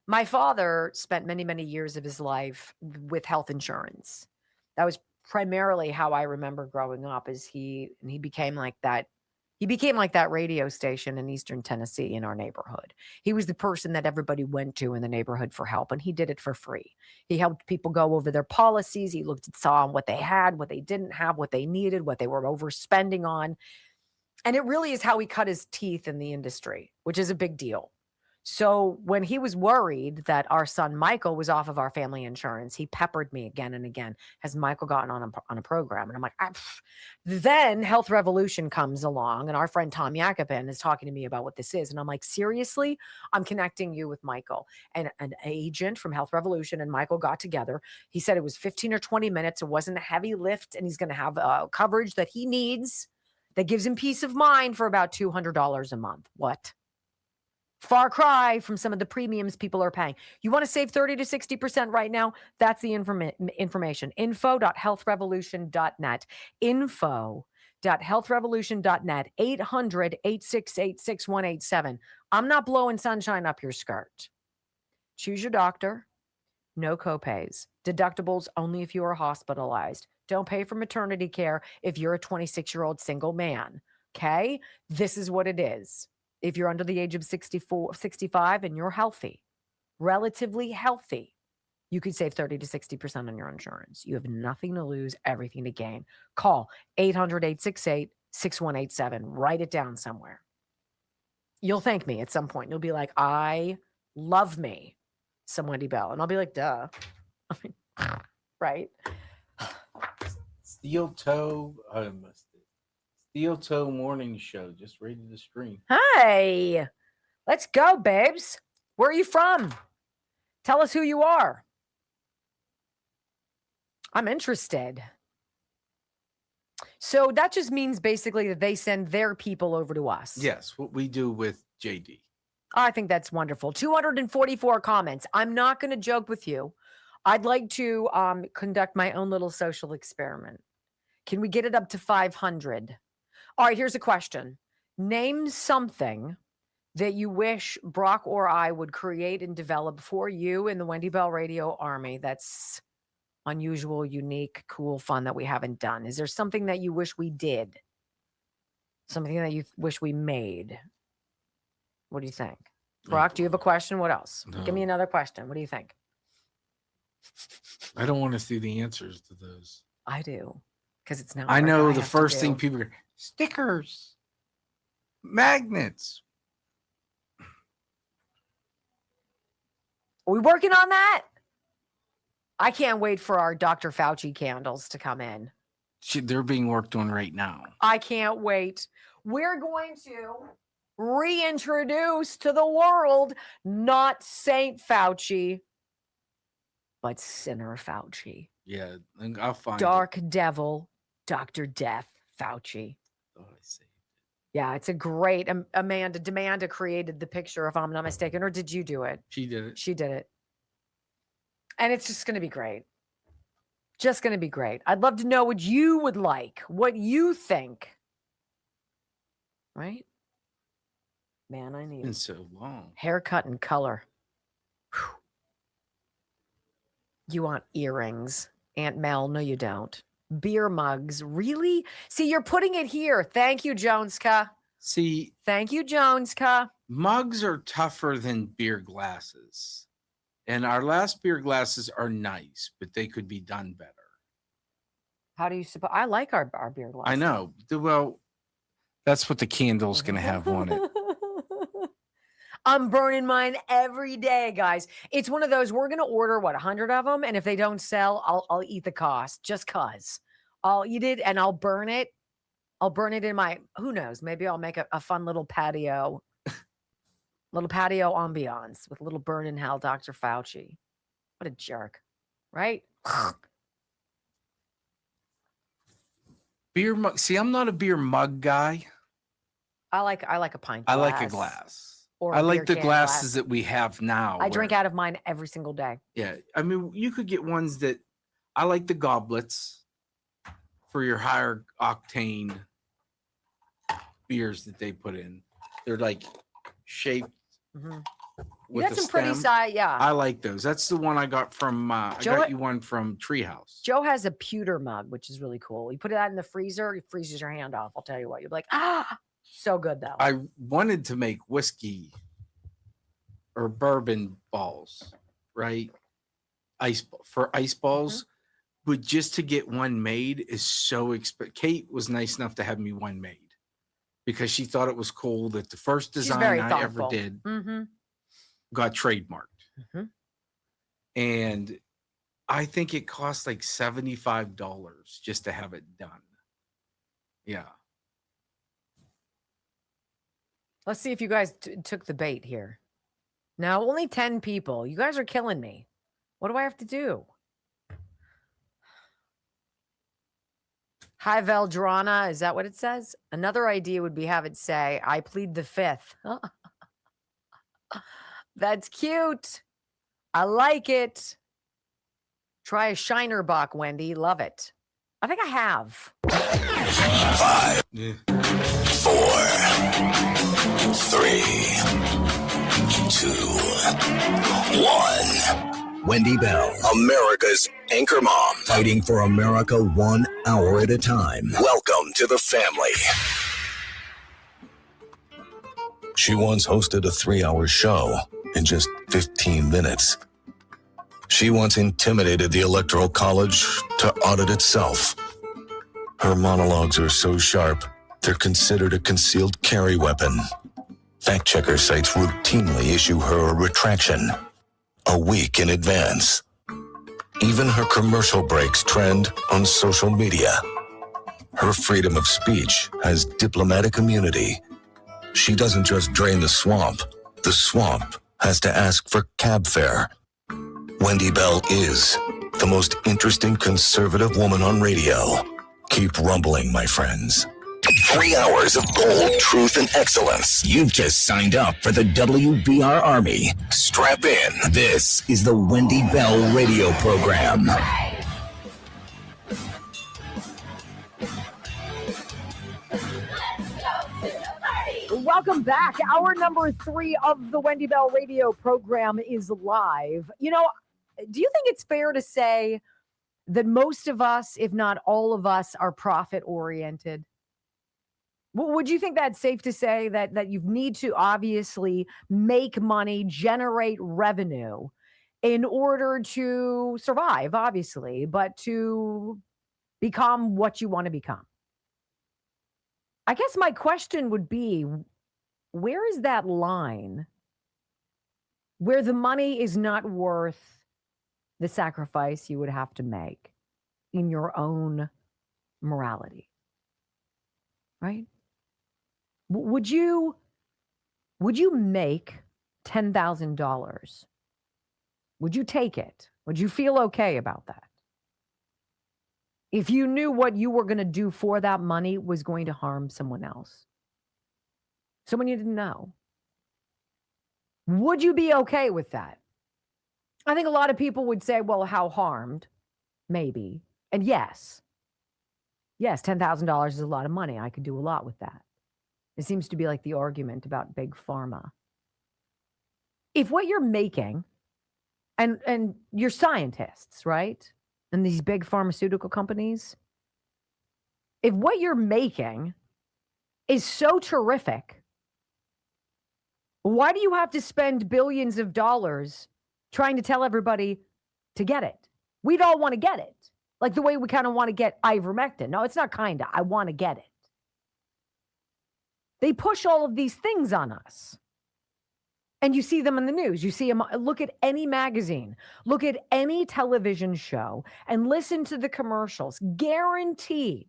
My father spent many, many years of his life with health insurance. That was primarily how I remember growing up, is he became like that He became like that radio station in Eastern Tennessee in our neighborhood. He was the person that everybody went to in the neighborhood for help, and he did it for free. He helped people go over their policies. He saw what they had, what they didn't have, what they needed, what they were overspending on. And it really is how he cut his teeth in the industry, which is a big deal. So when he was worried that our son Michael was off of our family insurance, he peppered me again and again. Has Michael gotten on a program? And I'm like, then Health Revolution comes along, and our friend Tom Yakupin is talking to me about what this is. And I'm like, seriously? I'm connecting you with Michael. And an agent from Health Revolution and Michael got together. He said it was 15 or 20 minutes. It wasn't a heavy lift, and he's going to have coverage that he needs that gives him peace of mind for about $200 a month. What? Far cry from some of the premiums people are paying. You want to save 30 to 60% right now? That's the information. Info.healthrevolution.net. Info.healthrevolution.net. 800-868-6187. I'm not blowing sunshine up your skirt. Choose your doctor. No copays. Deductibles only if you are hospitalized. Don't pay for maternity care if you're a 26-year-old single man. Okay? This is what it is. If you're under the age of 65 and you're healthy, relatively healthy, you could save 30 to 60% on your insurance. You have nothing to lose, everything to gain. Call 800-868-6187. Write it down somewhere. You'll thank me at some point. You'll be like, I love me some Wendy Bell. And I'll be like, duh. I mean, right? Steel Toe Morning Show just ready to stream. Hey, let's go, babes. Where are you from? Tell us who you are. I'm interested. So that just means basically that they send their people over to us. Yes, what we do with JD. I think that's wonderful. 244 comments. I'm not going to joke with you. I'd like to conduct my own little social experiment. Can we get it up to 500? All right, here's a question. Name something that you wish Brock or I would create and develop for you in the Wendy Bell Radio Army that's unusual, unique, cool, fun that we haven't done. Is there something that you wish we did? Something that you wish we made? What do you think? Brock, do you have a question? What else? No. Give me another question. What do you think? I don't want to see the answers to those. I do. Because it's now. I know the first thing people are stickers, magnets. Are we working on that? I can't wait for our Dr. Fauci candles to come in. They're being worked on right now. I can't wait. We're going to reintroduce to the world not Saint Fauci, but Sinner Fauci. Yeah, and I'll find Dark Devil, Dr. Death Fauci. Oh, I see. Yeah, it's a great. Demanda created the picture, if I'm not mistaken, or did you do it? She did it. She did it. And it's just going to be great. Just going to be great. I'd love to know what you would like, what you think. Right? Man, I need It's been so long. haircut and color. Whew. You want earrings, Aunt Mel? No, you don't. Beer mugs. Really? See, you're putting it here. Thank you, Joneska. See, thank you, Joneska. Mugs are tougher than beer glasses. And our last beer glasses are nice, but they could be done better. How do you suppose? I like our beer glasses. I know. Well, that's what the candle's going to have on it. I'm burning mine every day, guys. It's one of those, we're going to order, 100 of them? And if they don't sell, I'll eat the cost just because. I'll eat it and I'll burn it. I'll burn it in my, who knows, maybe I'll make a fun little patio ambiance with a little burn in hell Dr. Fauci. What a jerk, right? Beer mug. See, I'm not a beer mug guy. I like a pint I glass. like a glass. Or I a like beer the can glasses glass. that we have now. I drink out of mine every single day. Yeah. I mean, you could get ones that I like the goblets for your higher octane beers that they put in. They're like shaped. Mm-hmm. With You got a some pretty stem. size, yeah. I like those. That's the one I got from. I Joe- got you one from Treehouse. Joe has a pewter mug, which is really cool. You put that in the freezer, it freezes your hand off. I'll tell you what. You'll be like, ah, So good, though. I wanted to make whiskey or bourbon balls, right? Ice balls, but just to get one made is so expensive. Kate was nice enough to have me one made because she thought it was cool that the first design I ever did got trademarked. And I think it cost like $75 just to have it done. Yeah. Let's see if you guys took the bait here. Now, only 10 people. You guys are killing me. What do I have to do? Hi, Veldrana. Is that what it says? Another idea would be have it say, I plead the fifth. That's cute. I like it. Try a Shinerbach, Wendy. Love it. I think I have. 5, 4, 3, 2, 1. Wendy Bell, America's anchor mom, fighting for America 1 hour at a time. Welcome to the family. She once hosted a 3-hour show in just 15 minutes. She once intimidated the Electoral College to audit itself. Her monologues are so sharp, they're considered a concealed carry weapon. Fact-checker sites routinely issue her a retraction a week in advance. Even her commercial breaks trend on social media. Her freedom of speech has diplomatic immunity. She doesn't just drain the swamp has to ask for cab fare. Wendy Bell is the most interesting conservative woman on radio. Keep rumbling, my friends. 3 hours of gold, truth, and excellence. You've just signed up for the WBR Army. Strap in. This is the Wendy Bell radio program. Welcome back. Hour number 3 of the Wendy Bell radio program is live. You know, do you think it's fair to say that most of us, if not all of us, are profit-oriented? Would you think that's safe to say that you need to obviously make money, generate revenue in order to survive, obviously, but to become what you want to become? I guess my question would be, where is that line where the money is not worth the sacrifice you would have to make in your own morality? Right? Would you make $10,000? Would you take it? Would you feel okay about that? If you knew what you were going to do for that money was going to harm someone else, someone you didn't know, would you be okay with that? I think a lot of people would say, well, how harmed? Maybe. And yes, $10,000 is a lot of money. I could do a lot with that. It seems to be like the argument about big pharma. If what you're making, and you're scientists, right? And these big pharmaceutical companies, if what you're making is so terrific, why do you have to spend billions of dollars trying to tell everybody to get it? We'd all want to get it. Like the way we kind of want to get ivermectin. No, it's not kind of. I want to get it. They push all of these things on us. And you see them in the news. You see them, look at any magazine, look at any television show, and listen to the commercials. Guaranteed,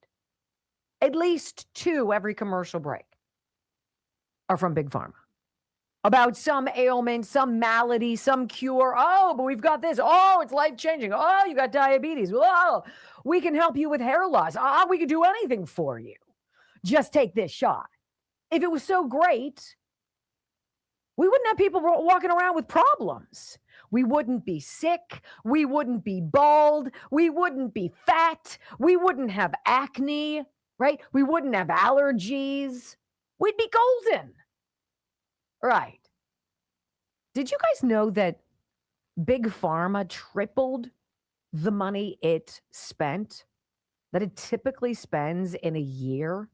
at least 2 every commercial break are from Big Pharma. About some ailment, some malady, some cure. Oh, but we've got this. Oh, it's life-changing. Oh, you got diabetes. Oh, we can help you with hair loss. We can do anything for you. Just take this shot. If it was so great, we wouldn't have people walking around with problems. We wouldn't be sick. We wouldn't be bald. We wouldn't be fat. We wouldn't have acne, right? We wouldn't have allergies. We'd be golden. Right. Did you guys know that Big Pharma tripled the money it spent, that it typically spends in a year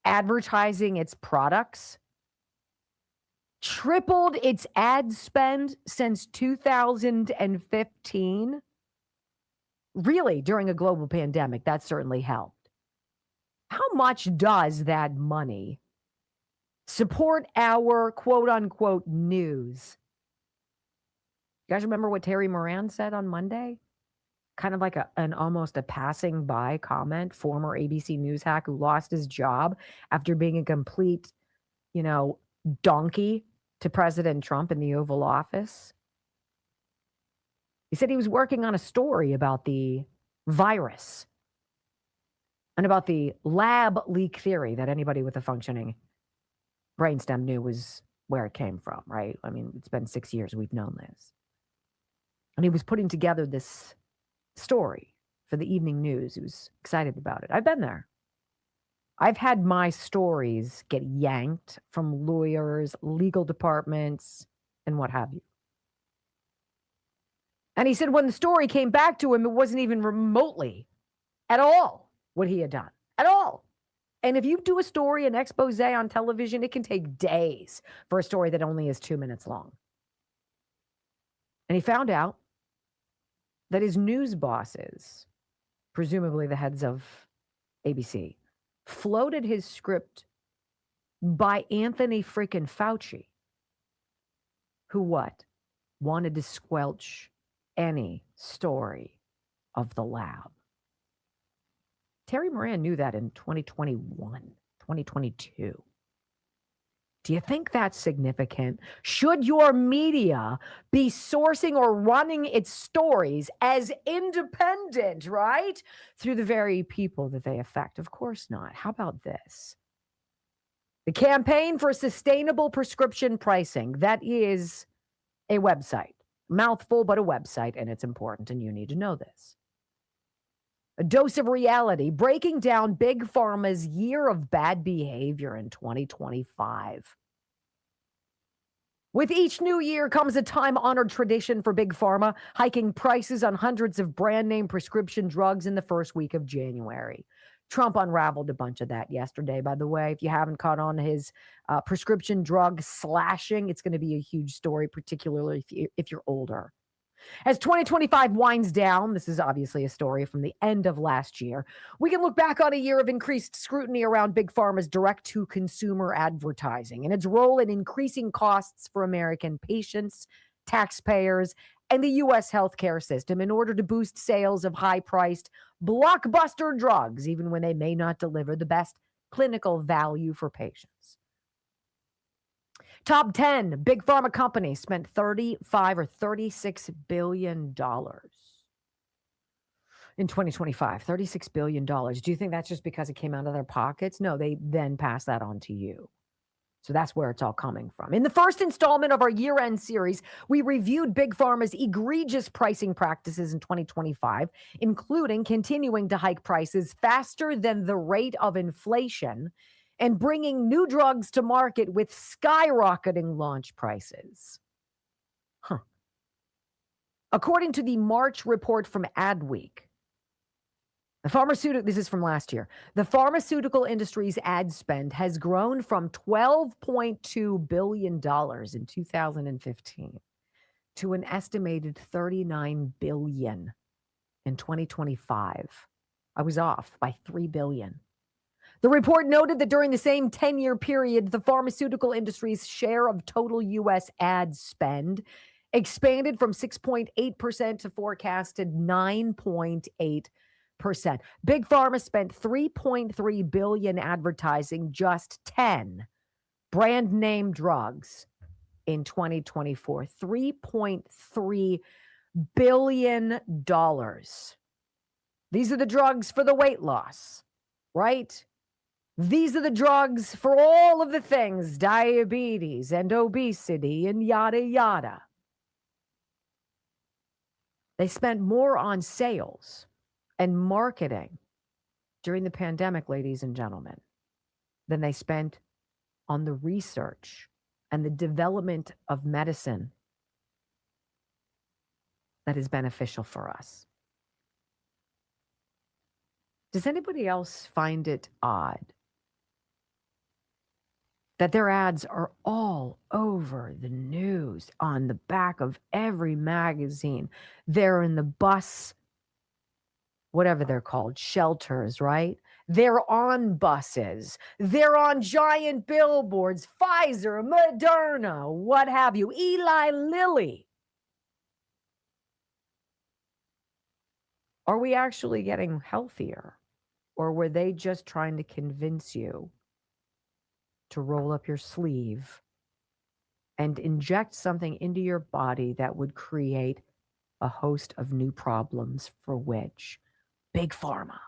advertising its products, tripled its ad spend since 2015. Really, during a global pandemic, that certainly helped. How much does that money support our quote unquote news? You guys remember what Terry Moran said on Monday? Kind of like an almost a passing by comment. Former ABC News hack who lost his job after being a complete, donkey to President Trump in the Oval Office. He said he was working on a story about the virus and about the lab leak theory that anybody with a functioning brainstem knew was where it came from, right? I mean, it's been 6 years we've known this. And he was putting together this story for the evening news. He was excited about it. I've been there. I've had my stories get yanked from lawyers, legal departments, and what have you. And he said when the story came back to him, it wasn't even remotely at all what he had done. At all. And if you do a story, an expose on television, it can take days for a story that only is 2 minutes long. And he found out that his news bosses, presumably the heads of ABC, floated his script by Anthony freaking Fauci, who wanted to squelch any story of the lab. Terry Moran knew that in 2021, 2022. Do you think that's significant? Should your media be sourcing or running its stories as independent, right? Through the very people that they affect? Of course not. How about this? The Campaign for Sustainable Prescription Pricing. That is a website. Mouthful, but a website, and it's important, and you need to know this. A dose of reality, breaking down Big Pharma's year of bad behavior in 2025. With each new year comes a time-honored tradition for Big Pharma, hiking prices on hundreds of brand-name prescription drugs in the first week of January. Trump unraveled a bunch of that yesterday, by the way. If you haven't caught on his prescription drug slashing, it's going to be a huge story, particularly if you're older. As 2025 winds down, this is obviously a story from the end of last year, we can look back on a year of increased scrutiny around Big Pharma's direct-to-consumer advertising and its role in increasing costs for American patients, taxpayers, and the U.S. healthcare system in order to boost sales of high-priced, blockbuster drugs, even when they may not deliver the best clinical value for patients. Top 10 big pharma companies spent $35 or $36 billion in 2025. $36 billion. Do you think that's just because it came out of their pockets? No, they then pass that on to you. So that's where it's all coming from. In the first installment of our year-end series, we reviewed Big Pharma's egregious pricing practices in 2025, including continuing to hike prices faster than the rate of inflation and bringing new drugs to market with skyrocketing launch prices. According to the March report from Adweek, this is from last year, the pharmaceutical industry's ad spend has grown from $12.2 billion in 2015 to an estimated $39 billion in 2025. I was off by $3 billion. The report noted that during the same 10-year period, the pharmaceutical industry's share of total U.S. ad spend expanded from 6.8% to forecasted 9.8%. Big Pharma spent $3.3 billion advertising just 10 brand name drugs in 2024. $3.3 billion. These are the drugs for the weight loss, right? These are the drugs for all of the things, diabetes and obesity and yada, yada. They spent more on sales and marketing during the pandemic, ladies and gentlemen, than they spent on the research and the development of medicine that is beneficial for us. Does anybody else find it odd that their ads are all over the news, on the back of every magazine. They're in the bus, whatever they're called, shelters, right? They're on buses. They're on giant billboards, Pfizer, Moderna, what have you, Eli Lilly. Are we actually getting healthier? Or were they just trying to convince you to roll up your sleeve and inject something into your body that would create a host of new problems for which Big Pharma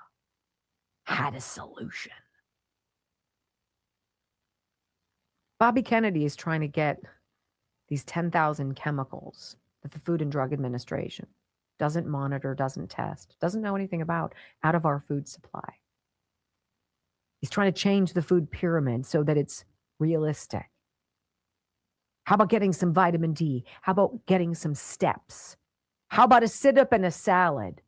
had a solution? Bobby Kennedy is trying to get these 10,000 chemicals that the Food and Drug Administration doesn't monitor, doesn't test, doesn't know anything about, out of our food supply. He's trying to change the food pyramid so that it's realistic. How about getting some vitamin D? How about getting some steps? How about a sit-up and a salad?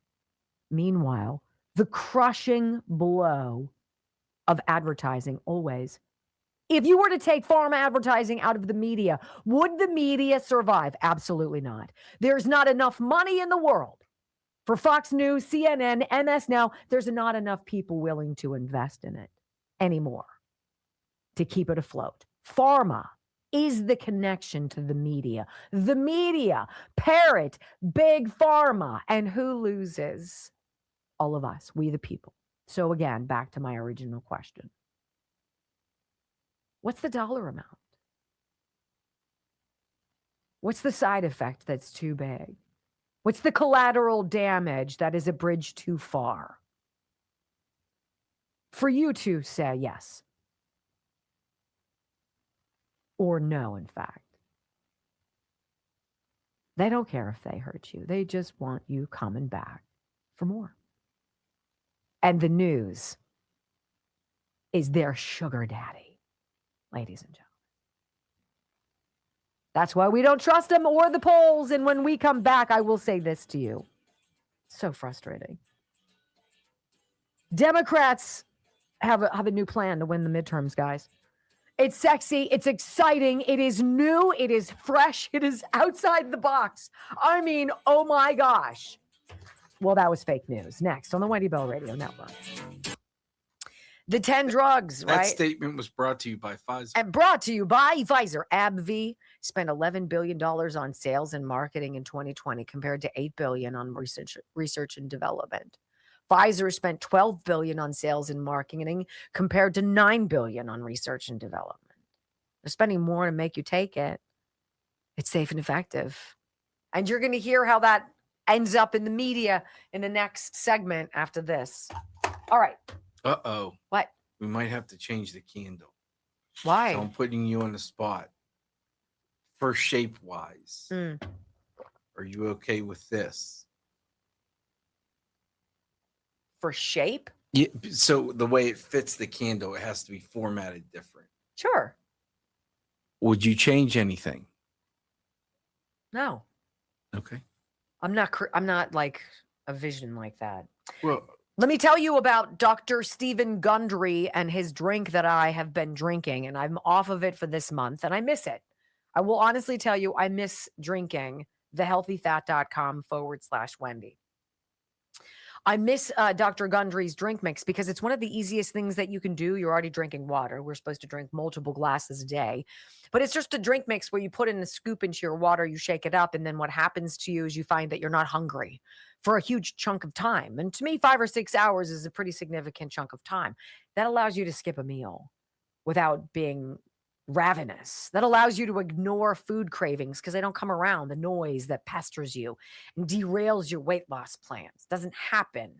Meanwhile, the crushing blow of advertising always. If you were to take pharma advertising out of the media, would the media survive? Absolutely not. There's not enough money in the world for Fox News, CNN, MS Now. There's not enough people willing to invest in it anymore to keep it afloat. Pharma is the connection to the media. The media parrot Big Pharma. And who loses? All of us, we the people. So again, back to my original question. What's the dollar amount? What's the side effect that's too big? What's the collateral damage that is a bridge too far? For you to say yes or no, in fact. They don't care if they hurt you. They just want you coming back for more. And the news is their sugar daddy, ladies and gentlemen. That's why we don't trust them or the polls. And when we come back, I will say this to you. So frustrating. Democrats have a new plan to win the midterms, guys. It's sexy. It's exciting. It is new. It is fresh. It is outside the box. I mean, oh my gosh. Well, that was fake news. Next on the Wendy Bell Radio Network. The 10 drugs, right? That statement was brought to you by Pfizer. And brought to you by Pfizer. AbbVie spent $11 billion on sales and marketing in 2020 compared to $8 billion on research and development. Pfizer spent $12 billion on sales and marketing compared to $9 billion on research and development. They're spending more to make you take it. It's safe and effective. And you're going to hear how that ends up in the media in the next segment after this. All right. Uh-oh. What? We might have to change the candle. Why? So I'm putting you on the spot. For shape-wise, are you okay with this? For shape? Yeah, so the way it fits the candle, it has to be formatted different. Sure. Would you change anything? No. Okay. I'm not like a vision like that. Well, let me tell you about Dr. Stephen Gundry and his drink that I have been drinking, and I'm off of it for this month, and I miss it. I will honestly tell you, I miss drinking thehealthyfat.com/Wendy. I miss Dr. Gundry's drink mix because it's one of the easiest things that you can do. You're already drinking water. We're supposed to drink multiple glasses a day. But it's just a drink mix where you put in a scoop into your water, you shake it up, and then what happens to you is you find that you're not hungry for a huge chunk of time. And to me, 5 or 6 hours is a pretty significant chunk of time. That allows you to skip a meal without being ravenous. That allows you to ignore food cravings because they don't come around. The noise that pesters you and derails your weight loss plans doesn't happen.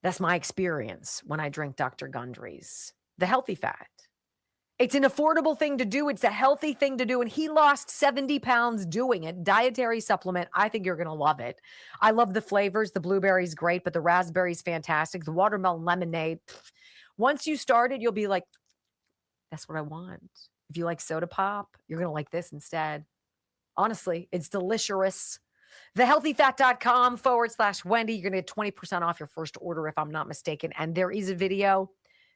That's my experience when I drink Dr. Gundry's The Healthy Fat. It's an affordable thing to do. It's a healthy thing to do. And he lost 70 pounds doing it. Dietary supplement. I think you're going to love it. I love the flavors. The blueberry's great, but the raspberry's fantastic. The watermelon lemonade. Once you start it, you'll be like, that's what I want. If you like soda pop, you're going to like this instead. Honestly, it's delicious. Thehealthyfat.com/Wendy. You're going to get 20% off your first order if I'm not mistaken. And there is a video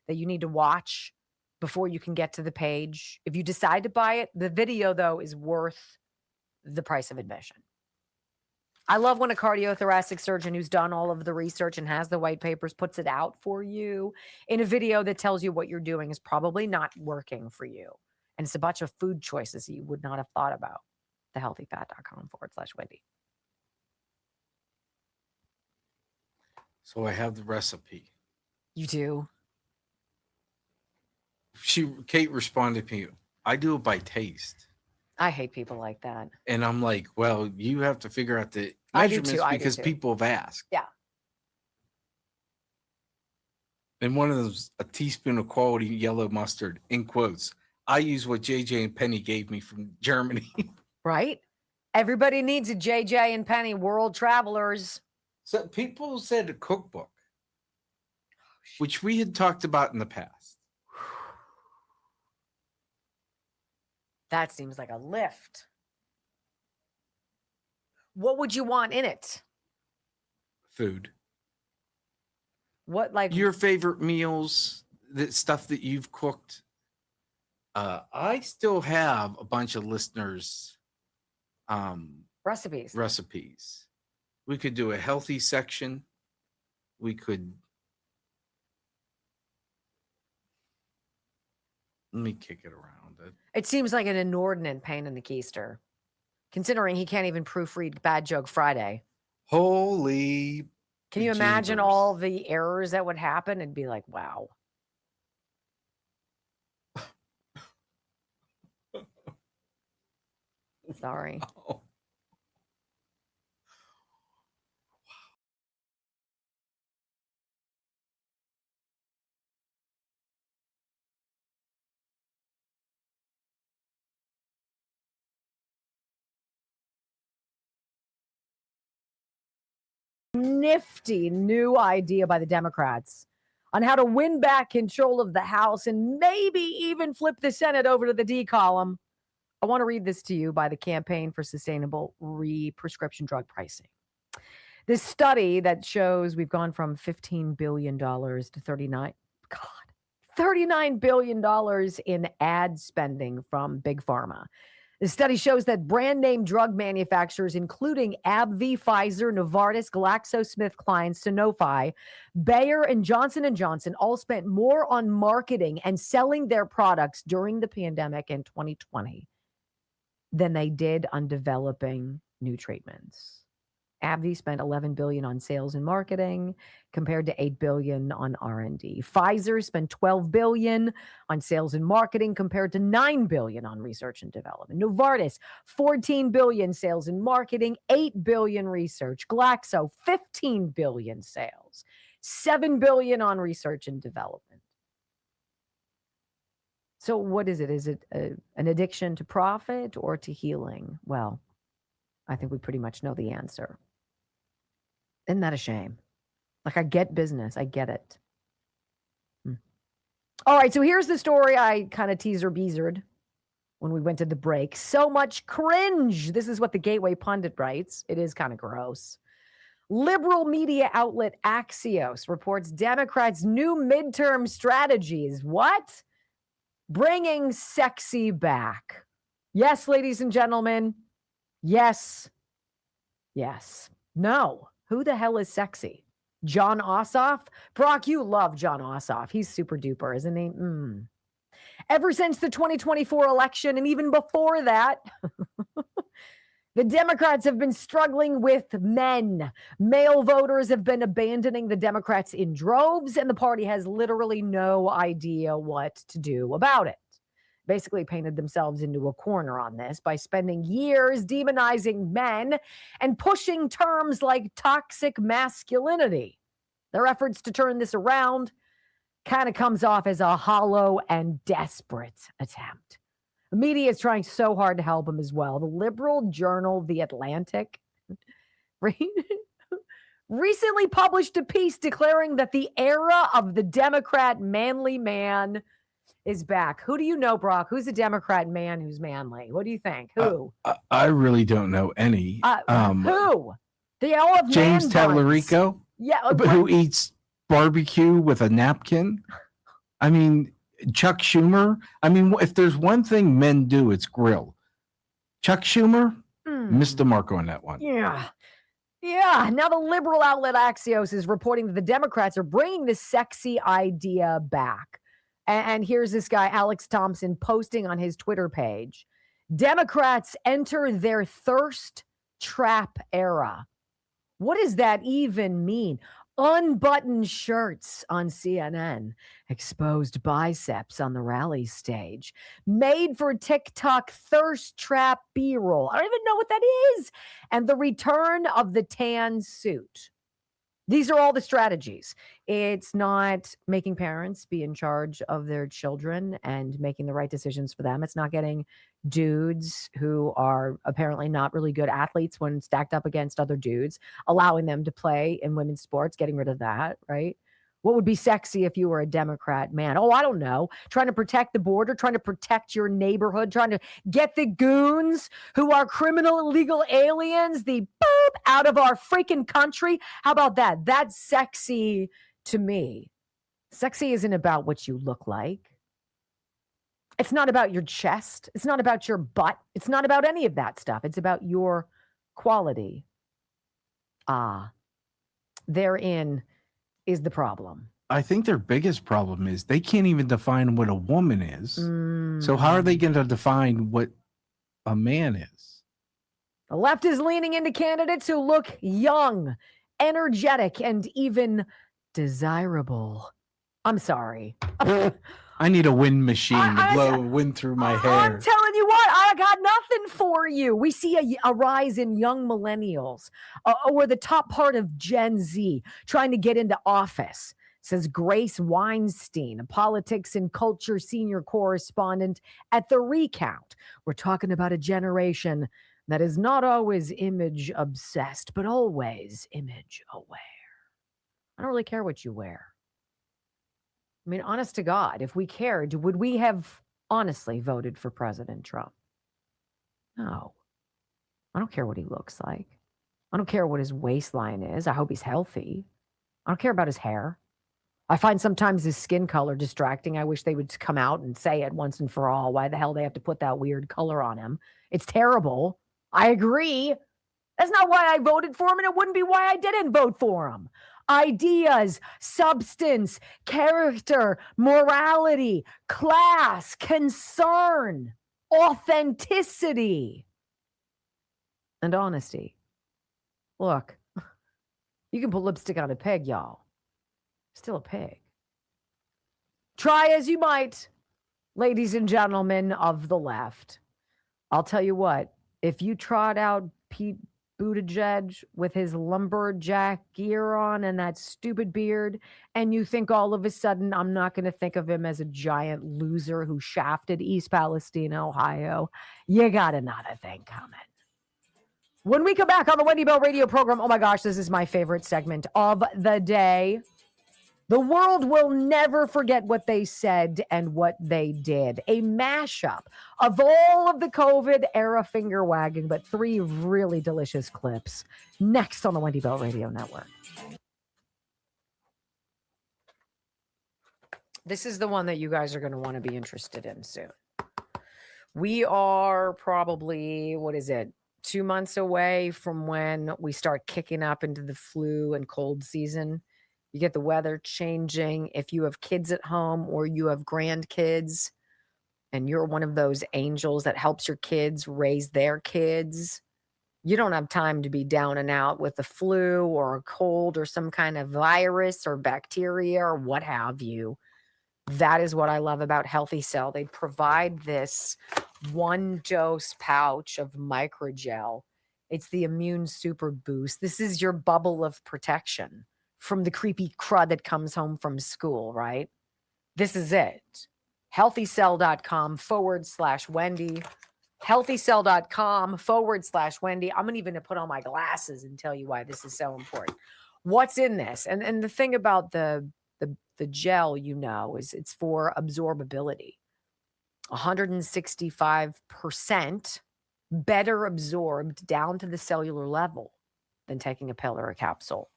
that you need to watch before you can get to the page. If you decide to buy it, the video, though, is worth the price of admission. I love when a cardiothoracic surgeon who's done all of the research and has the white papers puts it out for you in a video that tells you what you're doing is probably not working for you. And it's a bunch of food choices that you would not have thought about. thehealthyfat.com/Wendy. So I have the recipe. You do? Kate responded to me, I do it by taste. I hate people like that. And I'm like, well, you have to figure out the I do measurements too, I do because too. people have asked. Yeah. And one of those, a teaspoon of quality yellow mustard, in quotes. I use what JJ and Penny gave me from Germany. Right? Everybody needs a JJ and Penny World Travelers. So people said a cookbook, which we had talked about in the past. That seems like a lift. What would you want in it? Food. What, like your favorite meals, the stuff that you've cooked? I still have a bunch of listeners' recipes. We could do a healthy section. We could. Let me kick it around. It seems like an inordinate pain in the keister, considering he can't even proofread Bad Joke Friday. Holy. Can you imagine all the errors that would happen? It'd be like, wow. Sorry. Oh. Nifty new idea by the Democrats on how to win back control of the House and maybe even flip the Senate over to the D column. I want to read this to you by the Campaign for Sustainable Prescription Drug Pricing. This study that shows we've gone from $15 billion to $39 billion in ad spending from Big Pharma. The study shows that brand name drug manufacturers, including AbbVie, Pfizer, Novartis, GlaxoSmithKline, Sanofi, Bayer, and Johnson & Johnson all spent more on marketing and selling their products during the pandemic in 2020 than they did on developing new treatments. AbbVie spent $11 billion on sales and marketing compared to $8 billion on R&D. Pfizer spent $12 billion on sales and marketing compared to $9 billion on research and development. Novartis, $14 billion sales and marketing, $8 billion research. Glaxo, $15 billion sales, $7 billion on research and development. So what is it? Is it an addiction to profit or to healing? Well, I think we pretty much know the answer. Isn't that a shame? Like, I get business. I get it. All right, so here's the story I kind of teaser-beazered when we went to the break. So much cringe. This is what the Gateway Pundit writes. It is kind of gross. Liberal media outlet Axios reports Democrats' new midterm strategies. What? Bringing sexy back. Yes, ladies and gentlemen. Yes. Yes. No. Who the hell is sexy? John Ossoff? Brock, you love John Ossoff. He's super duper, isn't he? Ever since the 2024 election, and even before that, the Democrats have been struggling with men. Male voters have been abandoning the Democrats in droves, and the party has literally no idea what to do about it. Basically painted themselves into a corner on this by spending years demonizing men and pushing terms like toxic masculinity. Their efforts to turn this around kind of comes off as a hollow and desperate attempt. The media is trying so hard to help them as well. The liberal journal, The Atlantic, recently published a piece declaring that the era of the Democrat manly man is back. Who do you know, Brock? Who's a Democrat man who's manly? What do you think? Who? I really don't know any. Who? They all have James man buns. Tallarico? Yeah. Who eats barbecue with a napkin? I mean, Chuck Schumer. I mean, if there's one thing men do, it's grill. Chuck Schumer missed the mark on that one. Yeah. Yeah. Now the liberal outlet Axios is reporting that the Democrats are bringing the sexy idea back. And here's this guy, Alex Thompson, posting on his Twitter page. Democrats enter their thirst trap era. What does that even mean? Unbuttoned shirts on CNN, exposed biceps on the rally stage, made for TikTok thirst trap B-roll. I don't even know what that is. And the return of the tan suit. These are all the strategies. It's not making parents be in charge of their children and making the right decisions for them. It's not getting dudes who are apparently not really good athletes when stacked up against other dudes, allowing them to play in women's sports, getting rid of that, right? What would be sexy if you were a Democrat man? Oh, I don't know. Trying to protect the border, trying to protect your neighborhood, trying to get the goons who are criminal, illegal aliens, the boop out of our freaking country. How about that? That's sexy to me. Sexy isn't about what you look like. It's not about your chest. It's not about your butt. It's not about any of that stuff. It's about your quality. Therein is the problem. I think their biggest problem is they can't even define what a woman is. So how are they going to define what a man is? The left is leaning into candidates who look young, energetic, and even desirable. I'm sorry. I need a wind machine to blow wind through my hair. I'm telling you what, I got nothing for you. We see a rise in young millennials or the top part of Gen Z trying to get into office, says Grace Weinstein, a politics and culture senior correspondent at The Recount. We're talking about a generation that is not always image obsessed, but always image aware. I don't really care what you wear. I mean, honest to God, if we cared, would we have honestly voted for President Trump? No. I don't care what he looks like. I don't care what his waistline is. I hope he's healthy. I don't care about his hair. I find sometimes his skin color distracting. I wish they would come out and say it once and for all why the hell they have to put that weird color on him. It's terrible. I agree. That's not why I voted for him, and it wouldn't be why I didn't vote for him. Ideas, substance, character, morality, class, concern, authenticity, and honesty. Look, you can put lipstick on a pig, y'all. Still a pig. Try as you might, ladies and gentlemen of the left. I'll tell you what, if you trot out Pete Buttigieg with his lumberjack gear on and that stupid beard, and you think all of a sudden I'm not going to think of him as a giant loser who shafted East Palestine, Ohio, you got another thing coming. When we come back on the Wendy Bell radio program, oh my gosh, this is my favorite segment of the day. The world will never forget what they said and what they did. A mashup of all of the COVID era finger wagging, but 3 really delicious clips. Next on the Wendy Bell Radio Network. This is the one that you guys are going to want to be interested in soon. We are probably, 2 months away from when we start kicking up into the flu and cold season. You get the weather changing. If you have kids at home or you have grandkids and you're one of those angels that helps your kids raise their kids, you don't have time to be down and out with the flu or a cold or some kind of virus or bacteria or what have you. That is what I love about Healthy Cell. They provide this 1-dose pouch of microgel. It's the immune super boost. This is your bubble of protection from the creepy crud that comes home from school, right? This is it. healthycell.com/Wendy. healthycell.com/Wendy. I'm even going to put on my glasses and tell you why this is so important. What's in this? And the thing about the gel, is it's for absorbability. 165% better absorbed down to the cellular level than taking a pill or a capsule.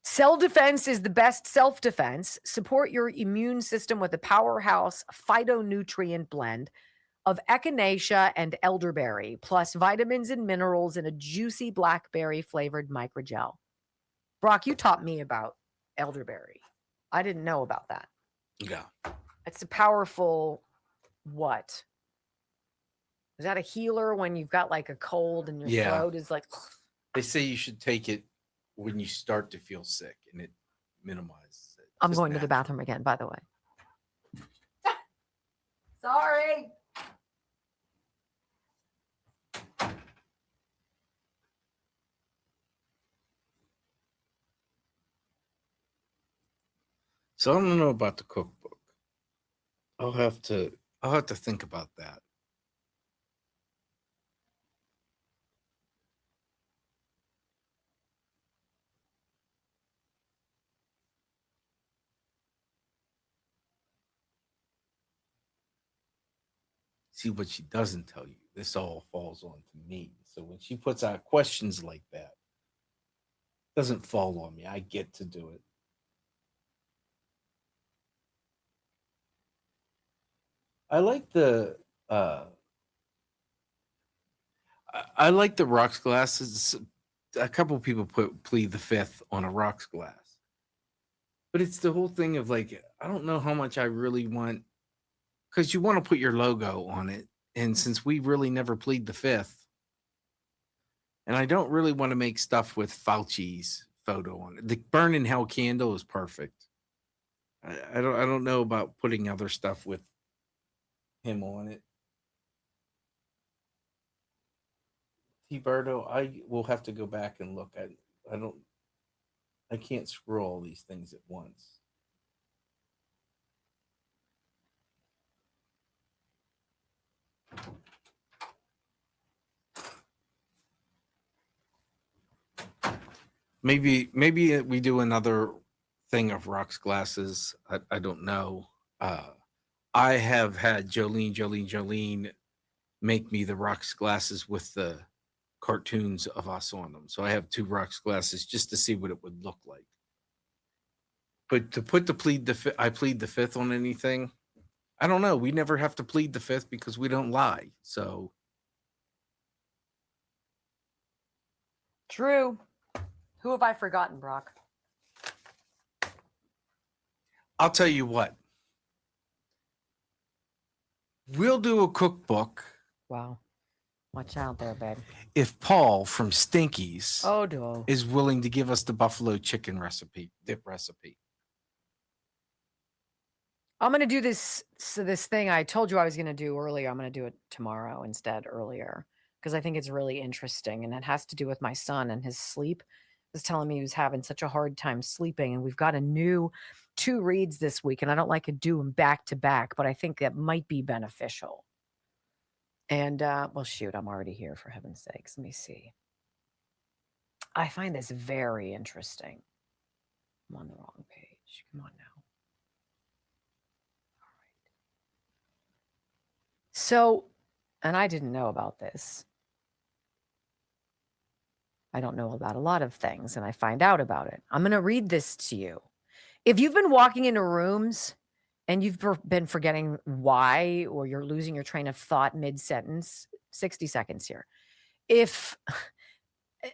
Cell defense is the best self-defense. Support your immune system with a powerhouse phytonutrient blend of echinacea and elderberry, plus vitamins and minerals in a juicy blackberry-flavored microgel. Brock, you taught me about elderberry. I didn't know about that. Yeah. It's a powerful what? Is that a healer when you've got like a cold and your throat is like... They say you should take it when you start to feel sick, and it minimizes it. I'm going to the bathroom again, by the way. Sorry. So I don't know about the cookbook. I'll have to think about that. See, what she doesn't tell you, this all falls on to me. So when she puts out questions like that, it doesn't fall on me. I get to do it. I like the I like the rocks glasses. A couple people plead the fifth on a rocks glass, but it's the whole thing of like, I don't know how much I really want, because you want to put your logo on it, and since we really never plead the fifth, and I don't really want to make stuff with Fauci's photo on it. The Burn in Hell candle is perfect. I don't know about putting other stuff with him on it. Berto, I will have to go back and look. I can't scroll all these things at once. Maybe we do another thing of rocks glasses. I don't know. I have had Jolene make me the rocks glasses with the cartoons of us on them. So I have 2 rocks glasses just to see what it would look like. But to put I plead the fifth on anything, I don't know. We never have to plead the fifth because we don't lie. So True. Who have I forgotten, Brock? I'll tell you what. We'll do a cookbook. Wow. Watch out there, babe. If Paul from Stinkies no. is willing to give us the buffalo chicken dip recipe. I'm going to do this thing I told you I was going to do earlier. I'm going to do it tomorrow instead, earlier, because I think it's really interesting, and it has to do with my son and his sleep. He was telling me he was having such a hard time sleeping, and we've got a new 2 reads this week, and I don't like to do them back to back, but I think that might be beneficial. And, well, shoot, I'm already here, for heaven's sakes. Let me see. I find this very interesting. I'm on the wrong page. Come on now. All right. So, and I didn't know about this. I don't know about a lot of things, and I find out about it. I'm going to read this to you. If you've been walking into rooms and you've been forgetting why, or you're losing your train of thought mid-sentence, 60 seconds here. If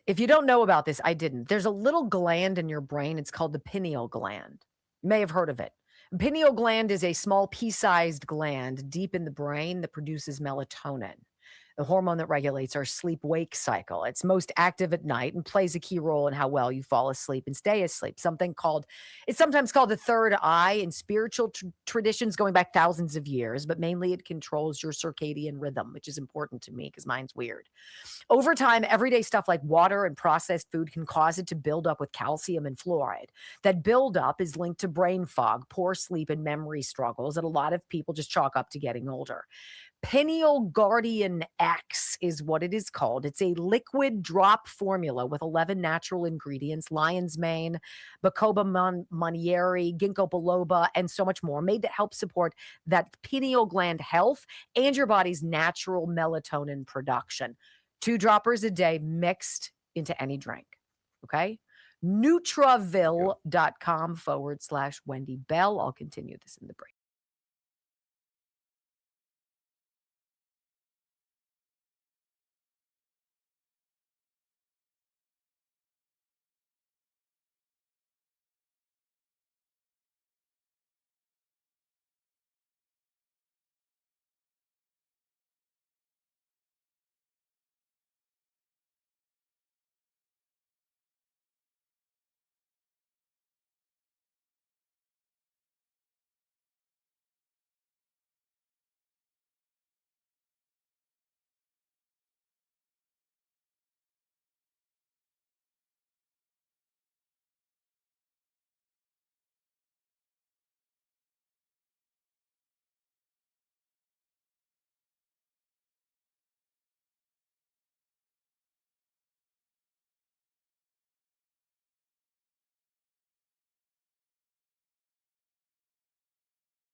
you don't know about this, I didn't. There's a little gland in your brain. It's called the pineal gland. You may have heard of it. Pineal gland is a small pea-sized gland deep in the brain that produces melatonin, the hormone that regulates our sleep-wake cycle. It's most active at night and plays a key role in how well you fall asleep and stay asleep. It's sometimes called the third eye in spiritual traditions going back thousands of years, but mainly it controls your circadian rhythm, which is important to me because mine's weird. Over time, everyday stuff like water and processed food can cause it to build up with calcium and fluoride. That buildup is linked to brain fog, poor sleep, and memory struggles that a lot of people just chalk up to getting older. Pineal Guardian X is what it is called. It's a liquid drop formula with 11 natural ingredients: lion's mane, bacopa monnieri, ginkgo biloba, and so much more, made to help support that pineal gland health and your body's natural melatonin production. 2 droppers a day mixed into any drink. Okay? Nutraville.com/Wendy Bell. I'll continue this in the break.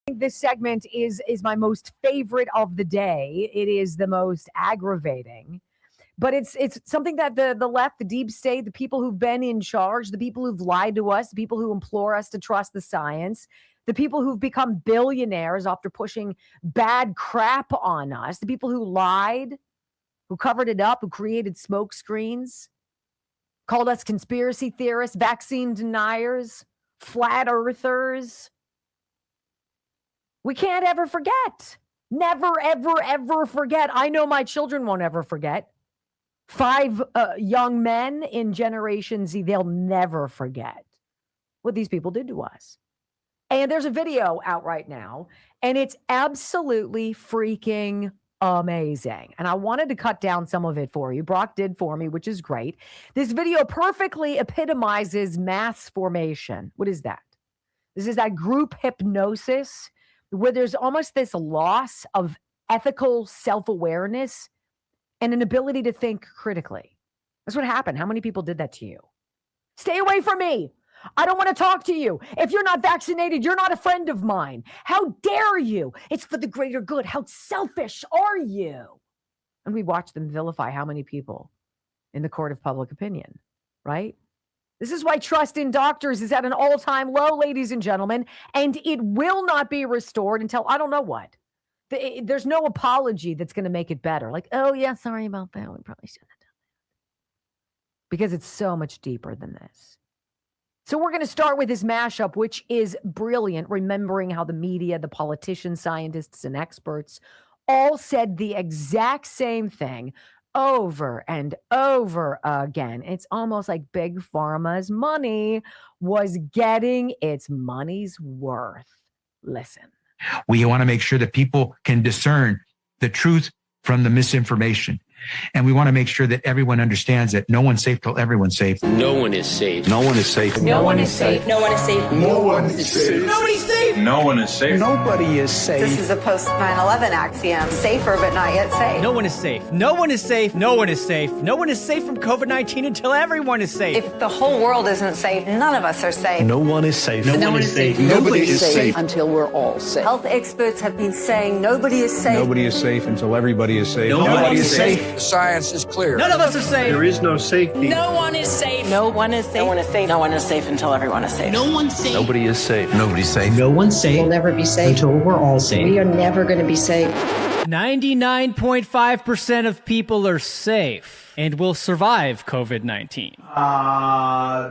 This segment is my most favorite of the day. It is the most aggravating, but it's something that the left, the deep state, the people who've been in charge, the people who've lied to us, the people who implore us to trust the science, the people who've become billionaires after pushing bad crap on us, the people who lied, who covered it up, who created smoke screens, called us conspiracy theorists, vaccine deniers, flat earthers. We can't ever forget. Never, ever, ever forget. I know my children won't ever forget. 5 young men in Generation Z, they'll never forget what these people did to us. And there's a video out right now, and it's absolutely freaking amazing. And I wanted to cut down some of it for you. Brock did for me, which is great. This video perfectly epitomizes mass formation. What is that? This is that group hypnosis where there's almost this loss of ethical self-awareness and an ability to think critically. That's what happened. How many people did that to you? Stay away from me. I don't want to talk to you. If you're not vaccinated, you're not a friend of mine. How dare you? It's for the greater good. How selfish are you? And we watch them vilify how many people in the court of public opinion, right? This is why trust in doctors is at an all-time low, ladies and gentlemen, and it will not be restored until I don't know what. There's no apology that's going to make it better. Like, oh, yeah, sorry about that. We probably shouldn't have done that. Because it's so much deeper than this. So we're going to start with this mashup, which is brilliant, remembering how the media, the politicians, scientists, and experts all said the exact same thing over and over again. It's almost like Big Pharma's money was getting its money's worth. Listen. We want to make sure that people can discern the truth from the misinformation. And we want to make sure that everyone understands that no one's safe till everyone's safe. No one is safe. No one is safe. No one is safe. No one is safe. No one is safe. Nobody's safe. No one is safe. Nobody is safe. This is a post 9/11 axiom. Safer, but not yet safe. No one is safe. No one is safe. No one is safe. No one is safe from COVID-19 until everyone is safe. If the whole world isn't safe, none of us are safe. No one is safe. No one is safe. Nobody is safe until we're all safe. Health experts have been saying nobody is safe. Nobody is safe until everybody is safe. Nobody is safe. The science is clear. None of us are safe. There is no safety. No one is safe. No one is safe. No one is safe. No one is safe until everyone is safe. No one's safe. Nobody is safe. Nobody's safe. No one's safe. We'll never be safe until we're all safe. We are never going to be safe. 99.5% of people are safe and will survive COVID-19.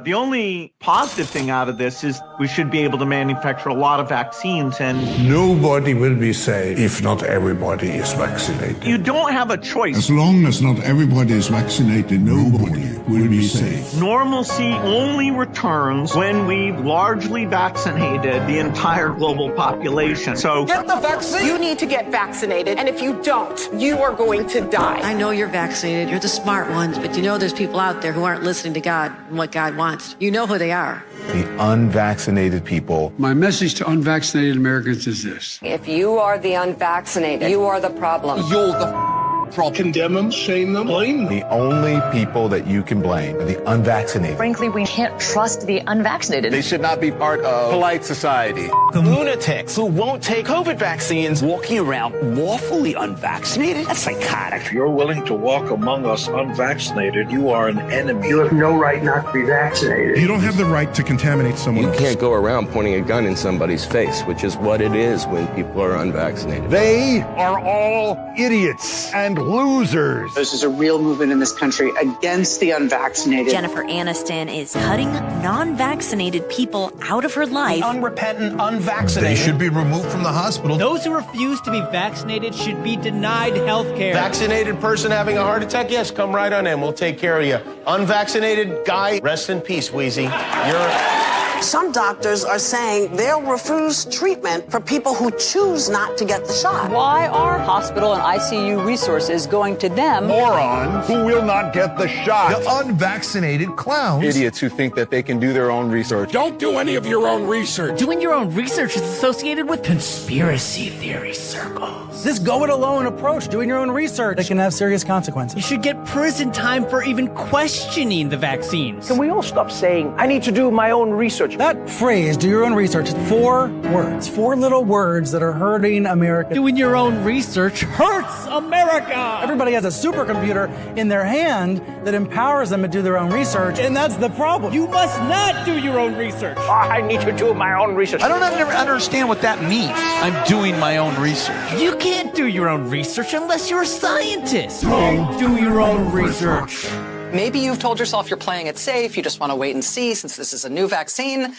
The only positive thing out of this is we should be able to manufacture a lot of vaccines, and nobody will be safe if not everybody is vaccinated. You don't have a choice. As long as not everybody is vaccinated, nobody will be safe. Normalcy only returns when we've largely vaccinated the entire global population. So get the vaccine. You need to get vaccinated, and if you don't, you are going to die. I know you're vaccinated. You're the smart ones, but you know there's people out there who aren't listening to God and what God wants. You know who they are. The unvaccinated people. My message to unvaccinated Americans is this. If you are the unvaccinated, you are the problem. You're the Condemn them, shame them, blame them. The only people that you can blame are the unvaccinated. Frankly, we can't trust the unvaccinated. They should not be part of polite society. Lunatics who won't take COVID vaccines walking around lawfully unvaccinated? That's psychotic. If you're willing to walk among us unvaccinated, you are an enemy. You have no right not to be vaccinated. You don't have the right to contaminate someone else. You can't go around pointing a gun in somebody's face, which is what it is when people are unvaccinated. They are all idiots and losers. This is a real movement in this country against the unvaccinated. Jennifer Aniston is cutting non-vaccinated people out of her life. The unrepentant, unvaccinated. They should be removed from the hospital. Those who refuse to be vaccinated should be denied health care. Vaccinated person having a heart attack? Yes, come right on in. We'll take care of you. Unvaccinated guy, rest in peace, Wheezy. Some doctors are saying they'll refuse treatment for people who choose not to get the shot. Why are hospital and ICU resources going to them? Morons who will not get the shot. The unvaccinated clowns. Idiots who think that they can do their own research. Don't do any of your own research. Doing your own research is associated with conspiracy theory circles. This go-it-alone approach, doing your own research, that can have serious consequences. You should get prison time for even questioning the vaccines. Can we all stop saying, I need to do my own research? That phrase, do your own research, is 4 words, 4 little words that are hurting America. Doing your own research hurts America. Everybody has a supercomputer in their hand that empowers them to do their own research, and that's the problem. You must not do your own research. I need to do my own research. I don't understand what that means. I'm doing my own research. You can't do your own research unless you're a scientist. Do your own research. Maybe you've told yourself you're playing it safe. You just want to wait and see since this is a new vaccine.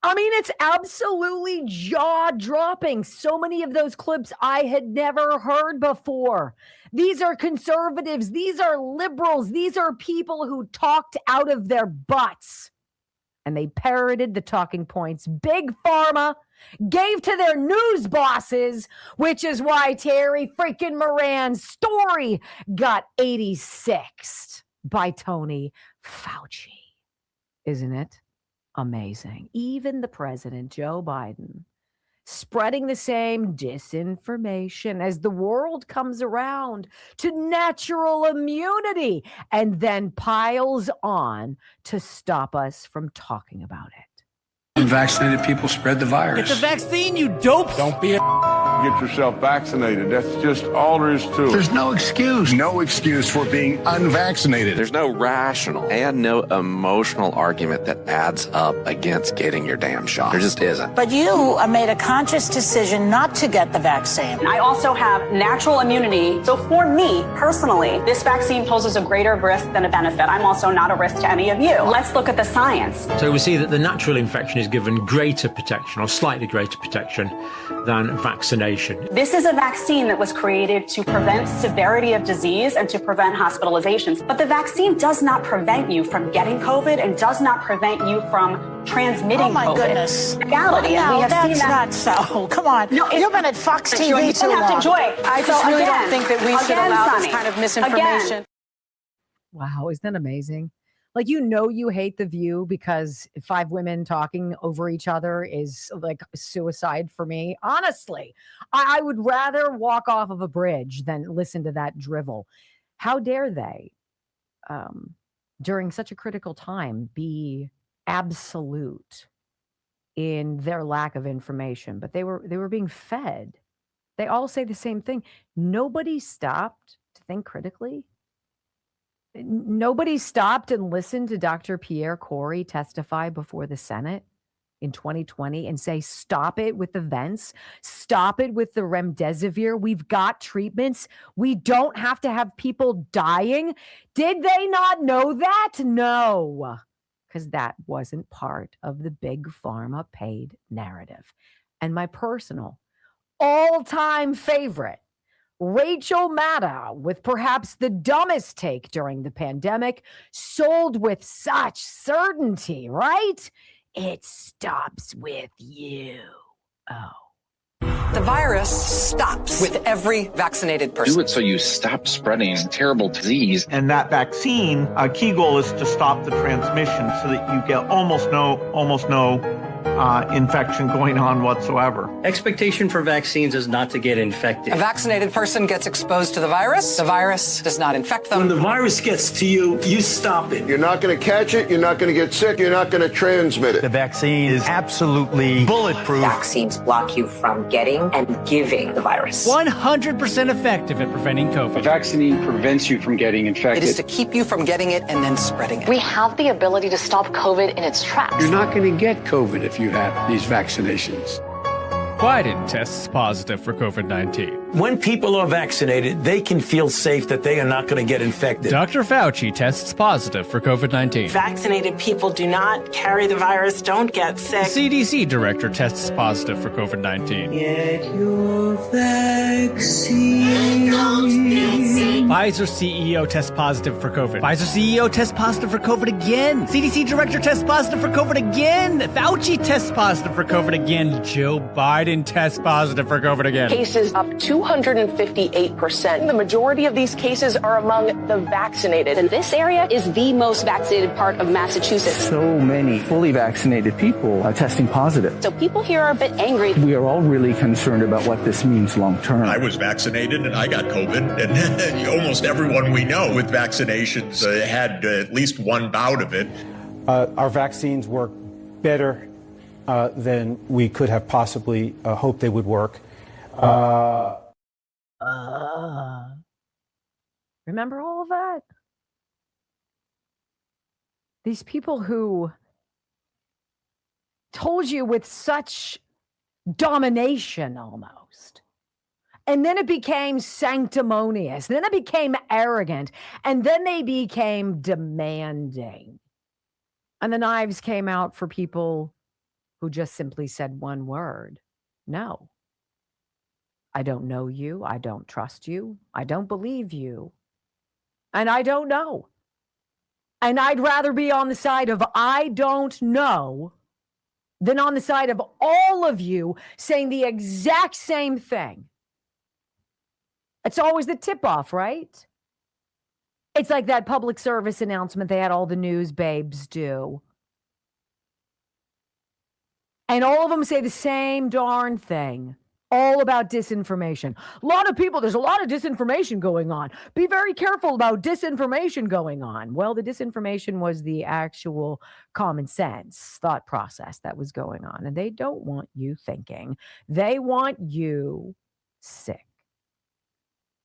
I mean, it's absolutely jaw-dropping. So many of those clips I had never heard before. These are conservatives. These are liberals. These are people who talked out of their butts. And they parroted the talking points Big Pharma gave to their news bosses, which is why Terry freaking Moran's story got 86th by Tony Fauci. Isn't it amazing? Even the president, Joe Biden, spreading the same disinformation as the world comes around to natural immunity and then piles on to stop us from talking about it. Unvaccinated people spread the virus. Get the vaccine, you dopes. Don't be a Get yourself vaccinated. That's just all there is to it. There's no excuse. No excuse for being unvaccinated. There's no rational and no emotional argument that adds up against getting your damn shot. There just isn't. But you made a conscious decision not to get the vaccine. I also have natural immunity. So for me, personally, this vaccine poses a greater risk than a benefit. I'm also not a risk to any of you. Let's look at the science. So we see that the natural infection is given greater protection or slightly greater protection than vaccination. This is a vaccine that was created to prevent severity of disease and to prevent hospitalizations. But the vaccine does not prevent you from getting COVID and does not prevent you from transmitting COVID. Oh, my goodness. Reality. Well, and we have that's seen that. not so. Come on. No, You've been at Fox TV you too don't have long. to joy. I just really don't think that we should allow this kind of misinformation. Wow, isn't that amazing? Like, you hate The View because 5 women talking over each other is like suicide for me. Honestly, I would rather walk off of a bridge than listen to that drivel. How dare they, during such a critical time, be absolute in their lack of information? But they were being fed. They all say the same thing. Nobody stopped to think critically. Nobody stopped and listened to Dr. Pierre Corey testify before the Senate in 2020 and say, stop it with the vents, stop it with the remdesivir. We've got treatments. We don't have to have people dying. Did they not know that? No, because that wasn't part of the big pharma paid narrative. And my personal all-time favorite, Rachel Maddow, with perhaps the dumbest take during the pandemic, sold with such certainty, right? It stops with you. Oh. The virus stops with every vaccinated person. Do it so you stop spreading terrible disease. And that vaccine, a key goal is to stop the transmission so that you get almost no infection going on whatsoever. Expectation for vaccines is not to get infected. A vaccinated person gets exposed to the virus does not infect them. When the virus gets to you, you stop it. You're not going to catch it, you're not going to get sick, you're not going to transmit it. The vaccine is absolutely bulletproof. Vaccines block you from getting and giving the virus. 100% effective at preventing COVID. A vaccine prevents you from getting infected. It is to keep you from getting it and then spreading it. We have the ability to stop COVID in its tracks. You're not going to get COVID if you have these vaccinations. Biden tests positive for COVID-19. When people are vaccinated, they can feel safe that they are not going to get infected. Dr. Fauci tests positive for COVID-19. Vaccinated people do not carry the virus, don't get sick. CDC director tests positive for COVID-19. Get your vaccine. Pfizer CEO tests positive for COVID. Pfizer CEO tests positive for COVID again. CDC director tests positive for COVID again. Fauci tests positive for COVID again. Joe Biden tests positive for COVID again. Cases up 258%. The majority of these cases are among the vaccinated. And this area is the most vaccinated part of Massachusetts. So many fully vaccinated people are testing positive. So people here are a bit angry. We are all really concerned about what this means long term. I was vaccinated and I got COVID, and almost everyone we know with vaccinations had at least one bout of it. Our vaccines work better than we could have possibly hoped they would work. Remember all of that? These people who told you with such domination almost. And then it became sanctimonious. Then it became arrogant. And then they became demanding. And the knives came out for people who just simply said one word. No. I don't know you. I don't trust you. I don't believe you. And I don't know. And I'd rather be on the side of I don't know than on the side of all of you saying the exact same thing. It's always the tip-off, right? It's like that public service announcement they had all the news babes do. And all of them say the same darn thing. All about disinformation. There's a lot of disinformation going on. Be very careful about disinformation going on. Well, the disinformation was the actual common sense thought process that was going on. And they don't want you thinking. They want you sick.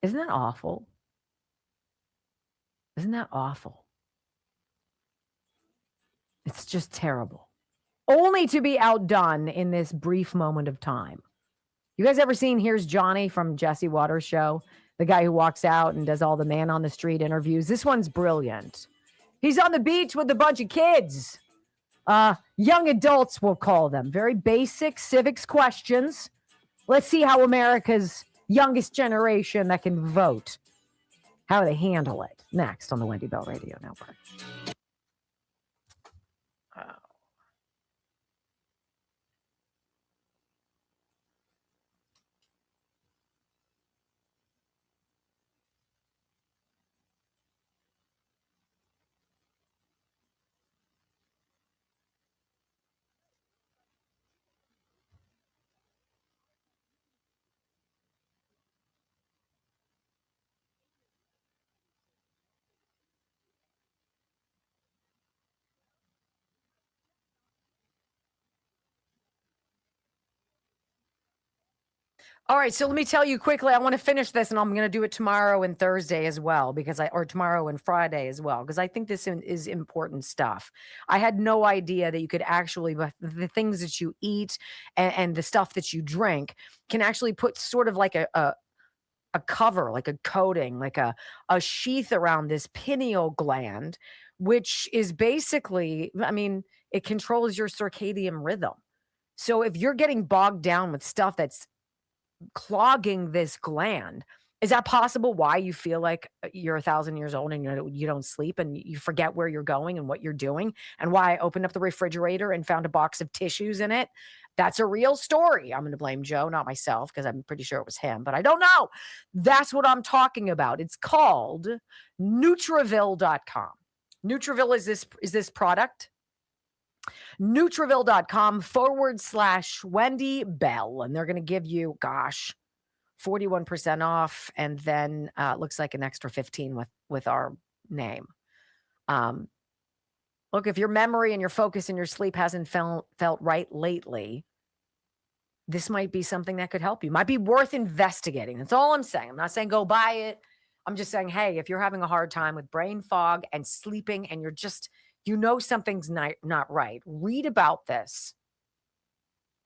Isn't that awful? Isn't that awful? It's just terrible. Only to be outdone in this brief moment of time. You guys ever seen Here's Johnny from Jesse Waters' show? The guy who walks out and does all the man on the street interviews. This one's brilliant. He's on the beach with a bunch of kids. Young adults, we'll call them. Very basic civics questions. Let's see how America's youngest generation that can vote, how they handle it. Next on the Wendy Bell Radio Network. All right, so let me tell you quickly. I want to finish this, and I'm going to do it tomorrow and Thursday as well, or tomorrow and Friday as well, because I think this is important stuff. I had no idea that you could actually, the things that you eat and the stuff that you drink can actually put sort of like a cover, like a coating, like a sheath around this pineal gland, which is basically, it controls your circadian rhythm. So if you're getting bogged down with stuff that's clogging this gland, is that possible why you feel like you're 1,000 years old and you don't sleep and you forget where you're going and what you're doing, and why I opened up the refrigerator and found a box of tissues in it? That's a real story. I'm going to blame Joe, not myself, because I'm pretty sure it was him, but I don't know. That's what I'm talking about. It's called Nutriville.com. Nutriville is this product. Nutriville.com/Wendy Bell. And they're going to give you, 41% off. And then looks like an extra 15 with our name. Look, if your memory and your focus and your sleep hasn't felt right lately, this might be something that could help you. Might be worth investigating. That's all I'm saying. I'm not saying go buy it. I'm just saying, hey, if you're having a hard time with brain fog and sleeping and you're just, something's not right, read about this.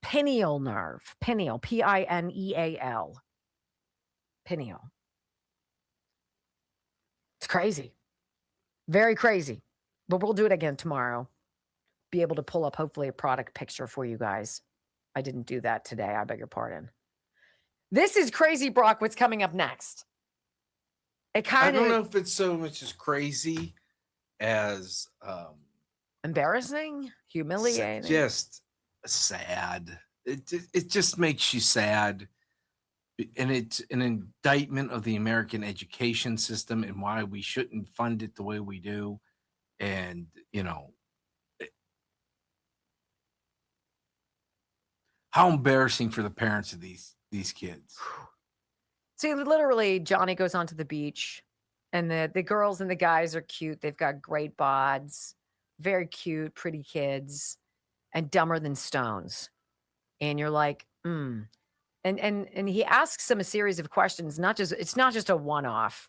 Pineal nerve. Pineal. Pineal. Pineal. It's crazy. Very crazy. But we'll do it again tomorrow. Be able to pull up, hopefully, a product picture for you guys. I didn't do that today. I beg your pardon. This is crazy, Brock. What's coming up next? I don't know if it's so much as crazy as embarrassing, humiliating, just sad. It just makes you sad, and it's an indictment of the American education system and why we shouldn't fund it the way we do. And how embarrassing for the parents of these kids. See, literally, Johnny goes onto the beach, and the girls and the guys are cute. They've got great bods, very cute, pretty kids, and dumber than stones. And you're like, And he asks them a series of questions. It's not just a one-off.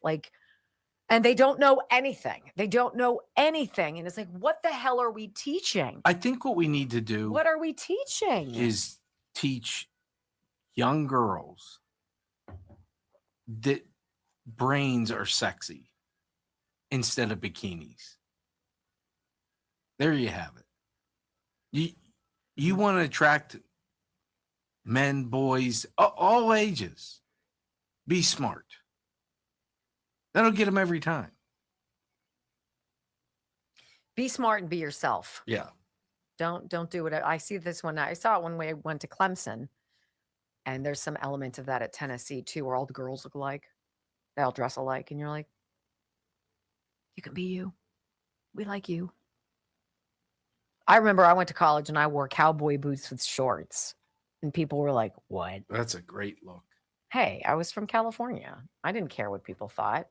And they don't know anything. They don't know anything. And it's like, what the hell are we teaching? I think what we need to do. What are we teaching? Is teach young girls that brains are sexy instead of bikinis. There you have it. You want to attract men, boys, all ages. Be smart. That'll get them every time. Be smart and be yourself. Yeah. Don't do it. I see this one. I saw it when we went to Clemson. And there's some element of that at Tennessee, too, where all the girls look alike. They all dress alike. And you're like, you can be you. We like you. I remember I went to college and I wore cowboy boots with shorts. And people were like, what? That's a great look. Hey, I was from California. I didn't care what people thought.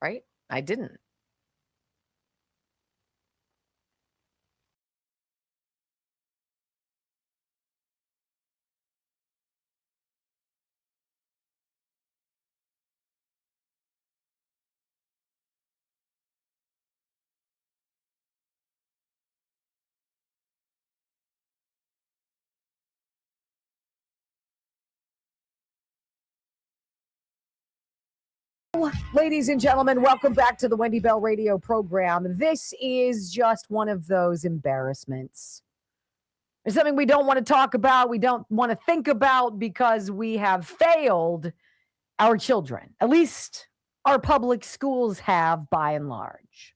Right? I didn't. Ladies and gentlemen, welcome back to the Wendy Bell radio program. This is just one of those embarrassments. It's something we don't want to talk about, we don't want to think about because we have failed our children. At least our public schools have, by and large.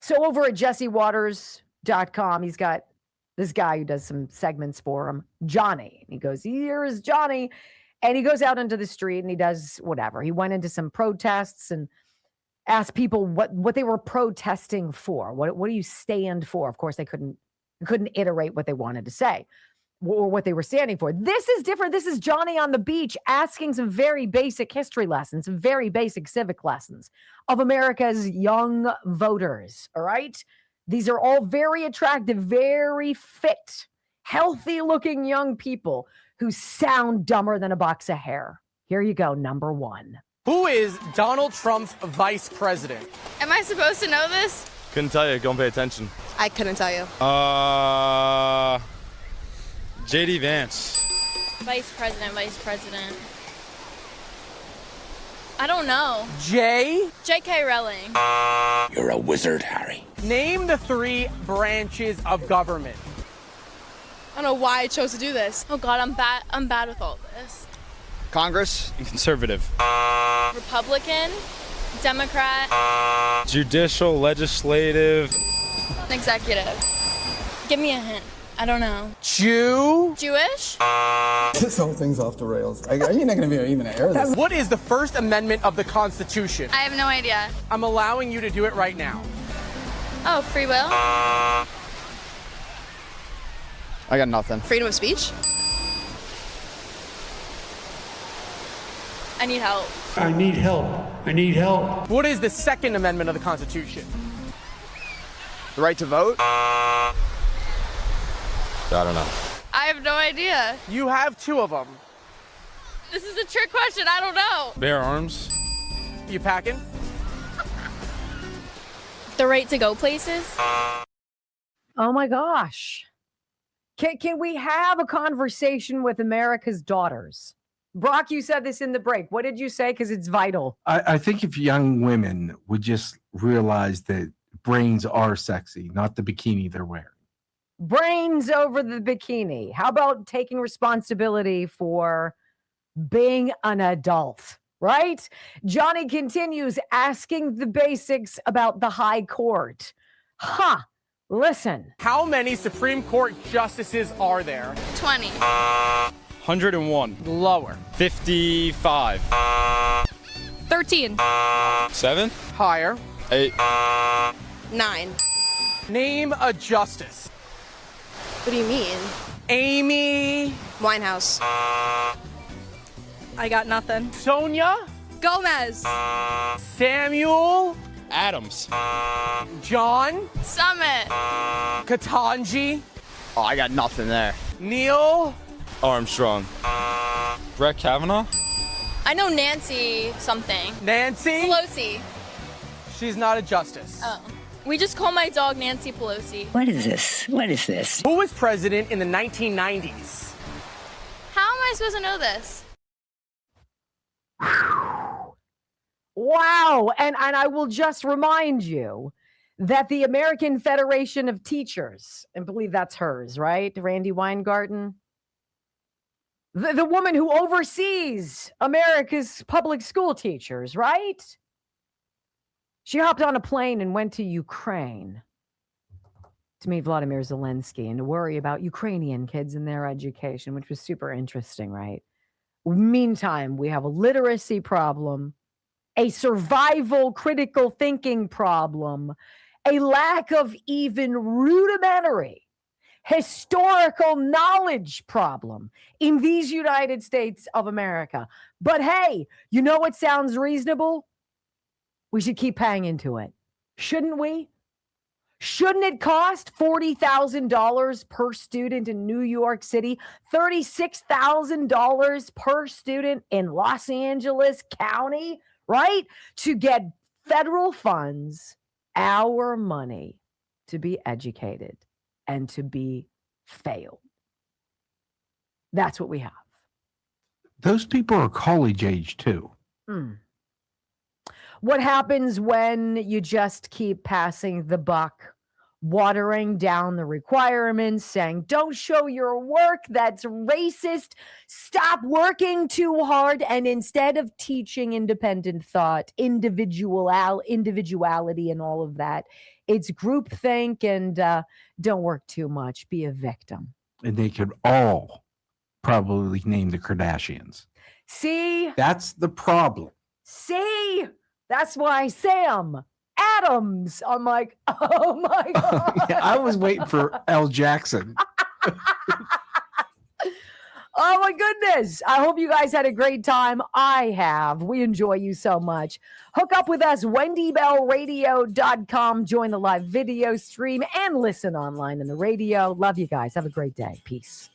So over at jessewaters.com, he's got this guy who does some segments for him, Johnny. And he goes, here's Johnny. And he goes out into the street and he does whatever. He went into some protests and asked people what they were protesting for. What do you stand for? Of course, they couldn't iterate what they wanted to say or what they were standing for. This is different. This is Johnny on the beach asking some very basic history lessons, some very basic civic lessons of America's young voters. All right. These are all very attractive, very fit, healthy looking young people who sound dumber than a box of hair. Here you go, number one. Who is Donald Trump's vice president? Am I supposed to know this? Couldn't tell you. Don't pay attention. I couldn't tell you. J.D. Vance. Vice president. I don't know. J.K. Rowling. You're a wizard, Harry. Name the 3 branches of government. I don't know why I chose to do this. Oh God, I'm bad with all this. Congress and conservative. Republican, Democrat. Judicial, legislative. Executive. Give me a hint. I don't know. Jewish? This whole thing's off the rails. You're not going to be able to even air this. What is the First Amendment of the Constitution? I have no idea. I'm allowing you to do it right now. Oh, free will. I got nothing. Freedom of speech. I need help. I need help. I need help. What is the Second Amendment of the Constitution? The right to vote? I don't know. I have no idea. You have two of them. This is a trick question. I don't know. Bear arms. You packing? The right to go places. Oh my gosh. Can we have a conversation with America's daughters? Brock, you said this in the break. What did you say? Because it's vital. I think if young women would just realize that brains are sexy, not the bikini they're wearing. Brains over the bikini. How about taking responsibility for being an adult, right? Johnny continues asking the basics about the high court. Listen. How many Supreme Court justices are there? 20. 101. Lower. 55. 13. 7. Higher. 8. 9. Name a justice. What do you mean? Amy. Winehouse. I got nothing. Sonia. Gomez. Samuel. Adams. John. Summit. Katanji. Oh, I got nothing there. Neil. Armstrong. Brett Kavanaugh. I know Nancy something. Nancy. Pelosi. She's not a justice. Oh. We just call my dog Nancy Pelosi. What is this? What is this? Who was president in the 1990s? How am I supposed to know this? Wow. And I will just remind you that the American Federation of Teachers, and believe that's hers, right? Randi Weingarten. The woman who oversees America's public school teachers, right? She hopped on a plane and went to Ukraine to meet Vladimir Zelensky and to worry about Ukrainian kids and their education, which was super interesting, right? Meantime, we have a literacy problem, a survival critical thinking problem, a lack of even rudimentary historical knowledge problem in these United States of America. But hey, you know what sounds reasonable? We should keep paying into it. Shouldn't we? Shouldn't it cost $40,000 per student in New York City, $36,000 per student in Los Angeles County, right? To get federal funds, our money, to be educated and to be failed. That's what we have. Those people are college age too. What happens when you just keep passing the buck, watering down the requirements, saying, don't show your work, that's racist, stop working too hard, and instead of teaching independent thought, individuality and all of that, it's groupthink and don't work too much, be a victim. And they could all probably name the Kardashians. See? That's the problem. See? That's why Sam Adams, I'm like, oh my God. Yeah, I was waiting for L. Jackson. Oh my goodness. I hope you guys had a great time. I have. We enjoy you so much. Hook up with us, wendybellradio.com. Join the live video stream and listen online on the radio. Love you guys. Have a great day. Peace.